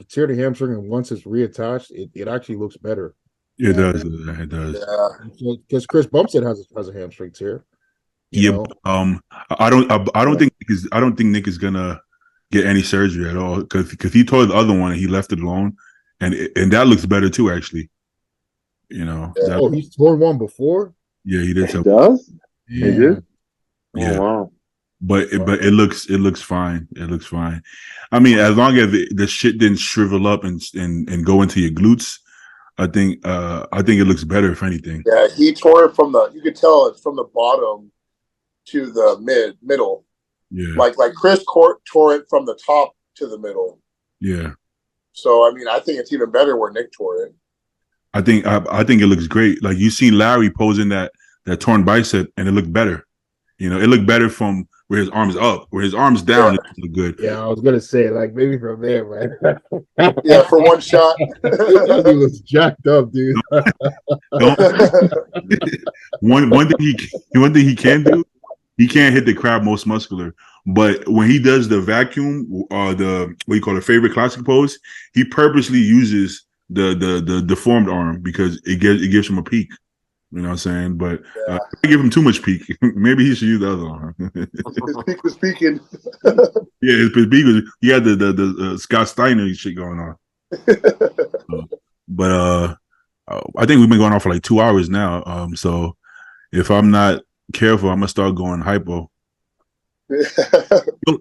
tear the hamstring and once it's reattached, it actually looks better. It does. It does. Yeah. Because Chris Bumstead has a hamstring tear. Yeah. I don't think Nick is gonna get any surgery at all because he tore the other one and he left it alone, and that looks better too. Actually, he's torn one before. Yeah, he did. He does. Yeah. He did. Yeah. Oh, wow. But it looks fine. It looks fine. I mean, as long as the shit didn't shrivel up and go into your glutes, I think it looks better if anything. Yeah, he tore it you could tell it's from the bottom to the middle. Yeah. Like Chris tore it from the top to the middle. Yeah. So I mean, I think it's even better where Nick tore it. I think it looks great. Like you seen Larry posing that torn bicep, and it looked better. It looked better from where his arm's up, where his arm's down. It looked good. Yeah, I was gonna say like maybe from there, man. Yeah, for one shot. He was jacked up, dude. One thing he can do, he can't hit the crab most muscular. But when he does the vacuum, the what you call it, favorite classic pose, he purposely uses the deformed arm because it gives him a peak. You know what I'm saying? But I give him too much peak. Maybe he should use the other arm. His peak was peaking. Yeah, his peak was. He had the Scott Steiner shit going on. But I think we've been going on for like 2 hours now. So if I'm not careful, I'm gonna start going hypo.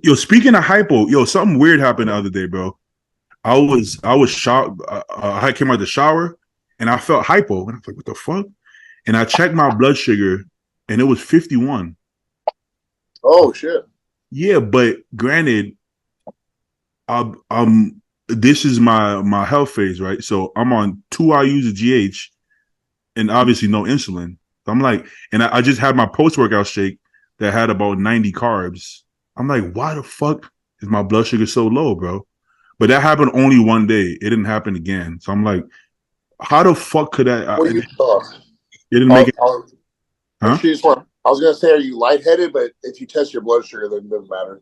Yo, speaking of hypo, something weird happened the other day, bro. I was shocked. I came out the shower and I felt hypo, and I was like, "What the fuck?" And I checked my blood sugar, and it was 51. Oh shit! Yeah, but granted, this is my health phase, right? So I'm on 2 IUs of GH, and obviously no insulin. I'm like, and I just had my post-workout shake that had about 90 carbs. I'm like, why the fuck is my blood sugar so low, bro? But that happened only one day. It didn't happen again. So I'm like, how the fuck could that? What do you thought? It didn't make it. Huh? I was gonna say, are you lightheaded? But if you test your blood sugar, then it doesn't matter.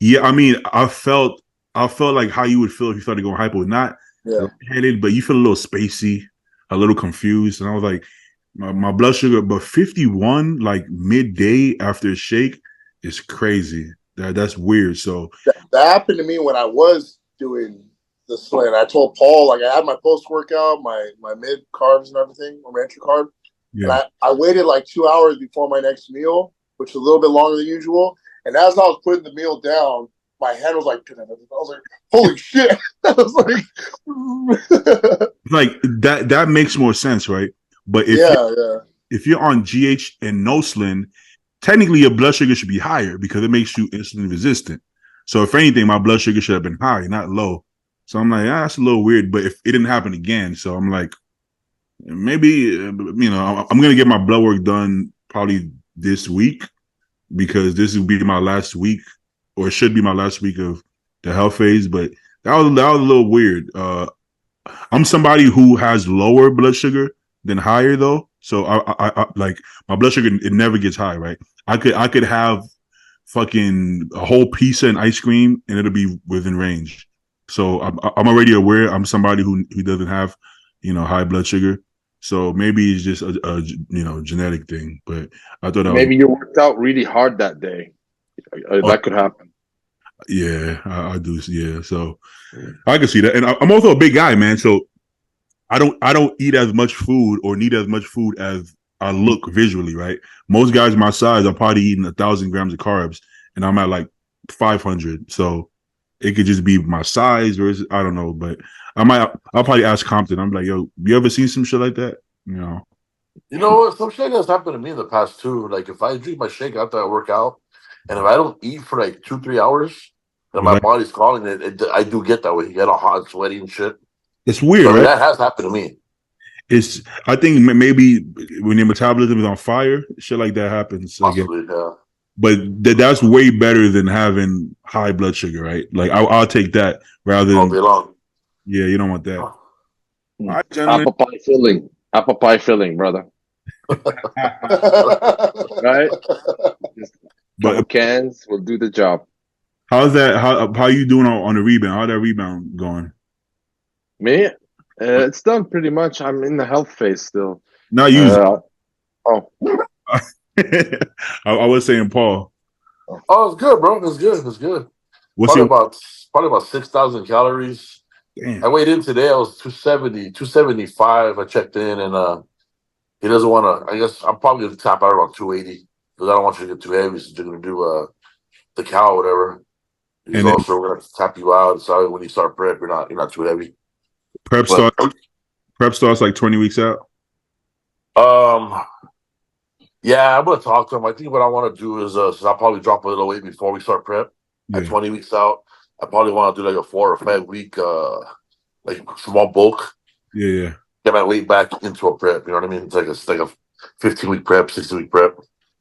Yeah, I mean, I felt like how you would feel if you started going hypo. Not lightheaded, but you feel a little spacey, a little confused. And I was like, my blood sugar, but 51, like midday after a shake, is crazy. That's weird. So that happened to me when I was doing the slant. I told Paul, like, I had my post workout, my mid carbs and everything, my entry carb. Yeah. I waited like 2 hours before my next meal, which was a little bit longer than usual. And as I was putting the meal down, my head was like, I was like, holy shit. I was like that makes more sense, right? But if you're on GH and no Slin, technically your blood sugar should be higher because it makes you insulin resistant. So if anything, my blood sugar should have been high, not low. So I'm like, that's a little weird. But if it didn't happen again, so I'm like, maybe I'm gonna get my blood work done probably this week because this will be my last week, or it should be my last week of the health phase. But that was a little weird. I'm somebody who has lower blood sugar than higher though. So I like my blood sugar, it never gets high, right? I could have fucking a whole pizza and ice cream and it'll be within range. So I'm already aware I'm somebody who doesn't have, high blood sugar. So maybe it's just a genetic thing. But I thought maybe you worked out really hard that day. That could happen. Yeah, I do. Yeah, so I can see that, and I'm also a big guy, man. So I don't eat as much food or need as much food as I look visually, right? Most guys my size are probably eating 1,000 grams of carbs, and I'm at like 500. So it could just be my size, or I don't know. But I'll probably ask Compton. I'm like, yo, you ever seen some shit like that? You know what? Some shit has happened to me in the past too. Like if I drink my shake after I work out, and if I don't eat for like 2-3 hours, then my body's calling it. I do get that way. You get all hot and sweaty and shit. It's weird, so, right? That has happened to me. I think maybe when your metabolism is on fire, shit like that happens. Possibly, yeah. But that's way better than having high blood sugar, right? Like I'll take that rather than all day long. Yeah, you don't want that. All right, apple pie filling, brother. Right? Just couple cans will do the job. How's that? How you doing on the rebound? How that rebound going? Me? It's done pretty much. I'm in the health phase still. Not using. I was saying, Paul. Oh, it's good, bro. It's good. Probably about 6,000 calories. Damn. I weighed in today. I was 270, 275. I checked in, and he doesn't want to. I guess I'm probably going to tap out around 280 because I don't want you to get too heavy. Since you're going to do the cow or whatever. He's also going to tap you out. So when you start prep, you're not too heavy. Prep starts like 20 weeks out. Yeah, I'm gonna talk to him. I think what I want to do is, since I'll probably drop a little weight before we start prep at 20 weeks out. I probably want to do like a 4 or 5 week, like small bulk. Yeah. Get my weight back into a prep. You know what I mean? It's like a 15-week prep, 16-week prep.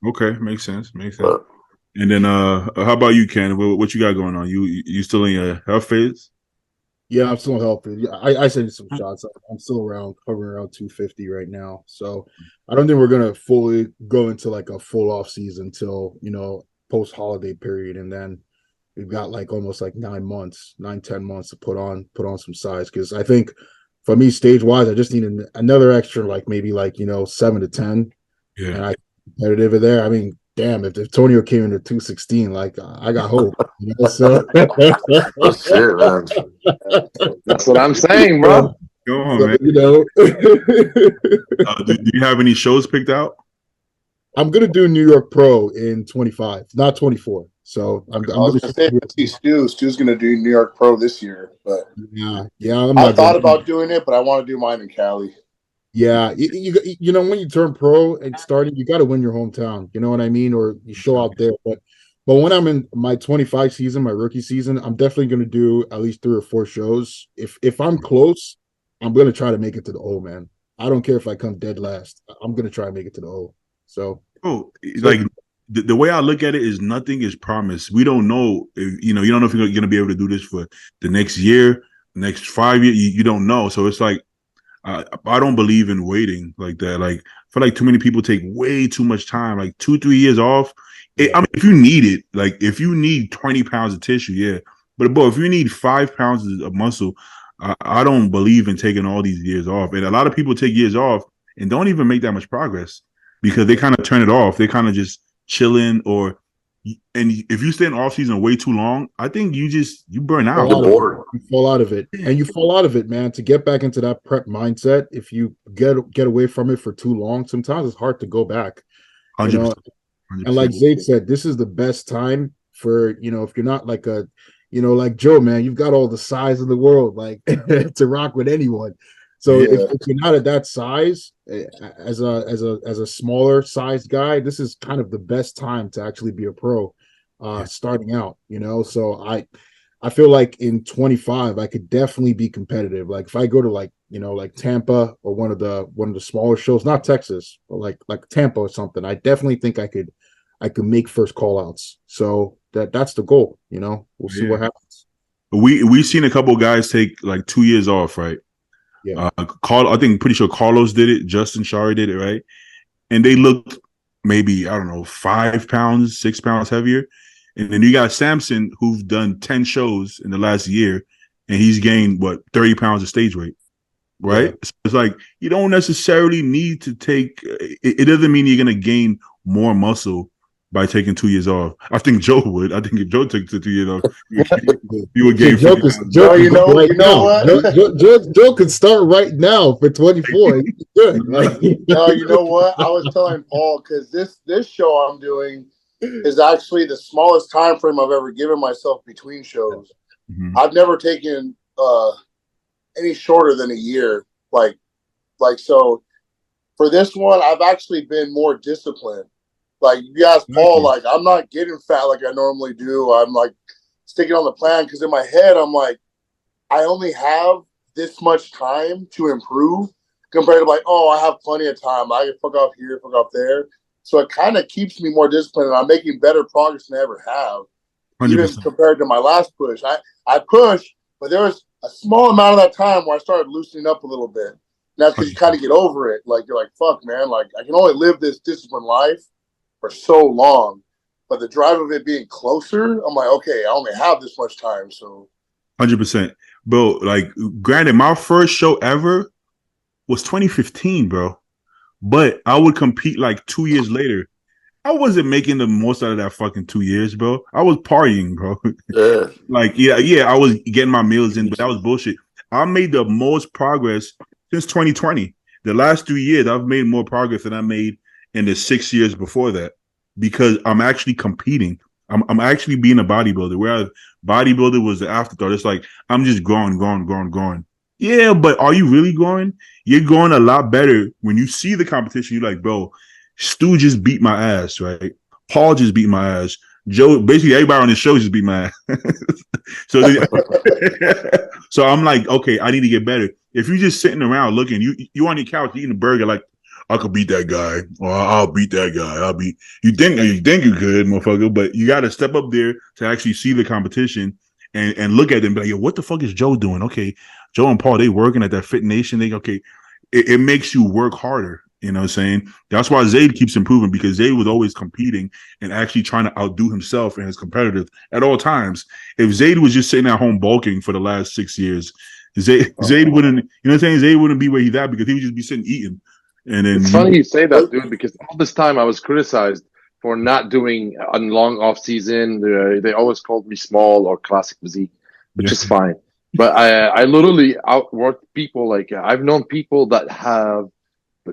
Okay, makes sense. And then, how about you, Ken? What you got going on? You still in your health phase? Yeah, I'm still healthy. I sent some shots. I'm still hovering around 250 right now. So I don't think we're gonna fully go into like a full off season until post holiday period, and then we've got like almost like 10 months to put on some size. Because I think for me, stage wise, I just need another extra like maybe 7 to 10. Yeah, and I competitive in there. I mean, damn, if Antonio came in at 216, like I got hope. So shit, man. That's what I'm saying, bro. Go on, man. do you have any shows picked out? I'm gonna do New York Pro in 25, not 24. So I'm gonna say Stu's gonna do New York Pro this year, but yeah. I thought about doing it, but I want to do mine in Cali. Yeah, you know when you turn pro and starting, you got to win your hometown. You know what I mean, or you show out there. But when I'm in my 25 season, my rookie season, I'm definitely going to do at least 3 or 4 shows. If I'm close, I'm going to try to make it to the O, man. I don't care if I come dead last. I'm going to try and make it to the O. So, like the way I look at it is nothing is promised. We don't know if you don't know if you're going to be able to do this for the next year, next 5 years. You don't know. So it's like. I don't believe in waiting like that. Like, I feel like too many people take way too much time, like 2-3 years off. I mean, if you need it, like if you need 20 pounds of tissue, yeah. But if you need 5 pounds of muscle, I don't believe in taking all these years off. And a lot of people take years off and don't even make that much progress because they kind of turn it off. They kind of just chilling and if you stay in off season way too long, I think you burn out. You fall out of it, and you fall out of it, man. To get back into that prep mindset, if you get away from it for too long, sometimes it's hard to go back. 100%. And like Zayd said, this is the best time for if you're not like like Joe, man, you've got all the size in the world, like to rock with anyone. So if you're not at that size, as a smaller sized guy, this is kind of the best time to actually be a pro, starting out. So I feel like in 25, I could definitely be competitive. Like if I go to like Tampa or one of the smaller shows, not Texas, but like Tampa or something, I definitely think I could make first call outs. So that's the goal. We'll see what happens. We've seen a couple of guys take like 2 years off, right? Yeah. I think pretty sure Carlos did it. Justin Shari did it, right? And they looked maybe, I don't know, 5 pounds, 6 pounds heavier. And then you got Samson, who's done 10 shows in the last year, and he's gained 30 pounds of stage weight, right? Yeah. So it's like you don't necessarily need to take. It doesn't mean you're gonna gain more muscle by taking 2 years off. I think Joe would. I think if Joe took 2 years off, he would gain. Joe, Joe could start right now for 24. Good. No, you know what? I was telling Paul because this show I'm doing, is actually the smallest time frame I've ever given myself between shows. Mhm. I've never taken any shorter than a year. Like so for this one, I've actually been more disciplined. Like you asked Paul, like I'm not getting fat like I normally do. I'm like sticking on the plan because in my head I'm like, I only have this much time to improve compared to like, oh, I have plenty of time. I can fuck off here, fuck off there. So it kind of keeps me more disciplined, and I'm making better progress than I ever have, 100%. even compared to my last push. I pushed, but there was a small amount of that time where I started loosening up a little bit. And that's because you kind of get over it. Like you're like, fuck, man. Like I can only live this disciplined life for so long, but the drive of it being closer, I'm like, okay, I only have this much time, so 100%, bro. Like, granted, my first show ever was 2015, bro. But I would compete like 2 years later. I wasn't making the most out of that fucking 2 years, bro. I was partying, bro. Yeah. Like, yeah, I was getting my meals in, but that was bullshit. I made the most progress since 2020. The last 3 years, I've made more progress than I made in the 6 years before that because I'm actually competing. I'm actually being a bodybuilder, whereas bodybuilder was the afterthought. It's like, I'm just growing. Yeah, but are you really growing? You're growing a lot better when you see the competition. You're like, bro, Stu just beat my ass, right? Paul just beat my ass. Joe, basically everybody on the show just beat my ass. so, so I'm like, okay, I need to get better. If you're just sitting around looking, you on your couch eating a burger, like I could beat that guy, or I'll beat that guy. You think you could, motherfucker, but you got to step up there to actually see the competition and look at them. Be like, yo, what the fuck is Joe doing? Okay, Joe and Paul, they working at that Fit Nation. It makes you work harder. You know what I'm saying? That's why Zayd keeps improving because Zayd was always competing and actually trying to outdo himself and his competitors at all times. If Zayd was just sitting at home bulking for the last 6 years, Zayd wouldn't, you know what I'm saying? Zayd wouldn't be where he's at because he would just be sitting eating. And then it's funny you say that, dude, because all this time I was criticized for not doing a long off season. They always called me small or classic physique, which is fine. But I literally outworked people. Like I've known people that have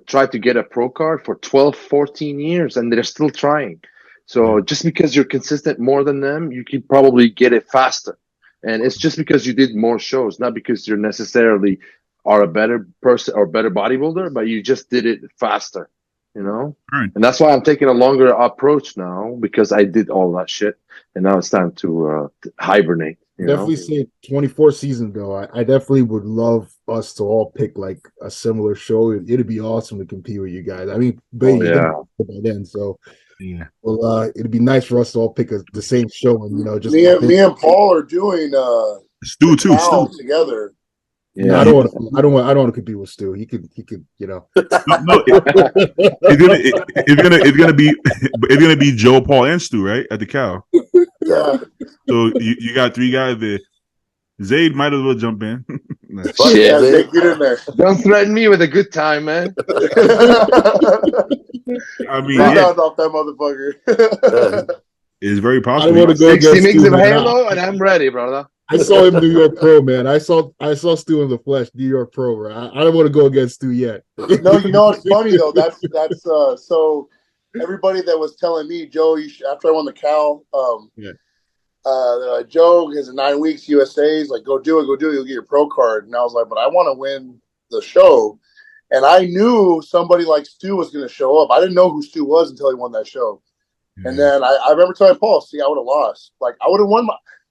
tried to get a pro card for 12, 14 years and they're still trying. So just because you're consistent more than them, you can probably get it faster. And it's just because you did more shows, not because you're necessarily are a better person or better bodybuilder, but you just did it faster, you know? Right. And that's why I'm taking a longer approach now because I did all that shit. And now it's time to hibernate. Definitely say 24 seasons though. I definitely would love us to all pick like a similar show. It'd be awesome to compete with you guys. I mean, by then, so yeah. Well, it'd be nice for us to all pick the same show and just me and Paul are doing Stu too. Stu together. Yeah, I don't want to compete with Stu. He could, No, it's gonna be Joe, Paul, and Stu, right? At the cow. Yeah. So you got three guys there. Zayd might as well jump in. Shit, get in there. Don't threaten me with a good time, man. I mean, off that motherfucker. It's very possible. I want to go 60 against mix Stu, of Halo, and I'm ready, brother. I saw him New York Pro, man. I saw Stu in the flesh, New York Pro. Bro. I don't want to go against Stu yet. No, it's funny though. That's so. Everybody that was telling me, Joe, after I won the Cal, Joe has 9 weeks USA's like, go do it, you'll get your pro card. And I was like, but I want to win the show. And I knew somebody like Stu was going to show up. I didn't know who Stu was until he won that show. Mm-hmm. And then I remember telling Paul, see, I would have lost. Like I would have won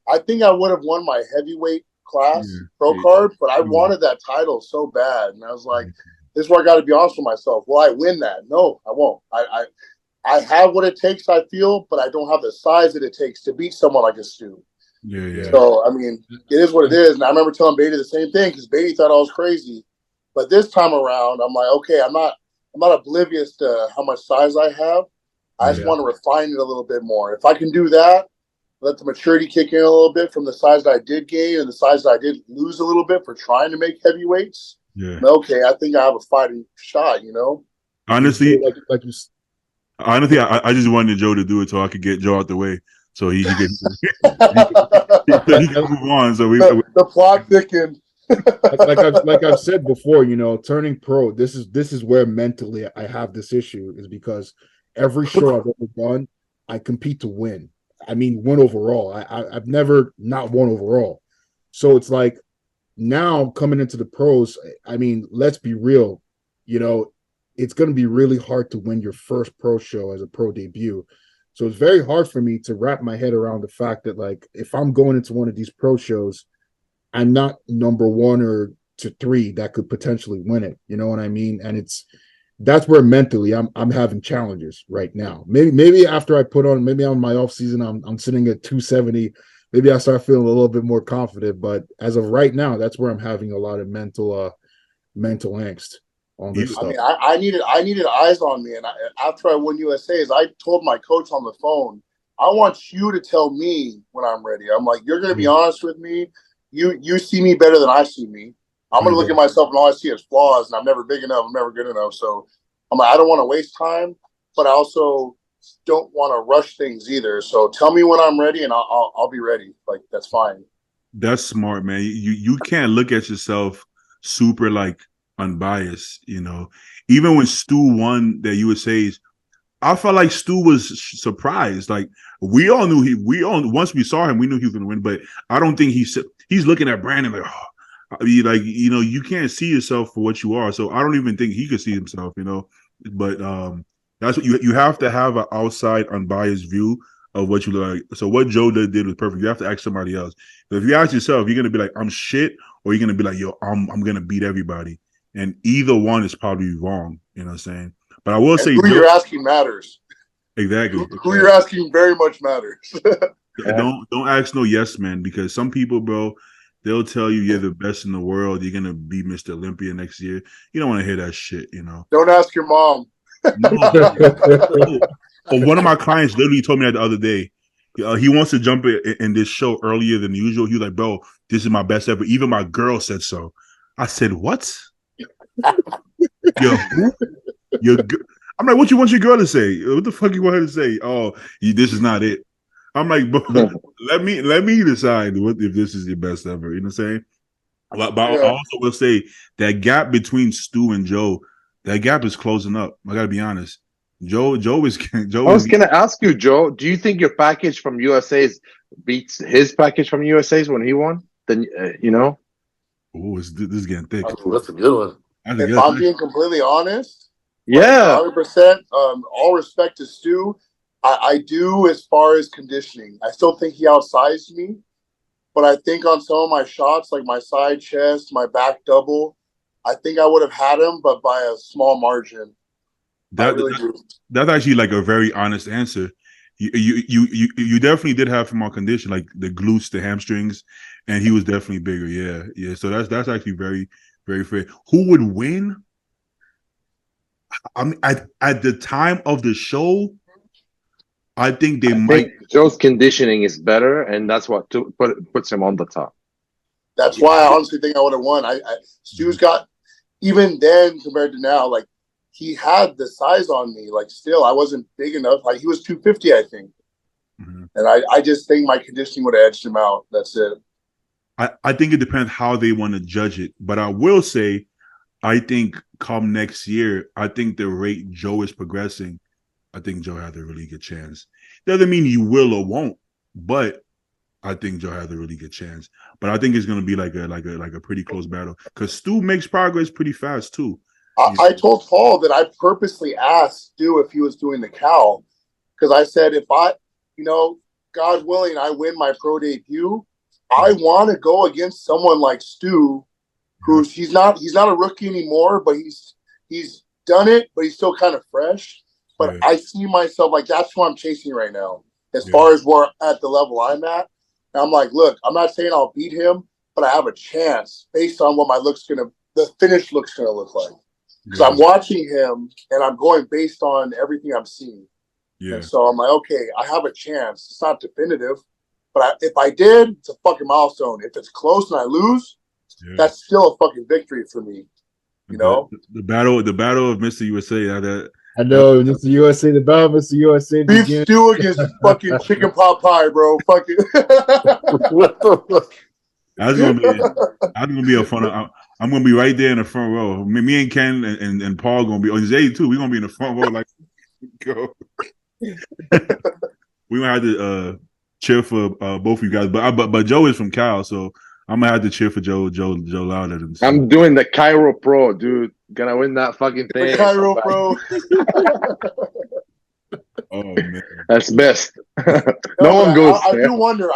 I think I would have won my heavyweight class pro card, but I wanted that title so bad. And I was like, this is where I got to be honest with myself. Will I win that? No, I won't. I have what it takes, I feel, but I don't have the size that it takes to beat someone like a Stu. Yeah. So, I mean, it is what it is. And I remember telling Beatty the same thing because Beatty thought I was crazy. But this time around, I'm like, okay, I'm not oblivious to how much size I have. I just want to refine it a little bit more. If I can do that, let the maturity kick in a little bit from the size that I did gain and the size that I did lose a little bit for trying to make heavyweights. Yeah. Okay, I think I have a fighting shot, Honestly, honestly, I just wanted Joe to do it so I could get Joe out the way, so he could move on. So the plot thickened. like I've said before, turning pro. This is where mentally I have this issue is because every show I've ever done, I compete to win. I mean, win overall. I've never not won overall. So it's like now coming into the pros, I mean, let's be real, you know, it's going to be really hard to win your first pro show as a pro debut. So it's very hard for me to wrap my head around the fact that, like, if I'm going into one of these pro shows, I'm not number 1 or to 3 that could potentially win it. You know what I mean? And that's where mentally I'm having challenges right now. Maybe after I put on, maybe on my off season, I'm sitting at 270. Maybe I start feeling a little bit more confident. But as of right now, that's where I'm having a lot of mental angst on this stuff. I mean, I needed eyes on me, and after I won USA's, I told my coach on the phone, I want you to tell me when I'm ready. I'm like, you're going to be honest with me. You see me better than I see me. I'm going to look at myself and all I see is flaws, and I'm never big enough. I'm never good enough. So I'm like, I don't want to waste time, but I also don't want to rush things either. So tell me when I'm ready, and I'll be ready. Like, that's fine. That's smart, man. You can't look at yourself super like unbiased, you know. Even when Stu won the USA's, I felt like Stu was surprised. Like we all once we saw him, we knew he was going to win. But I don't think he's looking at Brandon like, oh, I mean, like, you know, you can't see yourself for what you are. So I don't even think he could see himself, you know. But that's what you have to have an outside unbiased view of what you look like. So what Joe did was perfect. You have to ask somebody else. But if you ask yourself, you're gonna be like, I'm shit, or you're gonna be like, yo, I'm gonna beat everybody. And either one is probably wrong. You know what I'm saying? But I will say who you're asking matters. Exactly. Who you're asking very much matters. Don't ask no yes man, because some people, bro, they'll tell you you're the best in the world. You're gonna be Mr. Olympia next year. You don't want to hear that shit, you know. Don't ask your mom. No. One of my clients literally told me that the other day. He wants to jump in this show earlier than usual. He was like, bro, this is my best ever. Even my girl said so. I said, what? Yo, I'm like, what you want your girl to say? What the fuck you want her to say? Oh, this is not it. I'm like, bro, let me decide if this is your best ever. You know what I'm saying? But I also will say that gap between Stu and Joe, that gap is closing up. I gotta be honest. Joe I was gonna ask you, Joe, do you think your package from USA's beats his package from USA's when he won? Then you know? Oh, this is getting thick. That's a good one. If I'm being completely honest, yeah, 100%. All respect to Stu. I do as far as conditioning. I still think he outsized me, but I think on some of my shots, like my side chest, my back double, I think I would have had him, but by a small margin. That's actually like a very honest answer. You definitely did have him on condition, like the glutes, the hamstrings, and he was definitely bigger. Yeah. So that's actually very, very fair. Who would win? I mean, at the time of the show, I think Joe's conditioning is better, and that's what puts him on the top. That's why I honestly think I would have won. Stu's got, even then compared to now, like, he had the size on me. Like, still, I wasn't big enough. Like, he was 250, I think. Mm-hmm. And I just think my conditioning would have edged him out. That's it. I think it depends how they want to judge it. But I will say, I think come next year, I think the rate Joe is progressing, I think Joe has a really good chance. Doesn't mean you will or won't, but I think Joe has a really good chance. But I think it's going to be like a pretty close battle, because Stu makes progress pretty fast too. I told Paul that I purposely asked Stu if he was doing the cow, because I said, if I, God willing, I win my pro debut, I want to go against someone like Stu, who's he's not a rookie anymore, but he's done it, but he's still kind of fresh. But I see myself like, that's who I'm chasing right now, as far as where at the level I'm at. And I'm like, look, I'm not saying I'll beat him, but I have a chance based on what the finish looks gonna look like. Because I'm watching him and I'm going based on everything I'm seeing. Yeah. And so I'm like, okay, I have a chance. It's not definitive, but if I did, it's a fucking milestone. If it's close and I lose, that's still a fucking victory for me. You know? The battle of Mr. USA. I know, Mr. USA, the battle of Mr. USA. Beef stew against fucking chicken pot pie, bro. Fucking. What the fuck? That's gonna be a fun. I'm gonna be right there in the front row. Me and Ken and Paul gonna be on Zay too. We're gonna be in the front row, like, go. we gonna have to cheer for both of you guys. But Joe is from Cal, so I'm gonna have to cheer for Joe louder than himself. I'm doing the Cairo Pro, dude. Gonna win that fucking thing. The Cairo Pro. Oh man, that's best. No one goes. I do wonder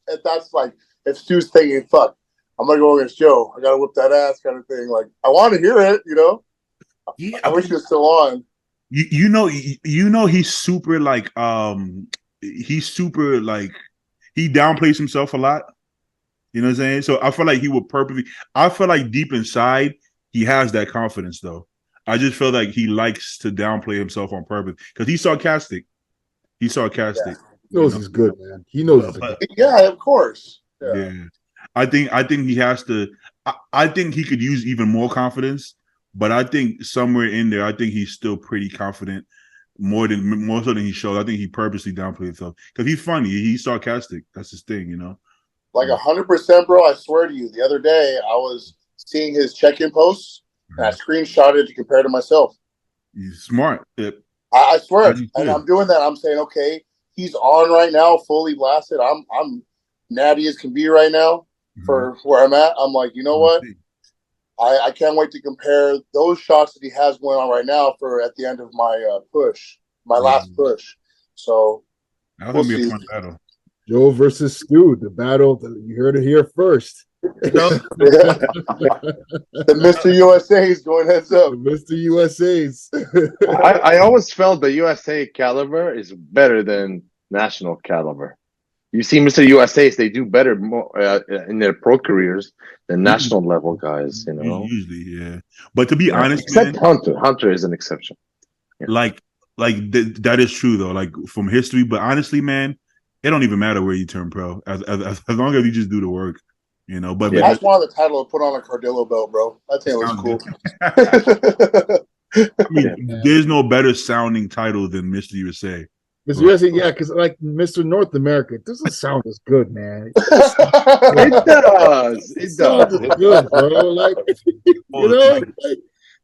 if that's like if Stu's thinking, "Fuck, I'm gonna go against Joe. I gotta whip that ass," kind of thing. Like I want to hear it, you know. Yeah, I wish he was still on. You know, he's super like he downplays himself a lot. You know what I'm saying? So I feel like he would I feel like deep inside he has that confidence though. I just feel like he likes to downplay himself on purpose because he's sarcastic. He's sarcastic. Yeah. He knows he's good, man. He knows. Yeah, of course. Yeah. I think he has to. I think he could use even more confidence, but I think somewhere in there, I think he's still pretty confident, more so than he shows. I think he purposely downplays himself because he's funny. He's sarcastic. That's his thing, you know. Like 100%, bro. I swear to you. The other day, I was seeing his check-in posts, and I screenshotted it to compare to myself. He's smart. I swear, and I'm doing that. I'm saying, okay, he's on right now, fully blasted. I'm natty as can be right now for where I'm at. I'm like, you know what? I can't wait to compare those shots that he has going on right now for at the end of my my last push. So that's gonna be a fun battle. Joe versus Stu, the battle that you heard it here first. The Mr. USA is going heads up. The Mr. USA's. I always felt the USA caliber is better than national caliber. You see, Mr. USA's, they do better in their pro careers than national level guys. You know, usually, yeah. But to be honest, except man, Hunter is an exception. Yeah. Like that is true though. Like from history, but honestly, man, it don't even matter where you turn pro as long as you just do the work. You know, but I just wanted the title to put on a Cardillo belt, bro. I think it was cool. I mean, there's no better sounding title than Mr. USA. Mr. USA, yeah, because like Mr. North America, it doesn't sound as good, man. It does. It sounds good, bro. Like you know, like,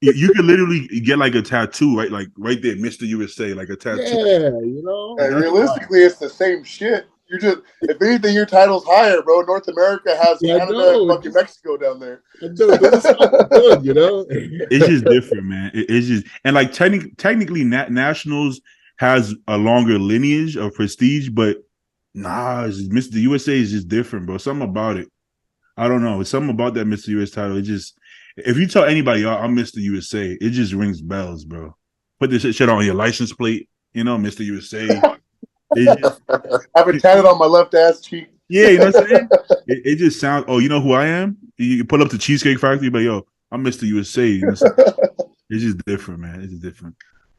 you could literally get like a tattoo, right? Like right there, Mr. USA, like a tattoo. Yeah, you know. And realistically, it's the same shit. You just, if anything, your title's higher, bro. North America has Canada and fucking Mexico down there. It doesn't sound good, you know. It's just different, man. It's just, and like technically, nationals has a longer lineage of prestige, but nah, Mr. USA is just different, bro. Something about it. I don't know. It's something about that Mr. US title. It just, if you tell anybody, I'm Mr. USA, it just rings bells, bro. Put this shit on your license plate, you know, Mr. USA. I've been tatted on my left ass cheek. Yeah, you know what I'm saying? It just sounds, oh, you know who I am? You pull up to Cheesecake Factory, but yo, I'm Mr. USA. You know, it's just different, man. It's just different.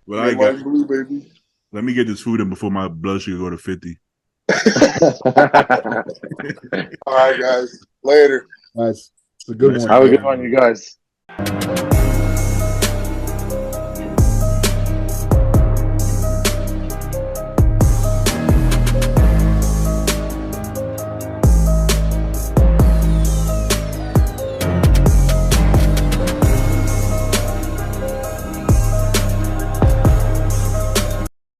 But blue, baby. Let me get this food in before my blood sugar go to 50. All right, guys. Later. Nice. It's a good one. Have a good one, you guys.